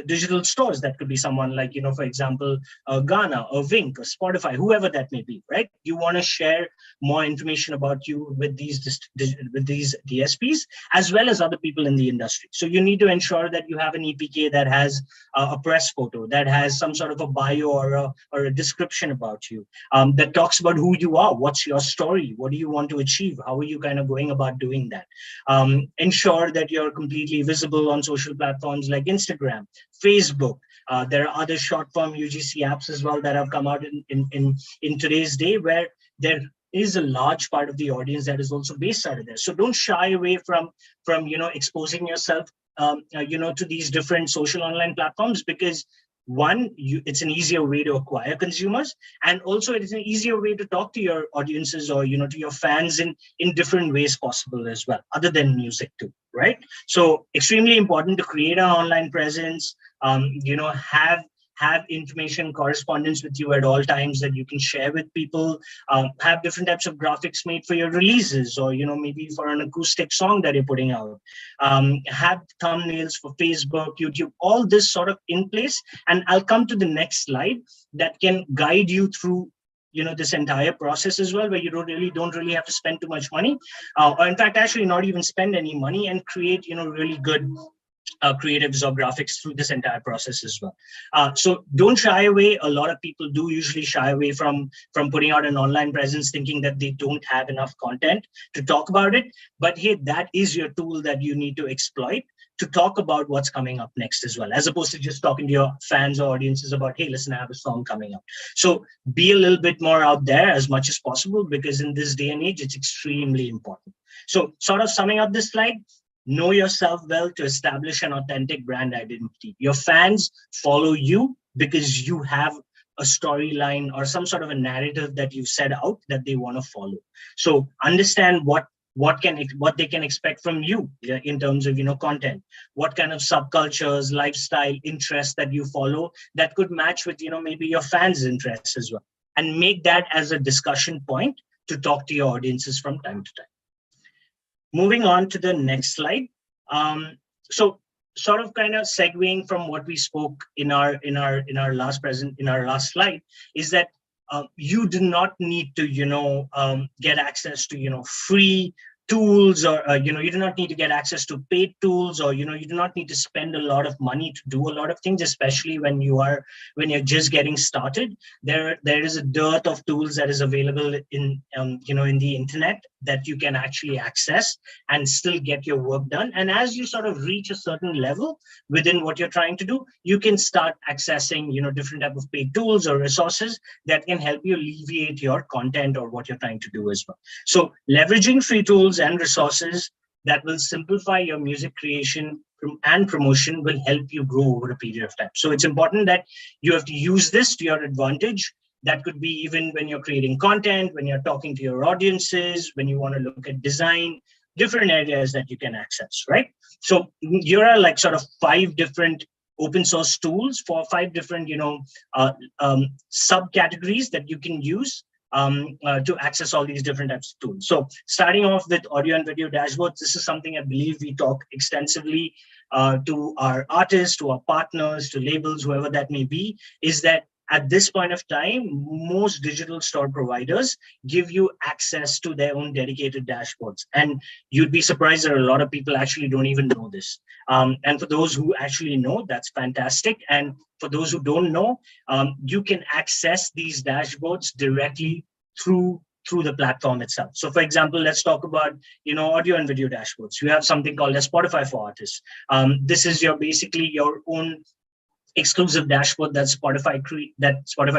digital stores. That could be someone like, for example, Ghana or Wink or Spotify, whoever that may be, right? You want to share more information about you with these DSPs, as well as other people in the industry. So you need to ensure that you have an EPK that has a press photo, that has some sort of a bio or a description about you, that talks about who you are, what's your story, what do you want to achieve, how are you kind of going about doing that. Ensure that you're completely visible on social platforms like Instagram, Facebook. There are other short-form UGC apps as well that have come out in today's day, where there is a large part of the audience that is also based out of there. So don't shy away from exposing yourself to these different social online platforms, because one, it's an easier way to acquire consumers, and also it is an easier way to talk to your audiences or to your fans in different ways possible as well, other than music too, right? So extremely important to create an online presence, have information correspondence with you at all times that you can share with people, have different types of graphics made for your releases, or maybe for an acoustic song that you're putting out, have thumbnails for Facebook, YouTube, all this sort of in place. And I'll come to the next slide that can guide you through this entire process as well, where you don't really have to spend too much money, or in fact actually not even spend any money, and create really good creatives or graphics through this entire process as well. So don't shy away. A lot of people do usually shy away from putting out an online presence, thinking that they don't have enough content to talk about it. But hey, that is your tool that you need to exploit to talk about what's coming up next as well, as opposed to just talking to your fans or audiences about, hey, listen, I have a song coming up. So be a little bit more out there as much as possible, because in this day and age, it's extremely important. So sort of summing up this slide, know yourself well to establish an authentic brand identity. Your fans follow you because you have a storyline or some sort of a narrative that you've set out that they want to follow. So understand what they can expect from you in terms of content, what kind of subcultures, lifestyle, interests that you follow that could match with maybe your fans' interests as well, and make that as a discussion point to talk to your audiences from time to time. Moving on to the next slide. So sort of kind of segueing from what we spoke in our last slide, is that you do not need to get access to free tools, or you do not need to get access to paid tools, or you do not need to spend a lot of money to do a lot of things, especially when you're just getting started. There is a dearth of tools that is available in in the internet that you can actually access and still get your work done. And as you sort of reach a certain level within what you're trying to do, you can start accessing different type of paid tools or resources that can help you alleviate your content or what you're trying to do as well. So leveraging free tools and resources that will simplify your music creation and promotion will help you grow over a period of time. So it's important that you have to use this to your advantage. That could be even when you're creating content, when you're talking to your audiences, when you want to look at design, different areas that you can access, right? So here are like sort of 5 different open source tools for 5 different subcategories that you can use to access all these different types of tools. So starting off with audio and video dashboards, this is something I believe we talk extensively to our artists, to our partners, to labels, whoever that may be, is that at this point of time, most digital store providers give you access to their own dedicated dashboards. And you'd be surprised that a lot of people actually don't even know this. And for those who actually know, that's fantastic. And for those who don't know, you can access these dashboards directly through the platform itself. So for example, let's talk about, audio and video dashboards. You have something called as Spotify for Artists. This is basically your own exclusive dashboard that Spotify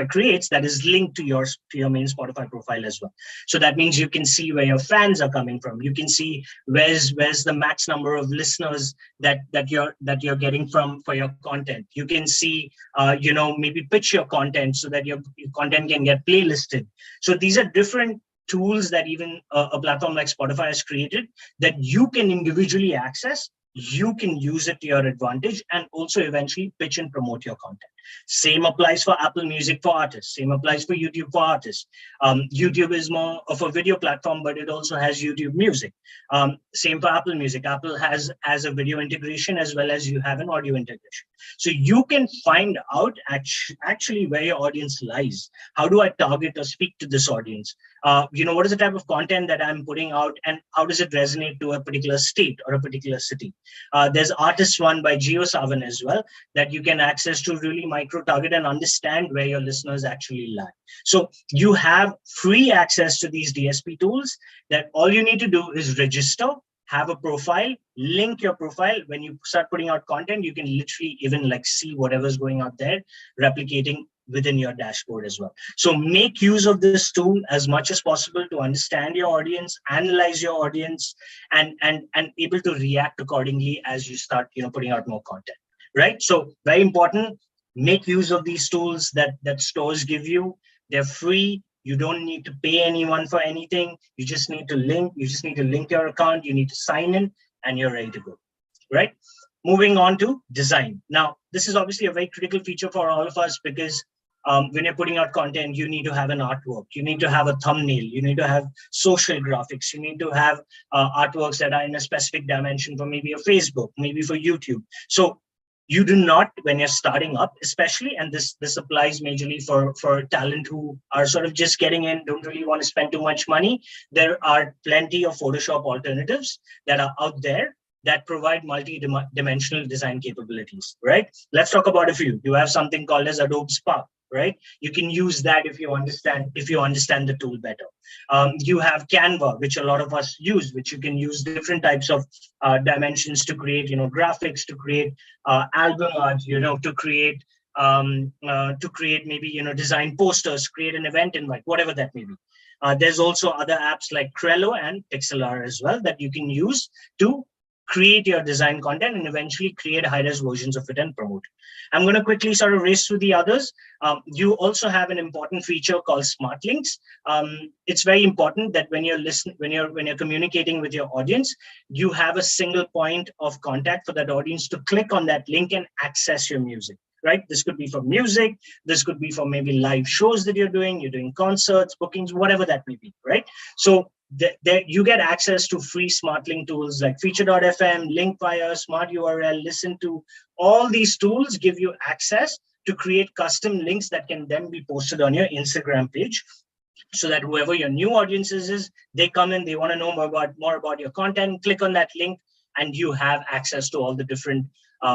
creates that is linked to your main Spotify profile as well. So that means you can see where your fans are coming from. You can see where's the max number of listeners that you're getting for your content. You can see maybe pitch your content so that your content can get playlisted. So these are different tools that even a platform like Spotify has created that you can individually access. You can use it to your advantage and also eventually pitch and promote your content. Same applies for Apple Music for artists. Same applies for YouTube for artists. YouTube is more of a video platform, but it also has YouTube Music. Same for Apple Music. Apple has a video integration as well as you have an audio integration. So you can find out actually where your audience lies. How do I target or speak to this audience? What is the type of content that I'm putting out and how does it resonate to a particular state or a particular city? There's Artist One by GeoSavan as well that you can access to really micro-target and understand where your listeners actually lie. So you have free access to these DSP tools that all you need to do is register, have a profile, link your profile. When you start putting out content, you can literally even see whatever's going out there, replicating within your dashboard as well. So make use of this tool as much as possible to understand your audience, analyze your audience, and able to react accordingly as you start putting out more content, right? So very important, make use of these tools that stores give you. They're free. You don't need to pay anyone for anything. You just need to link your account. You need to sign in and you're ready to go, right? Moving on to design. Now, this is obviously a very critical feature for all of us because when you're putting out content, you need to have an artwork. You need to have a thumbnail. You need to have social graphics. You need to have artworks that are in a specific dimension for maybe a Facebook, maybe for YouTube. So you do not, when you're starting up, especially, and this applies majorly for talent who are sort of just getting in, don't really want to spend too much money. There are plenty of Photoshop alternatives that are out there that provide multi-dimensional design capabilities, right? Let's talk about a few. You have something called as Adobe Spark, right? You can use that if you understand the tool better. You have Canva, which a lot of us use, which you can use different types of dimensions to create, graphics, to create album art, to create maybe, design posters, create an event invite, whatever that may be. There's also other apps like Trello and Pixlr as well that you can use to create your design content and eventually create high-res versions of it and promote it. I'm going to quickly sort of race through the others. You also have an important feature called smart links. It's very important that when you're communicating with your audience, you have a single point of contact for that audience to click on that link and access your music. Right? This could be for music. This could be for maybe live shows that you're doing concerts, bookings, whatever that may be, right? So you get access to free smart link tools like Feature.fm, Linkfire, Smart URL, Listen to. All these tools give you access to create custom links that can then be posted on your Instagram page, so that whoever your new audiences is, they come in, they want to know more about your content, click on that link, and you have access to all the different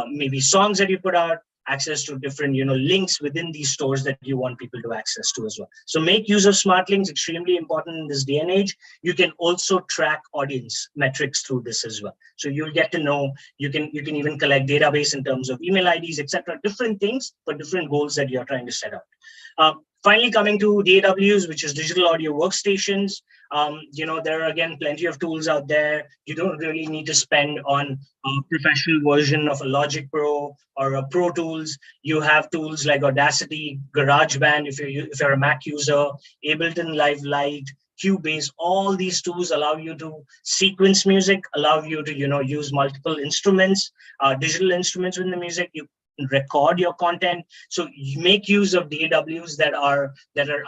maybe songs that you put out, access to different links within these stores that you want people to access to as well. So make use of smart links, extremely important in this day and age. You can also track audience metrics through this as well. So you'll get to know, you can even collect database in terms of email IDs, etc., different things for different goals that you're trying to set out. Finally, coming to DAWs, which is digital audio workstations. There are, again, plenty of tools out there. You don't really need to spend on a professional version of a Logic Pro or a Pro Tools. You have tools like Audacity, GarageBand, if you're a Mac user, Ableton Live Lite, Cubase. All these tools allow you to sequence music, allow you to use multiple instruments, digital instruments in the music. You record your content. So you make use of DAWs that are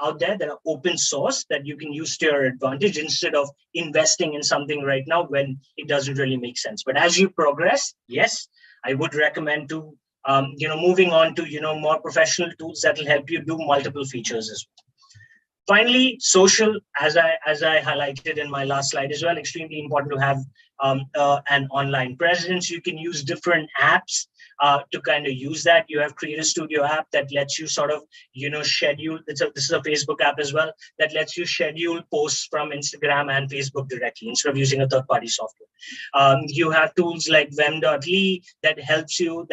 out there, that are open source, that you can use to your advantage instead of investing in something right now when it doesn't really make sense. But as you progress, yes, I would recommend to moving on to more professional tools that will help you do multiple features as well. Finally, social, as I highlighted in my last slide as well, extremely important to have an online presence. You can use different apps to kind of use that. You have Creator Studio app that lets you sort of, schedule. This is a Facebook app as well that lets you schedule posts from Instagram and Facebook directly instead of using a third-party software. You have tools like Vem.ly that helps you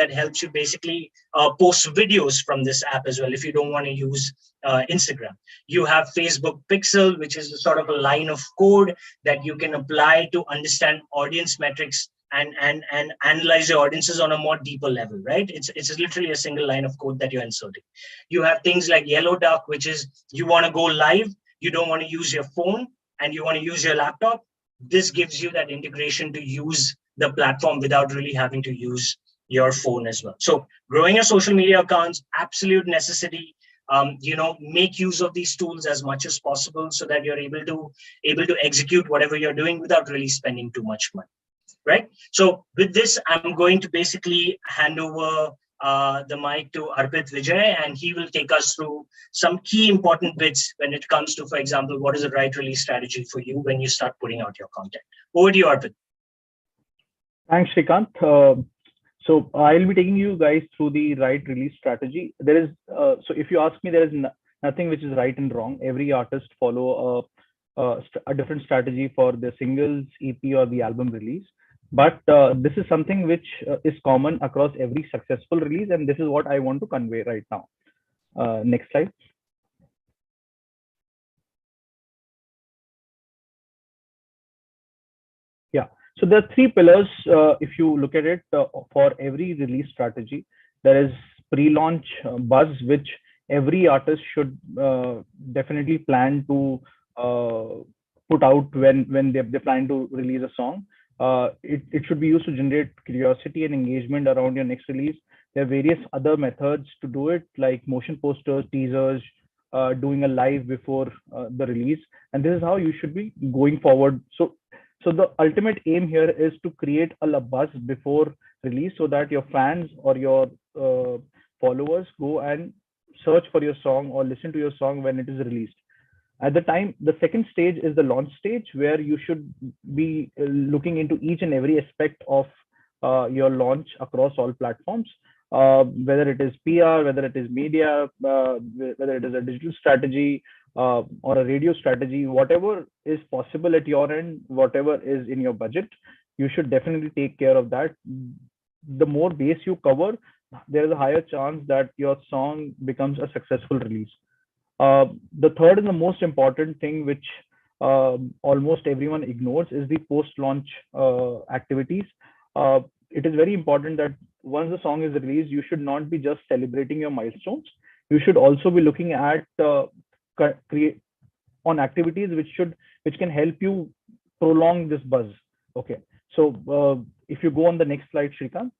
basically post videos from this app as well if you don't want to use Instagram. You have Facebook Pixel, which is sort of a line of code that you can apply to understand audience metrics and analyze your audiences on a more deeper level, right? It's literally a single line of code that you're inserting. You have things like Yellow Duck, which is you want to go live, you don't want to use your phone, and you want to use your laptop. This gives you that integration to use the platform without really having to use your phone as well. So growing your social media accounts, absolute necessity. Make use of these tools as much as possible so that you're able to execute whatever you're doing without really spending too much money, right? So with this, I'm going to basically hand over the mic to Arpit Vijay, and he will take us through some key important bits when it comes to, for example, what is the right release strategy for you when you start putting out your content. Over to you, Arpit. Thanks, Shrikant. So I'll be taking you guys through the right release strategy. There is, so if you ask me, there is nothing which is right and wrong. Every artist follow a different strategy for the singles, EP, or the album release. But this is something which is common across every successful release, and this is what I want to convey right now. Next slide. Yeah. So there are three pillars. If you look at it, for every release strategy, there is pre-launch buzz, which every artist should definitely plan to put out when they plan to release a song. It should be used to generate curiosity and engagement around your next release. There are various other methods to do it, like motion posters, teasers, doing a live before the release, and this is how you should be going forward. So the ultimate aim here is to create a buzz before release so that your fans or your followers go and search for your song or listen to your song when it is released. At the time, the second stage is the launch stage, where you should be looking into each and every aspect of your launch across all platforms, whether it is PR, whether it is media, whether it is a digital strategy, or a radio strategy, whatever is possible at your end, whatever is in your budget, you should definitely take care of that. The more base you cover, there is a higher chance that your song becomes a successful release. The third and the most important thing, which almost everyone ignores, is the post-launch activities. It is very important that once the song is released, you should not be just celebrating your milestones. You should also be looking at create on activities which can help you prolong this buzz. Okay, so if you go on the next slide, Shrikant.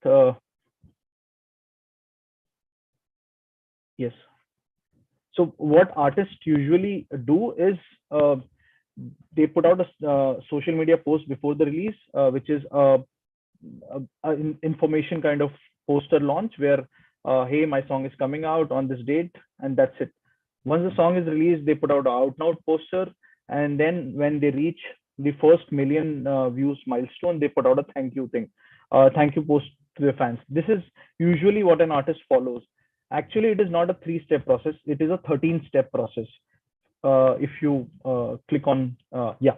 Yes. So what artists usually do is they put out a social media post before the release, which is information kind of poster launch, where hey, my song is coming out on this date, and that's it. Once the song is released, they put out an out and out poster, and then when they reach the first million views milestone, they put out a thank you thing, thank you post to their fans. This is usually what an artist follows. Actually, it is not a 3-step process, it is a 13-step process. If you click on yeah,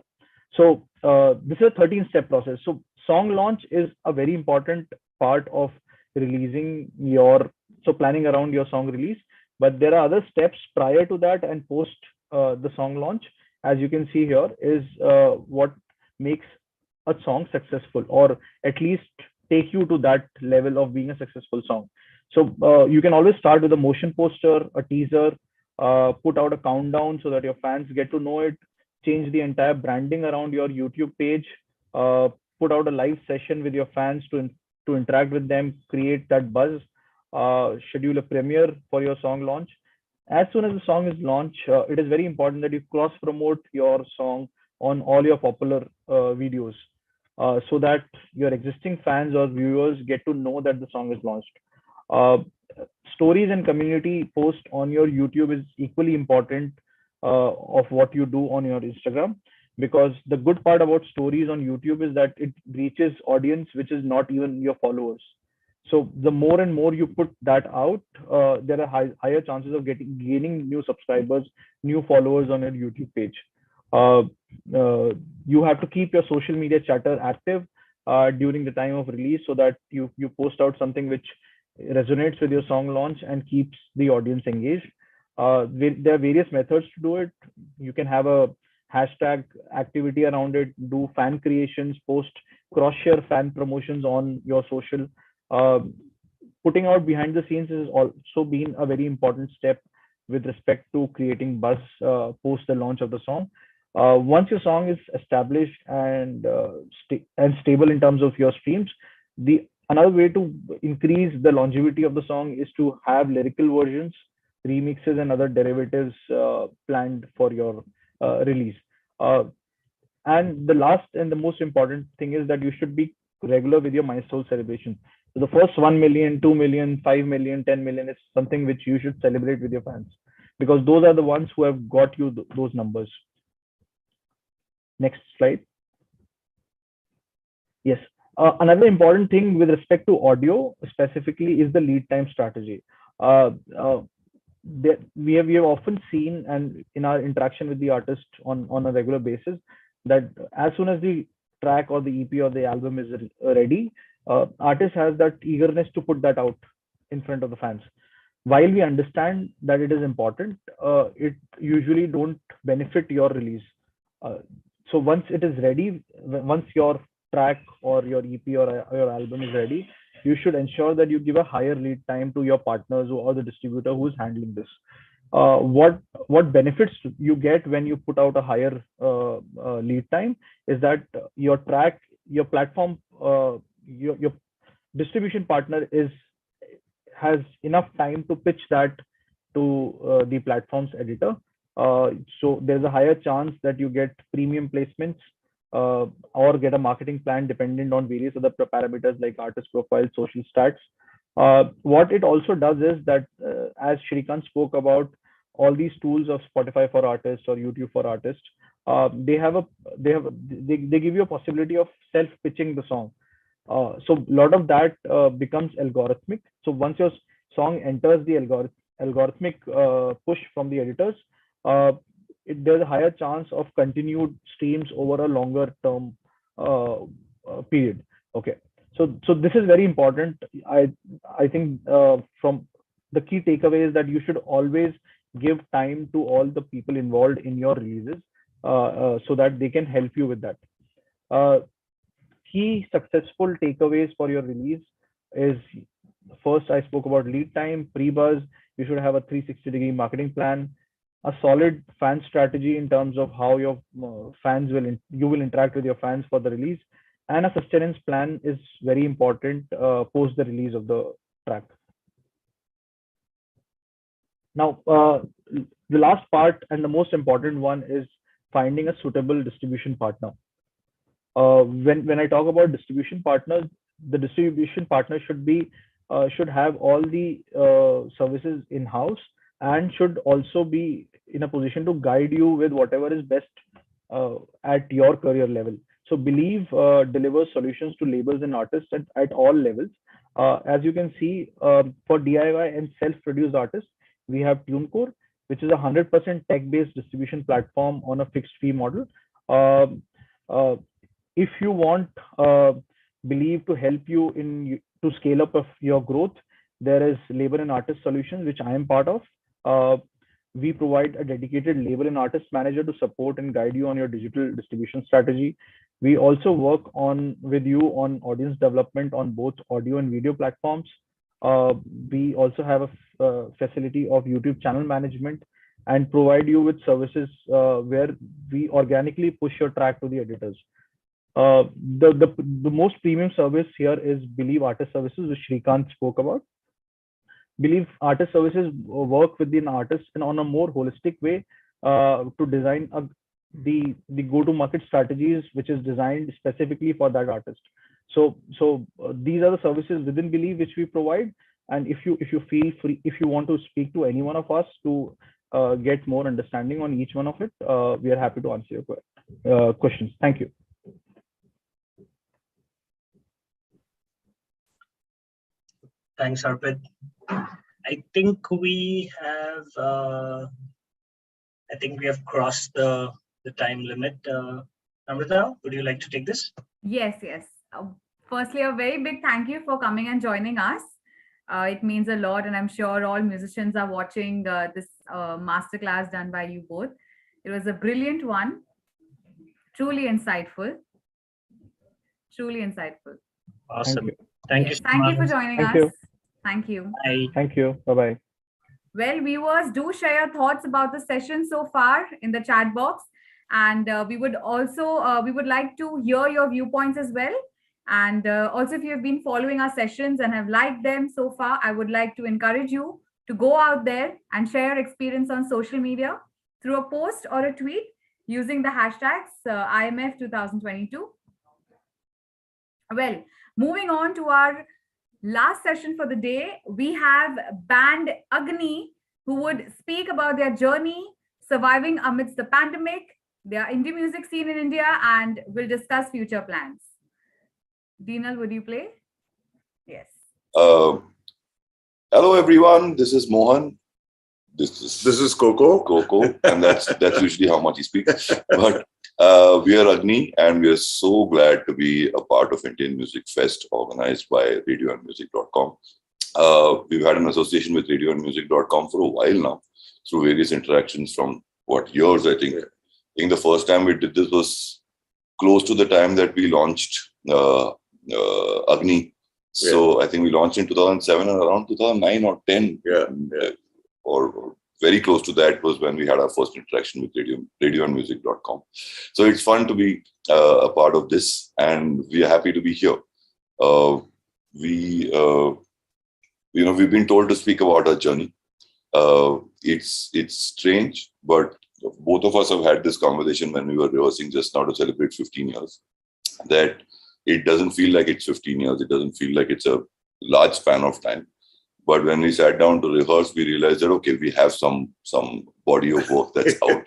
so this is a 13-step process. So song launch is a very important part of releasing your, so planning around your song release. But there are other steps prior to that and post the song launch. As you can see here, is what makes a song successful, or at least take you to that level of being a successful song. So you can always start with a motion poster, a teaser, put out a countdown so that your fans get to know it, change the entire branding around your YouTube page, put out a live session with your fans to interact with them, create that buzz, schedule a premiere for your song launch. As soon as the song is launched, it is very important that you cross promote your song on all your popular videos, so that your existing fans or viewers get to know that the song is launched. Uh, Stories and community post on your YouTube is equally important of what you do on your Instagram, because the good part about stories on YouTube is that it reaches audience which is not even your followers. So the more and more you put that out, there are higher chances of gaining new subscribers, new followers on your YouTube page. Uh, you have to keep your social media chatter active during the time of release, so that you post out something which resonates with your song launch and keeps the audience engaged. There are various methods to do it. You can have a hashtag activity around it, do fan creations, post cross-share fan promotions on your social. Uh, Putting out behind the scenes has also been a very important step with respect to creating buzz post the launch of the song. Once your song is established and stable in terms of your streams, another way to increase the longevity of the song is to have lyrical versions, remixes, and other derivatives planned for your release. And the last and the most important thing is that you should be regular with your milestone celebration. So the first 1 million, 2 million, 5 million, 10 million is something which you should celebrate with your fans, because those are the ones who have got you those numbers. Next slide. Yes. Another important thing with respect to audio specifically is the lead time strategy. We have often seen, and in our interaction with the artist on a regular basis, that as soon as the track or the EP or the album is ready, artist has that eagerness to put that out in front of the fans. While we understand that it is important, it usually don't benefit your release. So once it is ready, once your track or your EP or your album is ready, you should ensure that you give a higher lead time to your partners or the distributor who's handling this. What benefits you get when you put out a higher lead time is that your track, your platform, your distribution partner has enough time to pitch that to the platform's editor. So there's a higher chance that you get premium placements or get a marketing plan dependent on various other parameters like artist profile, social stats. What it also does is that, as Shrikant spoke about, all these tools of Spotify for artists or YouTube for artists, they give you a possibility of self pitching the song. So a lot of that becomes algorithmic. So once your song enters the algorithmic push from the editors, there's a higher chance of continued streams over a longer term period. Okay, so this is very important. I think from the key takeaway is that you should always give time to all the people involved in your releases, so that they can help you with that. Key successful takeaways for your release is, first, I spoke about lead time, pre-buzz. You should have a 360-degree marketing plan, a solid fan strategy in terms of how your you will interact with your fans for the release, and a sustenance plan is very important post the release of the track. Now, the last part and the most important one is finding a suitable distribution partner. When I talk about distribution partners, the distribution partner should have all the services in house and should also be in a position to guide you with whatever is best at your career level. So Believe delivers solutions to labels and artists at all levels. As you can see, for DIY and self-produced artists, we have TuneCore, which is a 100% tech-based distribution platform on a fixed fee model. If you want Believe to help you to scale up of your growth, there is label and artist solutions, which I am part of. We provide a dedicated label and artist manager to support and guide you on your digital distribution strategy. We also work with you on audience development on both audio and video platforms. We also have a facility of YouTube channel management and provide you with services where we organically push your track to the editors. The most premium service here is Believe Artist Services, which Shrikant spoke about. Believe Artist Services work with an artist and on a more holistic way to design the go-to-market strategies, which is designed specifically for that artist. So these are the services within Believe which we provide. And if you feel free, if you want to speak to any one of us to get more understanding on each one of it, we are happy to answer your questions. Thank you. Thanks, Arpit. I think we have crossed the time limit. Namrata, would you like to take this? Yes. Firstly, a very big thank you for coming and joining us. It means a lot, and I'm sure all musicians are watching this masterclass done by you both. It was a brilliant one, truly insightful. Awesome. Thank you so Thank much. you for joining Thank us. you. Thank you. Bye. Thank you. Bye-bye. Well, viewers, do share your thoughts about the session so far in the chat box. And we would like to hear your viewpoints as well. And also, if you have been following our sessions and have liked them so far, I would like to encourage you to go out there and share your experience on social media through a post or a tweet using the hashtags IMF 2022. Well, moving on to our last session for the day, we have band Agni, who would speak about their journey surviving amidst the pandemic, their indie music scene in India, and will discuss future plans. Deenal, would you play? Yes. Hello, everyone. This is Mohan. This is Coco, and that's usually how much he speaks. But we are Agni, and we are so glad to be a part of Indian Music Fest organized by radioandmusic.com. We've had an association with radioandmusic.com for a while now through various interactions from years, I think. I think the first time we did this was close to the time that we launched Agni. So I think we launched in 2007 and around 2009 or 10. Or very close to that was when we had our first interaction with radioandmusic.com. So it's fun to be a part of this, and we are happy to be here. We've been told to speak about our journey. It's strange, but both of us have had this conversation when we were rehearsing just now to celebrate 15 years, that it doesn't feel like it's 15 years. It doesn't feel like it's a large span of time. But when we sat down to rehearse, we realized that, okay, we have some body of work that's out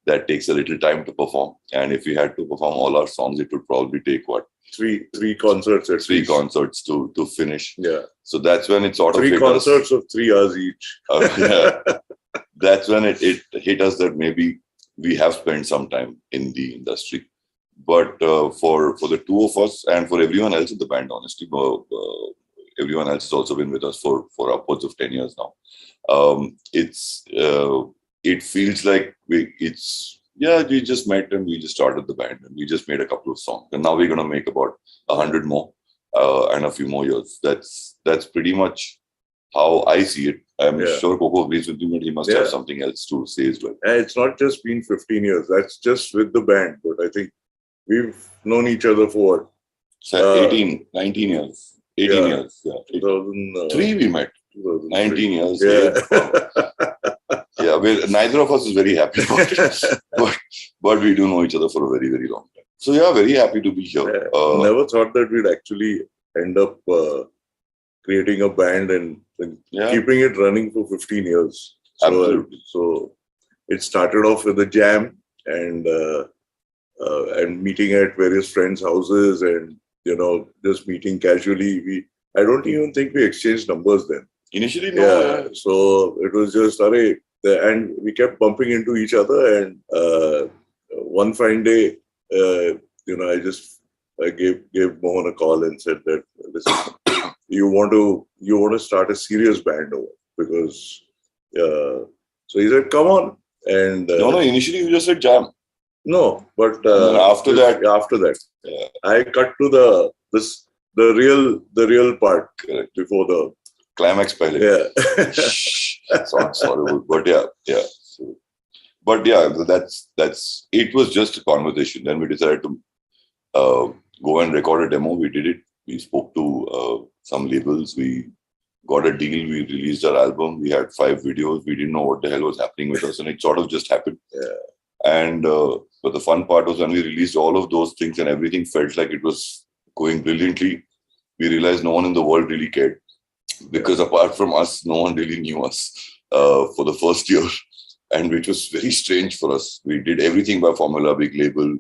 that takes a little time to perform. And if we had to perform all our songs, it would probably take what? Three concerts at Three least. concerts to finish. Yeah. So that's when it sort of Three hit concerts us. of 3 hours each. Yeah. That's when it hit us that maybe we have spent some time in the industry. But for the two of us and for everyone else in the band, honestly, everyone else has also been with us for upwards of 10 years now. It feels like we just met and we just started the band and we just made a couple of songs. And now we're going to make about 100 more and a few more years. That's pretty much how I see it. I'm sure Coco agrees with me, but he must have something else to say as well. And it's not just been 15 years. That's just with the band. But I think we've known each other for 19 years. 18 years. Yeah. 2003 we met. 19 years. Yeah, neither of us is very happy about it. But we do know each other for a very, very long time. So yeah, very happy to be here. Never thought that we'd actually end up creating a band and keeping it running for 15 years. Absolutely. So it started off with a jam and meeting at various friends' houses and, just meeting casually. I don't even think we exchanged numbers then. Initially, no. Yeah. So it was just, and we kept bumping into each other. And one fine day, I gave Mohan a call and said that, listen, you want to start a serious band over because so he said, come on. And no, initially you just said jam. No, but after that, I cut to the real part before the climax. Sounds horrible, but yeah. So, but yeah, that's it was just a conversation. Then we decided to go and record a demo. We did it. We spoke to some labels. We got a deal. We released our album. We had 5 videos. We didn't know what the hell was happening with us, and it sort of just happened. Yeah. And but the fun part was when we released all of those things and everything felt like it was going brilliantly. We realized no one in the world really cared because apart from us, no one really knew us for the first year, and which was very strange for us. We did everything by formula, big label,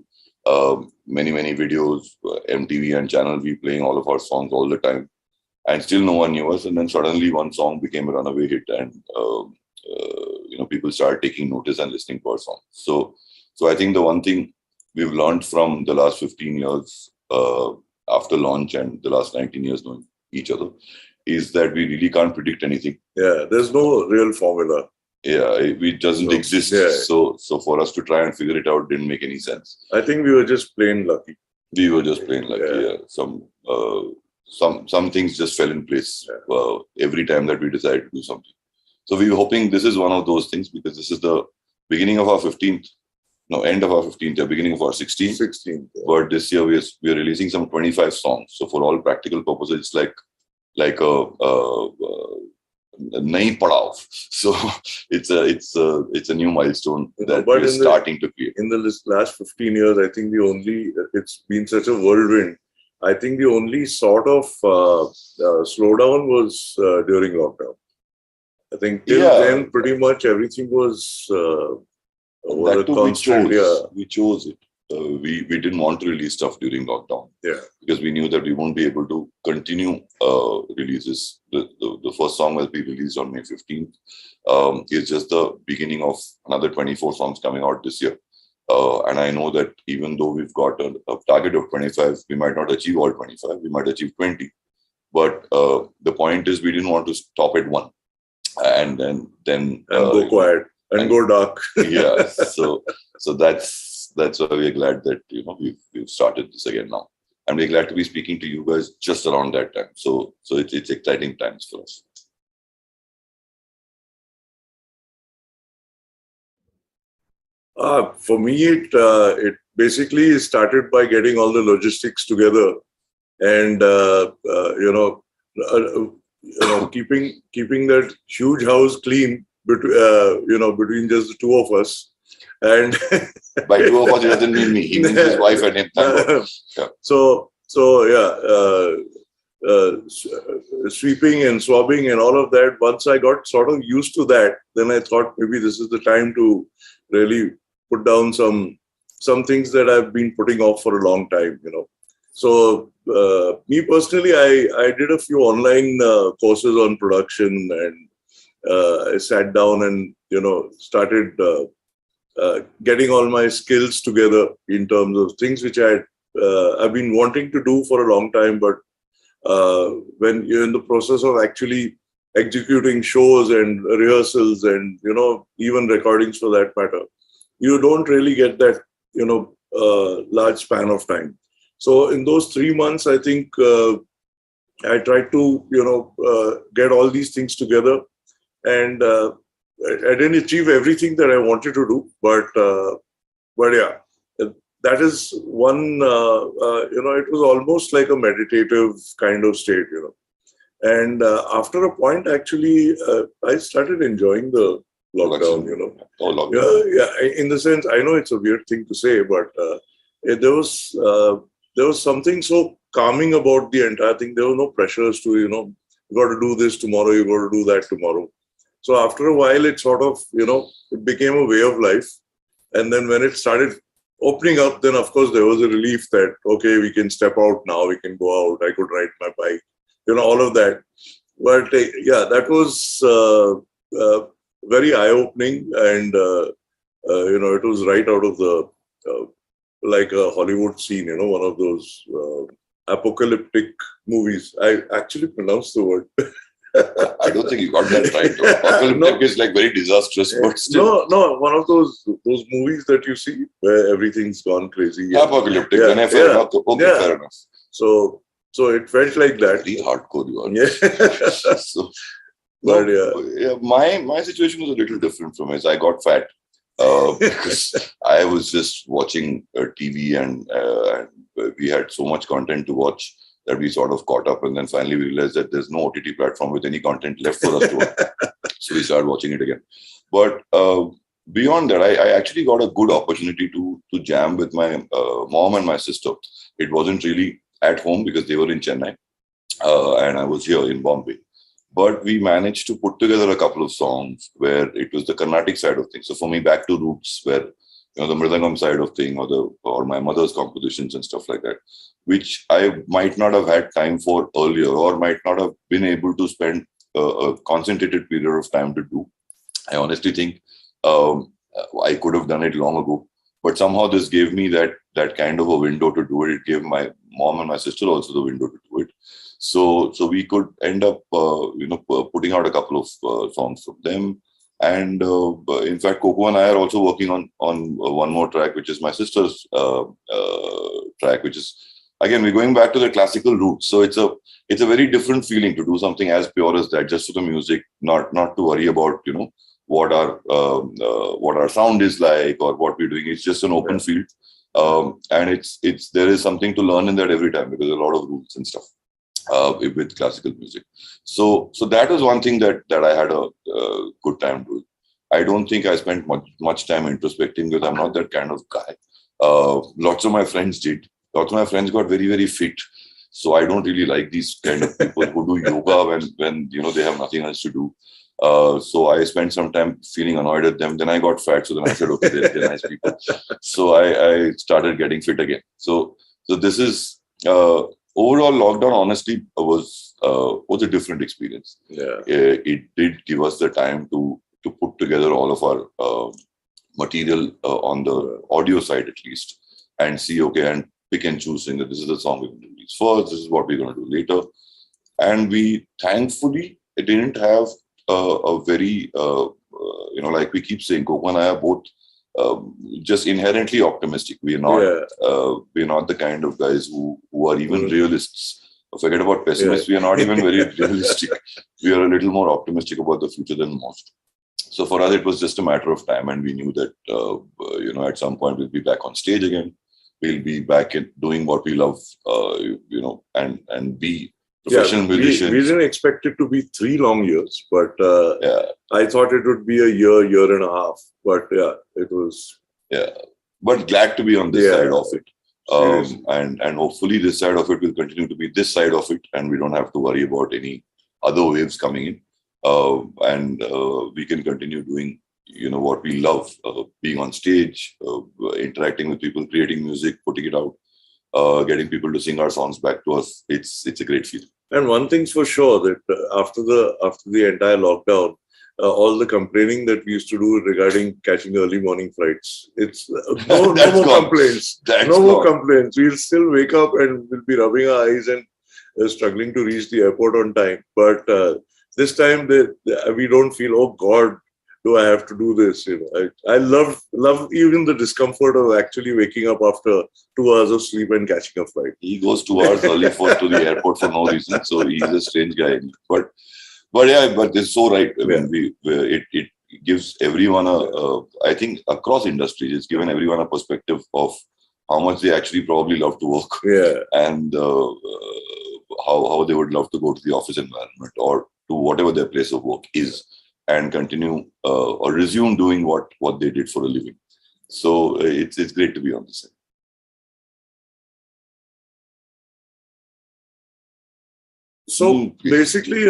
many videos, MTV and Channel V playing all of our songs all the time, and still no one knew us. And then suddenly one song became a runaway hit, and people started taking notice and listening to our songs. So I think the one thing we've learned from the last 15 years after launch and the last 19 years knowing each other is that we really can't predict anything. Yeah, there's no real formula. Yeah, it doesn't exist. Yeah. So for us to try and figure it out didn't make any sense. I think we were just plain lucky. Yeah. Some things just fell in place every time that we decided to do something. So we were hoping this is one of those things because this is the beginning of our 15th, end of our 15th, beginning of our 16th. 16th. Yeah. But this year we're releasing some 25 songs. So for all practical purposes, it's like a nahi padav. So it's a new milestone that we're starting to create. In the last 15 years, I think it's been such a whirlwind. I think the only sort of slowdown was during lockdown. I think till then, pretty much everything was that too, we chose it. We didn't want to release stuff during lockdown. Yeah. Because we knew that we won't be able to continue releases. The first song will be released on May 15th. It's just the beginning of another 24 songs coming out this year. And I know that even though we've got a target of 25, we might not achieve all 25. We might achieve 20. But the point is we didn't want to stop at 1. And then go quiet and go dark. Yeah. So that's why we're glad that we've started this again now, and we're glad to be speaking to you guys just around that time. So it's exciting times for us. For me, it basically started by getting all the logistics together, and keeping that huge house clean between just the two of us. And by two of us, it doesn't mean me. He means his wife and him. sweeping and swabbing and all of that. Once I got sort of used to that, then I thought maybe this is the time to really put down some things that I've been putting off for a long time, you know. So me personally, I did a few online courses on production, and I sat down and, you know, started getting all my skills together in terms of things which I've been wanting to do for a long time, but when you're in the process of actually executing shows and rehearsals and, you know, even recordings for that matter, you don't really get that, you know, large span of time. So in those 3 months, I think I tried to, you know, get all these things together, and I didn't achieve everything that I wanted to do, but yeah, that is one, you know, it was almost like a meditative kind of state, you know. And after a point, actually, I started enjoying the lockdown, you know. Oh, lockdown. Yeah, in the sense, I know it's a weird thing to say, but there was something so calming about the entire thing. There were no pressures to, you know, you got to do this tomorrow, you got to do that tomorrow. So after a while, it sort of, you know, it became a way of life. And then when it started opening up, then of course there was a relief that, okay, we can step out now, we can go out, I could ride my bike, you know, all of that. But yeah, that was very eye-opening, and you know, it was right out of the like a Hollywood scene, you know, one of those apocalyptic movies. I actually pronounced the word. I don't think you got that right. Apocalyptic is like very disastrous, but still. No, one of those movies that you see where everything's gone crazy. Apocalyptic. Fair enough. Okay, fair enough. So it felt like that. Very hardcore you are. Yeah. So, but yeah, my situation was a little different from his. I got fat because I was just watching TV, and we had so much content to watch that we sort of caught up, and then finally we realized that there's no OTT platform with any content left for us to watch. So we started watching it again. But beyond that, I actually got a good opportunity to jam with my mom and my sister. It wasn't really at home because they were in Chennai, and I was here in Bombay. But we managed to put together a couple of songs where it was the Carnatic side of things. So for me, back to roots, where, you know, the Mridangam side of thing, or my mother's compositions and stuff like that, which I might not have had time for earlier, or might not have been able to spend a concentrated period of time to do. I honestly think I could have done it long ago, but somehow this gave me that kind of a window to do it. It gave my mom and my sister also the window to do it. So we could end up, you know, putting out a couple of songs from them. And in fact, Coco and I are also working on one more track, which is my sister's track, which is, again, we're going back to the classical roots. So it's a very different feeling to do something as pure as that, just to the music, not to worry about, you know, what our sound is like or what we're doing. It's just an open field, and there is something to learn in that every time, because there are a lot of rules and stuff with classical music. So that was one thing that I had a good time doing. I don't think I spent much time introspecting, because I'm not that kind of guy. Lots of my friends did. Lots of my friends got very, very fit. So I don't really like these kind of people who do yoga when you know, they have nothing else to do. So I spent some time feeling annoyed at them. Then I got fat. So then I said, okay, they're nice people. So I started getting fit again. So this is overall lockdown, honestly, was a different experience. Yeah. It did give us the time to put together all of our material on the audio side, at least, and see, okay, and pick and choose, saying that this is the song we're going to release first, this is what we're going to do later. And we thankfully didn't have a very, you know, like we keep saying, Coco and I are both just inherently optimistic. We're not the kind of guys who are even realists. Forget about pessimists. We are not even very realistic. We are a little more optimistic about the future than most. So for us, it was just a matter of time, and we knew that you know, at some point we'll be back on stage again. We'll be back in doing what we love, you know, and be professional musicians. We didn't expect it to be 3 long years, but I thought it would be a year and a half. But yeah, it was. Yeah, but glad to be on this side of it. And hopefully this side of it will continue to be this side of it, and we don't have to worry about any other waves coming in. And we can continue doing, what we love, being on stage, interacting with people, creating music, putting it out, getting people to sing our songs back to us. It's a great feeling. And one thing's for sure, that after the entire lockdown, all the complaining that we used to do regarding catching early morning flights, it's no more complaints. No more complaints. We'll still wake up and we'll be rubbing our eyes and struggling to reach the airport on time. But this time we don't feel, oh God, do I have to do this? I love even the discomfort of actually waking up after 2 hours of sleep and catching a flight. He goes 2 hours early to the airport for no reason, so he's a strange guy. But it's so right. I mean, it gives everyone I think across industries, it's given everyone a perspective of how much they actually probably love to work. Yeah. And how they would love to go to the office environment or to whatever their place of work is, and continue or resume doing what they did for a living. So it's great to be on this side. So basically,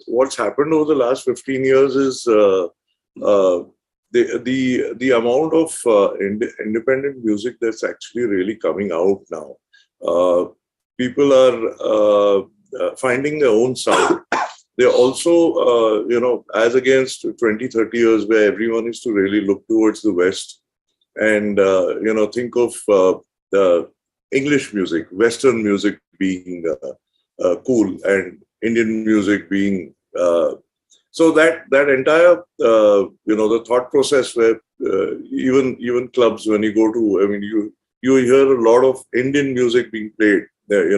what's happened over the last 15 years is the amount of independent music that's actually really coming out now. People are finding their own sound. They're also, as against 20, 30 years where everyone is to really look towards the West and, think of English music, Western music being cool, and Indian music being... so that entire, the thought process where even clubs, when you go to, I mean, you hear a lot of Indian music being played there,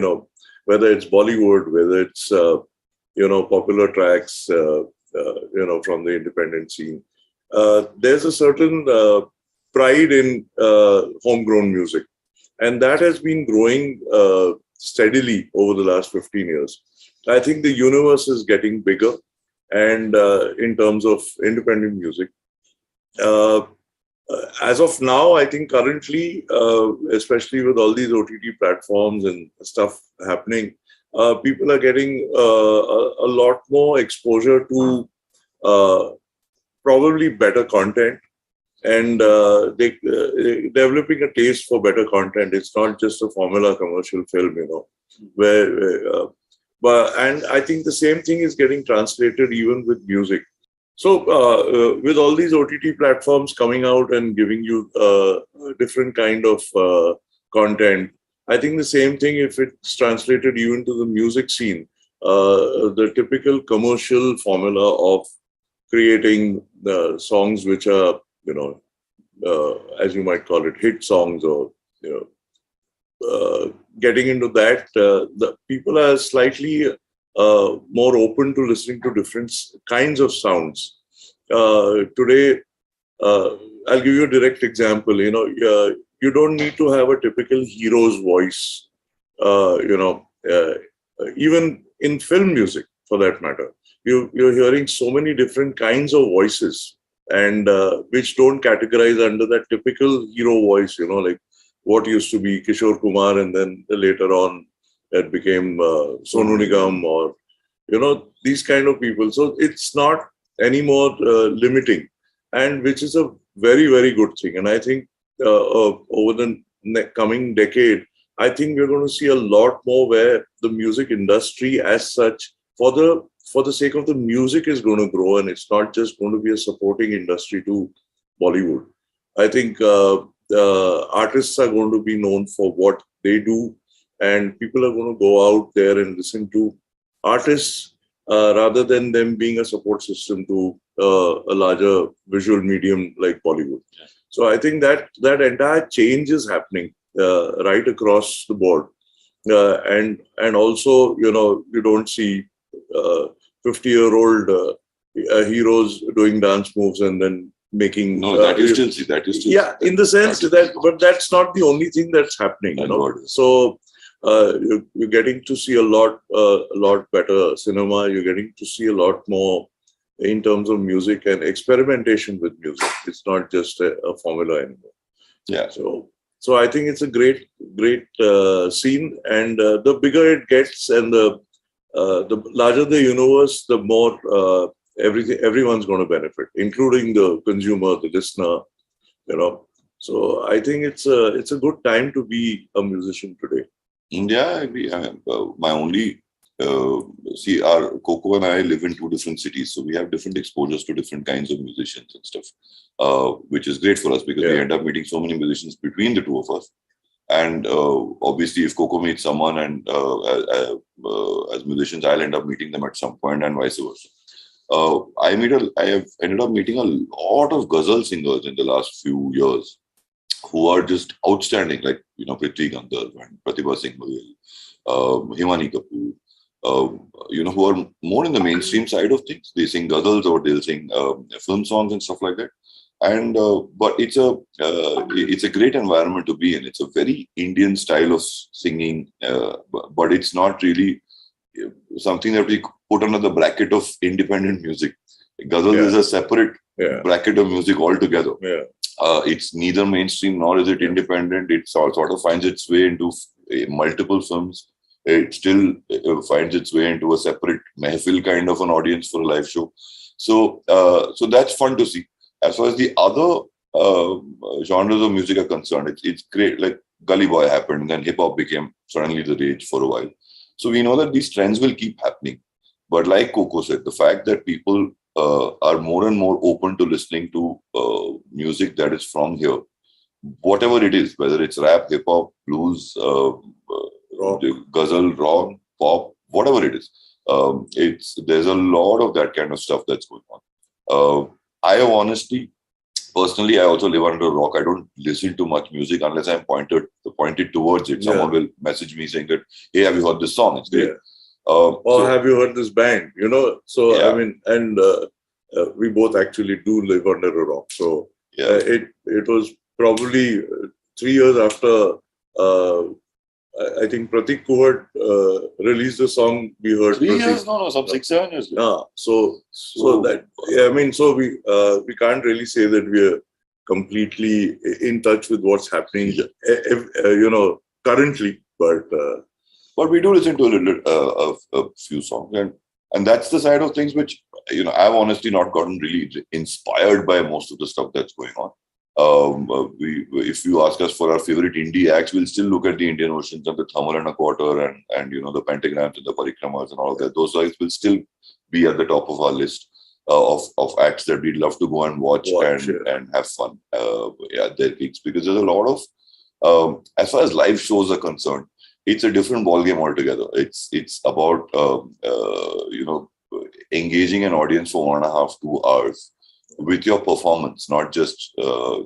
whether it's Bollywood, whether it's... popular tracks, from the independent scene. There's a certain pride in homegrown music, and that has been growing steadily over the last 15 years. I think the universe is getting bigger, and in terms of independent music. As of now, I think currently, especially with all these OTT platforms and stuff happening, people are getting a lot more exposure to probably better content, and developing a taste for better content. It's not just a formula commercial film, and I think the same thing is getting translated even with music. So with all these OTT platforms coming out and giving you different kind of content, I think the same thing, if it's translated even to the music scene, the typical commercial formula of creating songs which are, as you might call it, hit songs, or, getting into that, the people are slightly more open to listening to different kinds of sounds. Today, I'll give you a direct example. You don't need to have a typical hero's voice, even in film music, for that matter. You're hearing so many different kinds of voices, and which don't categorize under that typical hero voice, like what used to be Kishore Kumar, and then later on it became Sonu Nigam, or, these kind of people. So it's not anymore limiting, and which is a very, very good thing. And I think over the coming decade, I think we're going to see a lot more where the music industry as such, for the sake of the music, is going to grow, and it's not just going to be a supporting industry to Bollywood. I think artists are going to be known for what they do, and people are going to go out there and listen to artists rather than them being a support system to a larger visual medium like Bollywood. So I think that entire change is happening right across the board, and also, you don't see 50-year-old heroes doing dance moves and then making... No, that you still see. Yeah, in the sense that, but that's not the only thing that's happening. So you're getting to see a lot better cinema. You're getting to see a lot more in terms of music and experimentation with music. It's not just a formula anymore. Yeah. So So I think it's a great scene, and the bigger it gets, and the larger the universe, the more everyone's going to benefit, including the consumer, the listener. So I think it's a good time to be a musician today. India, I agree. My only see, our Coco and I live in two different cities, so we have different exposures to different kinds of musicians and stuff, which is great for us because we end up meeting so many musicians between the two of us. And obviously, if Coco meets someone, and as musicians, I'll end up meeting them at some point, and vice versa. I have ended up meeting a lot of ghazal singers in the last few years who are just outstanding, like Praveen God Gandhi and Pratibha Singh Baghel, Himani Kapoor, who are more in the mainstream side of things. They sing ghazals or they'll sing film songs and stuff like that. And but it's a great environment to be in. It's a very Indian style of singing, but it's not really something that we put under the bracket of independent music. Ghazal is a separate bracket of music altogether. It's neither mainstream nor is it independent. It sort of finds its way into multiple films. It still finds its way into a separate mehfil kind of an audience for a live show. So that's fun to see. As far as the other genres of music are concerned, it's great. Like Gully Boy happened, and then hip hop became suddenly the rage for a while. So we know that these trends will keep happening. But like Coco said, the fact that people are more and more open to listening to music that is from here, whatever it is, whether it's rap, hip hop, blues, rock, ghazal, rock, pop, whatever it is, there's a lot of that kind of stuff that's going on. I honestly, personally, I also live under a rock. I don't listen to much music unless I'm pointed towards it. Someone will message me saying that, hey, have you heard this song? It's great. Or have you heard this band? I mean, and we both actually do live under a rock. So it was probably 3 years after I think Pratik Kuhad released the song we heard. 3 years? No, some 6-7 years. So that we can't really say that we are completely in touch with what's happening, currently, but we do listen to a few songs, and that's the side of things which I've honestly not gotten really inspired by most of the stuff that's going on. If you ask us for our favorite indie acts, we'll still look at the Indian Oceans and the Thamal and a Quarter and the Pentagrams and the Parikramas and all of that. Those guys will still be at the top of our list of acts that we'd love to go and watch and have fun at their gigs, because there's a lot of as far as live shows are concerned, it's a different ballgame altogether. It's about engaging an audience for 1.5-2 hours with your performance, not just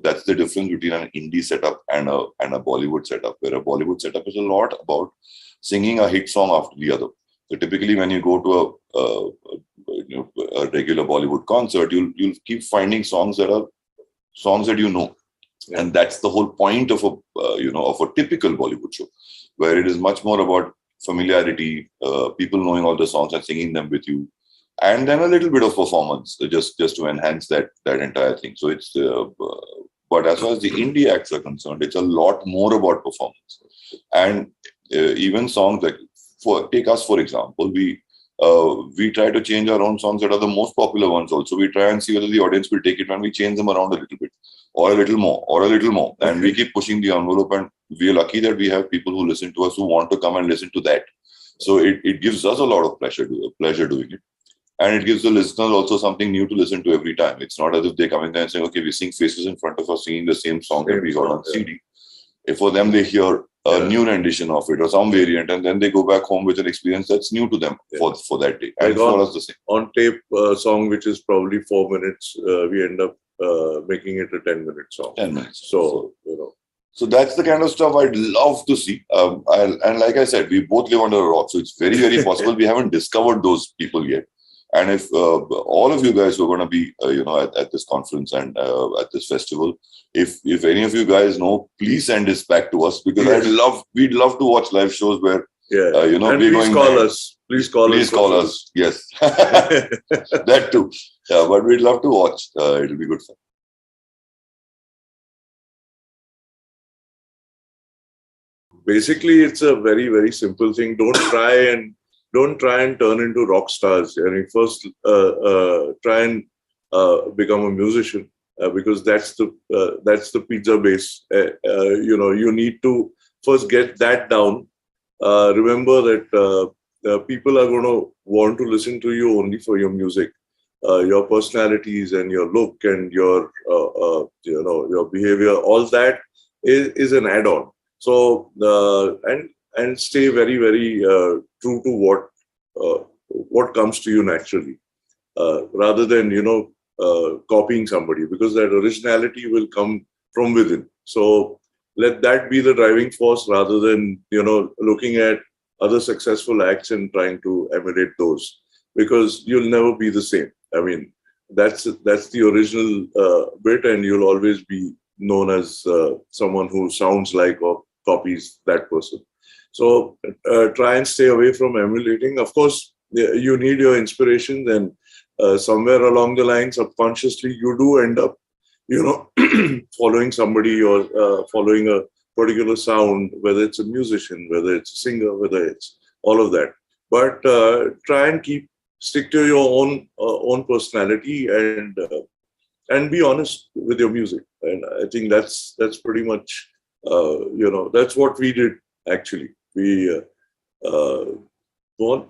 that's the difference between an indie setup and a Bollywood setup, where a Bollywood setup is a lot about singing a hit song after the other. So typically when you go to a regular Bollywood concert, you'll keep finding songs that are songs that and that's the whole point of a typical Bollywood show, where it is much more about familiarity, people knowing all the songs and singing them with you, and then a little bit of performance just to enhance that entire thing. So it's but as far as the indie acts are concerned, it's a lot more about performance. And even songs like, take us for example, we try to change our own songs that are the most popular ones also. We try and see whether the audience will take it when we change them around a little bit, or a little more, and we keep pushing the envelope. And we are lucky that we have people who listen to us who want to come and listen to that. So it gives us a lot of pleasure doing it. And it gives the listeners also something new to listen to every time. It's not as if they come in there and say, okay, we sing faces in front of us singing the same song that we heard on CD. If for them they hear a new rendition of it or some variant, and then they go back home with an experience that's new to them for that day. And for us the same. On tape, a song which is probably 4 minutes, we end up making it a 10-minute song. 10 minutes. So that's the kind of stuff I'd love to see. And like I said, we both live under a rock, so it's very, very possible we haven't discovered those people yet. And if all of you guys who are going to be, at this conference and at this festival, if any of you guys know, please send this back to us, because we'd love to watch live shows where, and please call us. Please call us. Yes, that too. Yeah, but we'd love to watch. It'll be good fun. basically, it's a very, very simple thing. Don't try and turn into rock stars. I mean, first try and become a musician, because that's the pizza base. You need to first get that down. Remember that people are going to want to listen to you only for your music. Your personalities and your look and your your behavior, all that is an add-on. So and stay very, very true to what comes to you naturally, rather than copying somebody, because that originality will come from within. So let that be the driving force, rather than looking at other successful acts and trying to emulate those, because you'll never be the same. I mean, that's the original bit, and you'll always be known as someone who sounds like or copies that person. So try and stay away from emulating. Of course, you need your inspirations, and somewhere along the line, subconsciously, you do end up, following somebody or following a particular sound, whether it's a musician, whether it's a singer, whether it's all of that. But try and stick to your own personality, and be honest with your music. And I think that's pretty much that's what we did actually. We won.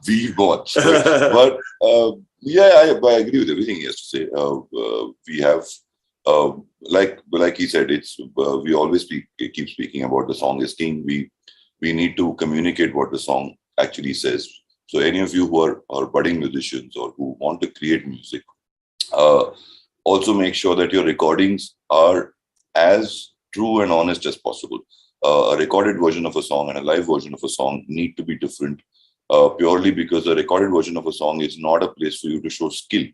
We won. But yeah, I agree with everything he has to say. We have like he said, it's we always keep speaking about the song is king. We need to communicate what the song actually says. So any of you who are budding musicians or who want to create music, also make sure that your recordings are as true and honest as possible. A recorded version of a song and a live version of a song need to be different, purely because the recorded version of a song is not a place for you to show skill.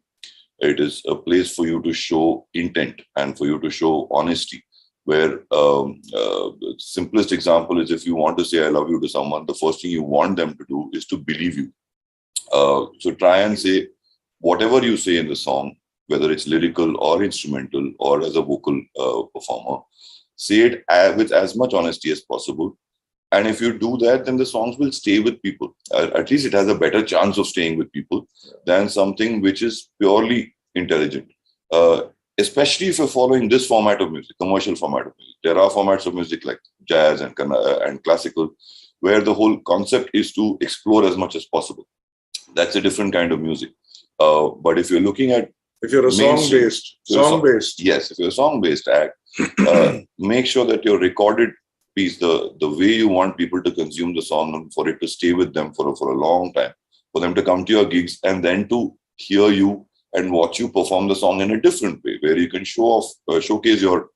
It is a place for you to show intent and for you to show honesty. Where the simplest example is, if you want to say I love you to someone, the first thing you want them to do is to believe you. So try and say whatever you say in the song, whether it's lyrical or instrumental or as a vocal performer, say it with as much honesty as possible. And if you do that, then the songs will stay with people. At least it has a better chance of staying with people than something which is purely intelligent. Especially if you're following this format of music, commercial format of music. There are formats of music like jazz and classical, where the whole concept is to explore as much as possible. That's a different kind of music. But if you're looking at... If you're a song-based. Yes, if you're a song-based act, make sure that your recorded piece, the way you want people to consume the song, for it to stay with them for a long time, for them to come to your gigs and then to hear you and watch you perform the song in a different way, where you can showcase your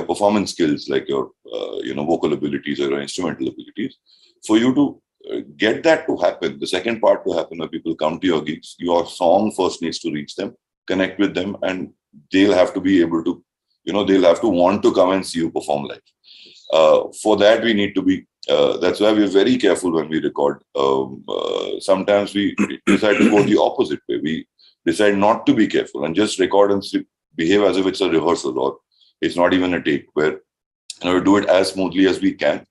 performance skills, like your vocal abilities or your instrumental abilities. For you to get that to happen, the second part to happen, when people come to your gigs, your song first needs to reach them, connect with them, and they'll have to be able to, they'll have to want to come and see you perform live. For that, we need to be, that's why we're very careful when we record. Sometimes we decide to go the opposite way. We decide not to be careful and just record and behave as if it's a rehearsal or it's not even a take, where do it as smoothly as we can,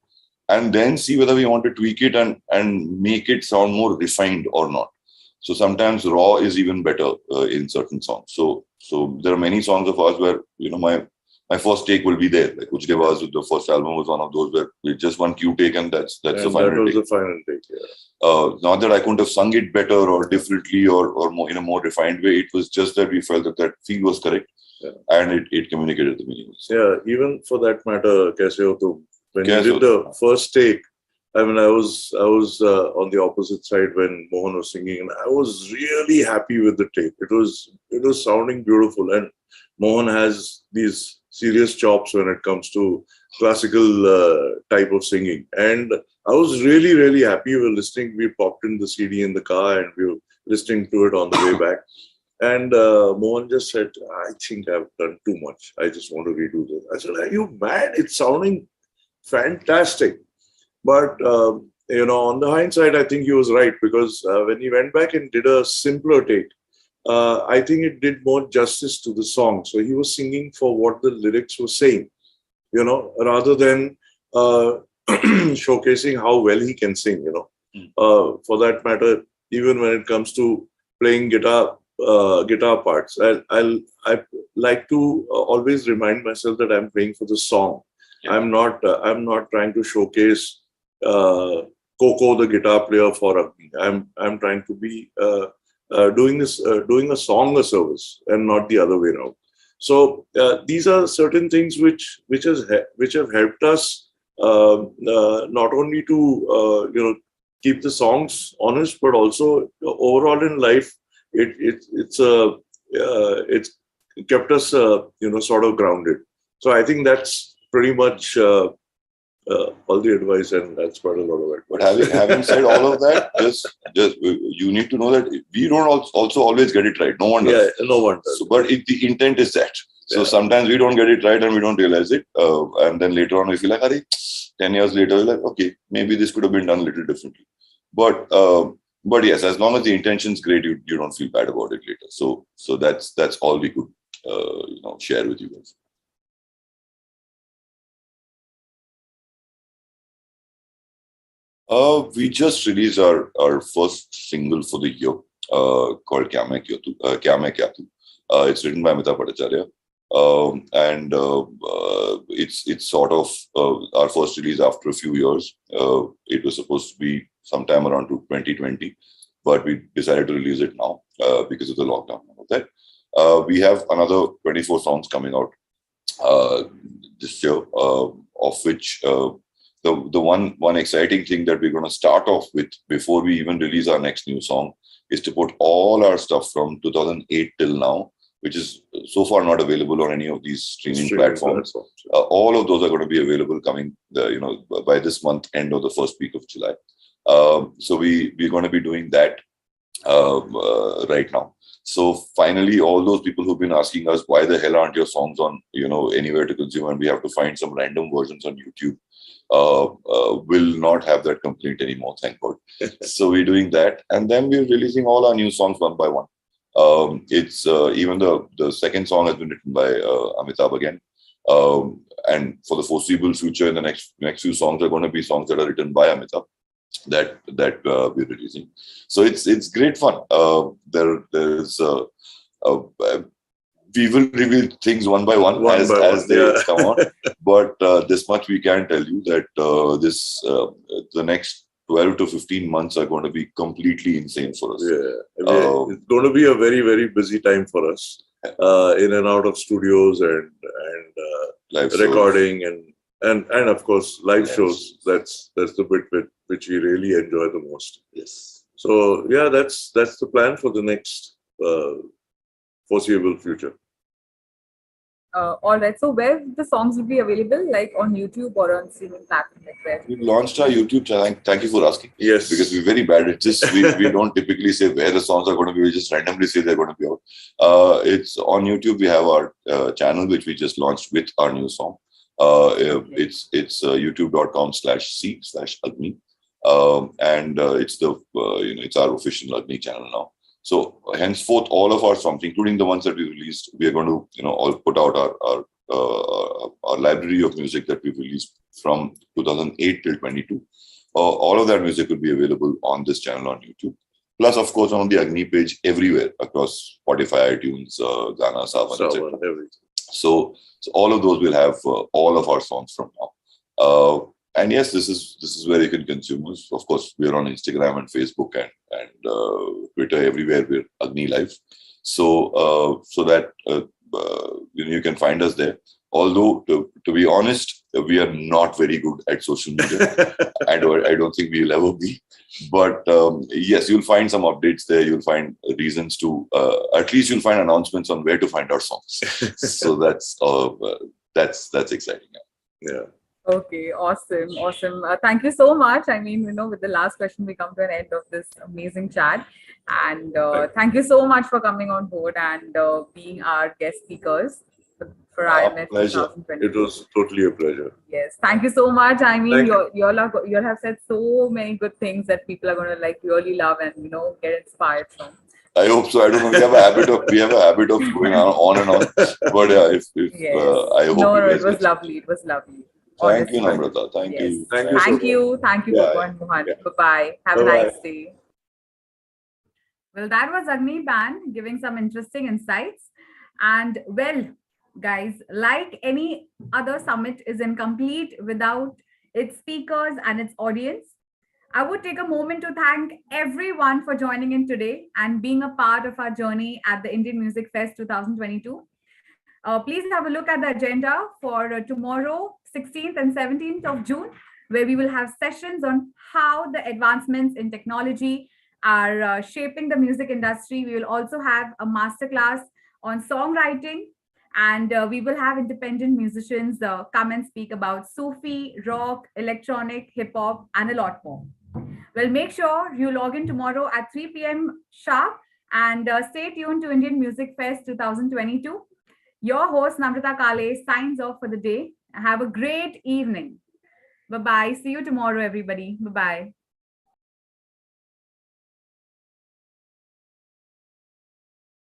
and then see whether we want to tweak it and make it sound more refined or not. So sometimes raw is even better in certain songs. So there are many songs of ours where my first take will be there. Like Ujde Was, the first album, was one of those where we just one cue take and that's the final take. That was the final take. Yeah. Not that I couldn't have sung it better or differently or more, in a more refined way. It was just that we felt that feel was correct, and it communicated the meaning. Yeah, even for that matter, Kaise Ho Tum, when you did the first take, I mean, I was on the opposite side when Mohan was singing, and I was really happy with the take. It was sounding beautiful, and Mohan has these serious chops when it comes to classical type of singing. And I was really, really happy. We were listening. We popped in the CD in the car and we were listening to it on the way back. And Mohan just said, I think I've done too much. I just want to redo this. I said, are you mad? It's sounding fantastic. But, on the hindsight, I think he was right, because when he went back and did a simpler take, I think it did more justice to the song. So he was singing for what the lyrics were saying. rather than showcasing how well he can sing, for that matter, even when it comes to playing guitar parts, I like to always remind myself that I'm playing for the song. Yeah. I'm not trying to showcase Coco, the guitar player, for Agni. I'm trying to be doing a song a service and not the other way around. So these are certain things which have helped us not only to keep the songs honest, but also overall in life, it's kept us sort of grounded. So I think that's pretty much all the advice, and that's quite a lot of it. But having said all of that, just you need to know that we don't also always get it right. No one does. Yeah, no one does. So, but the intent is that. So sometimes we don't get it right and we don't realize it, and then later on we feel like, 10 years later, we're like, okay, maybe this could have been done a little differently. But yes, as long as the intention's great, you don't feel bad about it later. So that's all we could share with you guys. We just released our first single for the year called Kya Main Kya Tu. It's written by Amitabh Bhattacharya. And it's sort of our first release after a few years. It was supposed to be sometime around 2020, but we decided to release it now because of the lockdown and all that. We have another 24 songs coming out this year, of which the one exciting thing that we're going to start off with before we even release our next new song is to put all our stuff from 2008 till now, which is so far not available on any of these streaming platforms. All of those are going to be available coming, by this month end or the first week of July. So we're going to be doing that right now. So finally, all those people who've been asking us, why the hell aren't your songs on, anywhere to consume, and we have to find some random versions on YouTube, will not have that complaint anymore, thank God. So we're doing that, and then we're releasing all our new songs one by one. It's even the second song has been written by Amitabh again, and for the foreseeable future, in the next few songs are going to be songs that are written by Amitabh that we're releasing. So it's great fun. There's we will reveal things one by one as they come out. But this much we can tell you that the next 12 to 15 months are going to be completely insane for us. It's going to be a very, very busy time for us, in and out of studios and live recording shows. and of course live shows. That's the bit which we really enjoy the most. Yes. So that's the plan for the next foreseeable future. All right. So where the songs will be available, like on YouTube or on streaming platform? Like where? We launched our YouTube channel. Thank you for asking. Yes. Because we're very bad at this. We don't typically say where the songs are going to be. We just randomly say they're going to be out. It's on YouTube. We have our channel, which we just launched with our new song. It's youtube.com/c/Agni. And it's it's our official Agni channel now. So henceforth, all of our songs, including the ones that we released, we are going to, all put out our library of music that we've released from 2008 till 22. All of that music will be available on this channel on YouTube. Plus, of course, on the Agni page everywhere across Spotify, iTunes, Gaana, Saavn, etc. Everything. So all of those will have all of our songs from now. And yes, this is where you can consume us. Of course, we're on Instagram and Facebook and Twitter, everywhere. We're Agni Live, so that you can find us there. Although, to be honest, we are not very good at social media. I don't think we'll ever be. But yes, you'll find some updates there. You'll find reasons to, at least you'll find announcements on where to find our songs. So that's exciting. Yeah. Okay, awesome. Thank you so much. I mean, with the last question, we come to an end of this amazing chat. And thank you so much for coming on board and being our guest speakers for IMF 2020. It was totally a pleasure. Yes, thank you so much. I mean, you all have said so many good things that people are going to really love and get inspired from. I hope so. I don't know. We have a habit of going on and on. But yeah, if Yes. I hope No, you guys it was get lovely. It was lovely. Thank you, Honestly. Namrata. Thank Yes. you. Thank you so Thank much. you. Thank you, Yeah. Coco and Mohan. Yeah. Bye-bye. Have a Bye-bye. nice day. Well, that was Agni Ban giving some interesting insights. And well, guys, like any other summit is incomplete without its speakers and its audience. I would take a moment to thank everyone for joining in today and being a part of our journey at the Indian Music Fest 2022. Please have a look at the agenda for tomorrow, 16th and 17th of June, where we will have sessions on how the advancements in technology are shaping the music industry. We will also have a masterclass on songwriting, and we will have independent musicians come and speak about Sufi, rock, electronic, hip hop, and a lot more. Well, make sure you log in tomorrow at 3 p.m. sharp and stay tuned to Indian Music Fest 2022. Your host, Namrata Kale, signs off for the day. Have a great evening. Bye-bye. See you tomorrow, everybody. Bye-bye.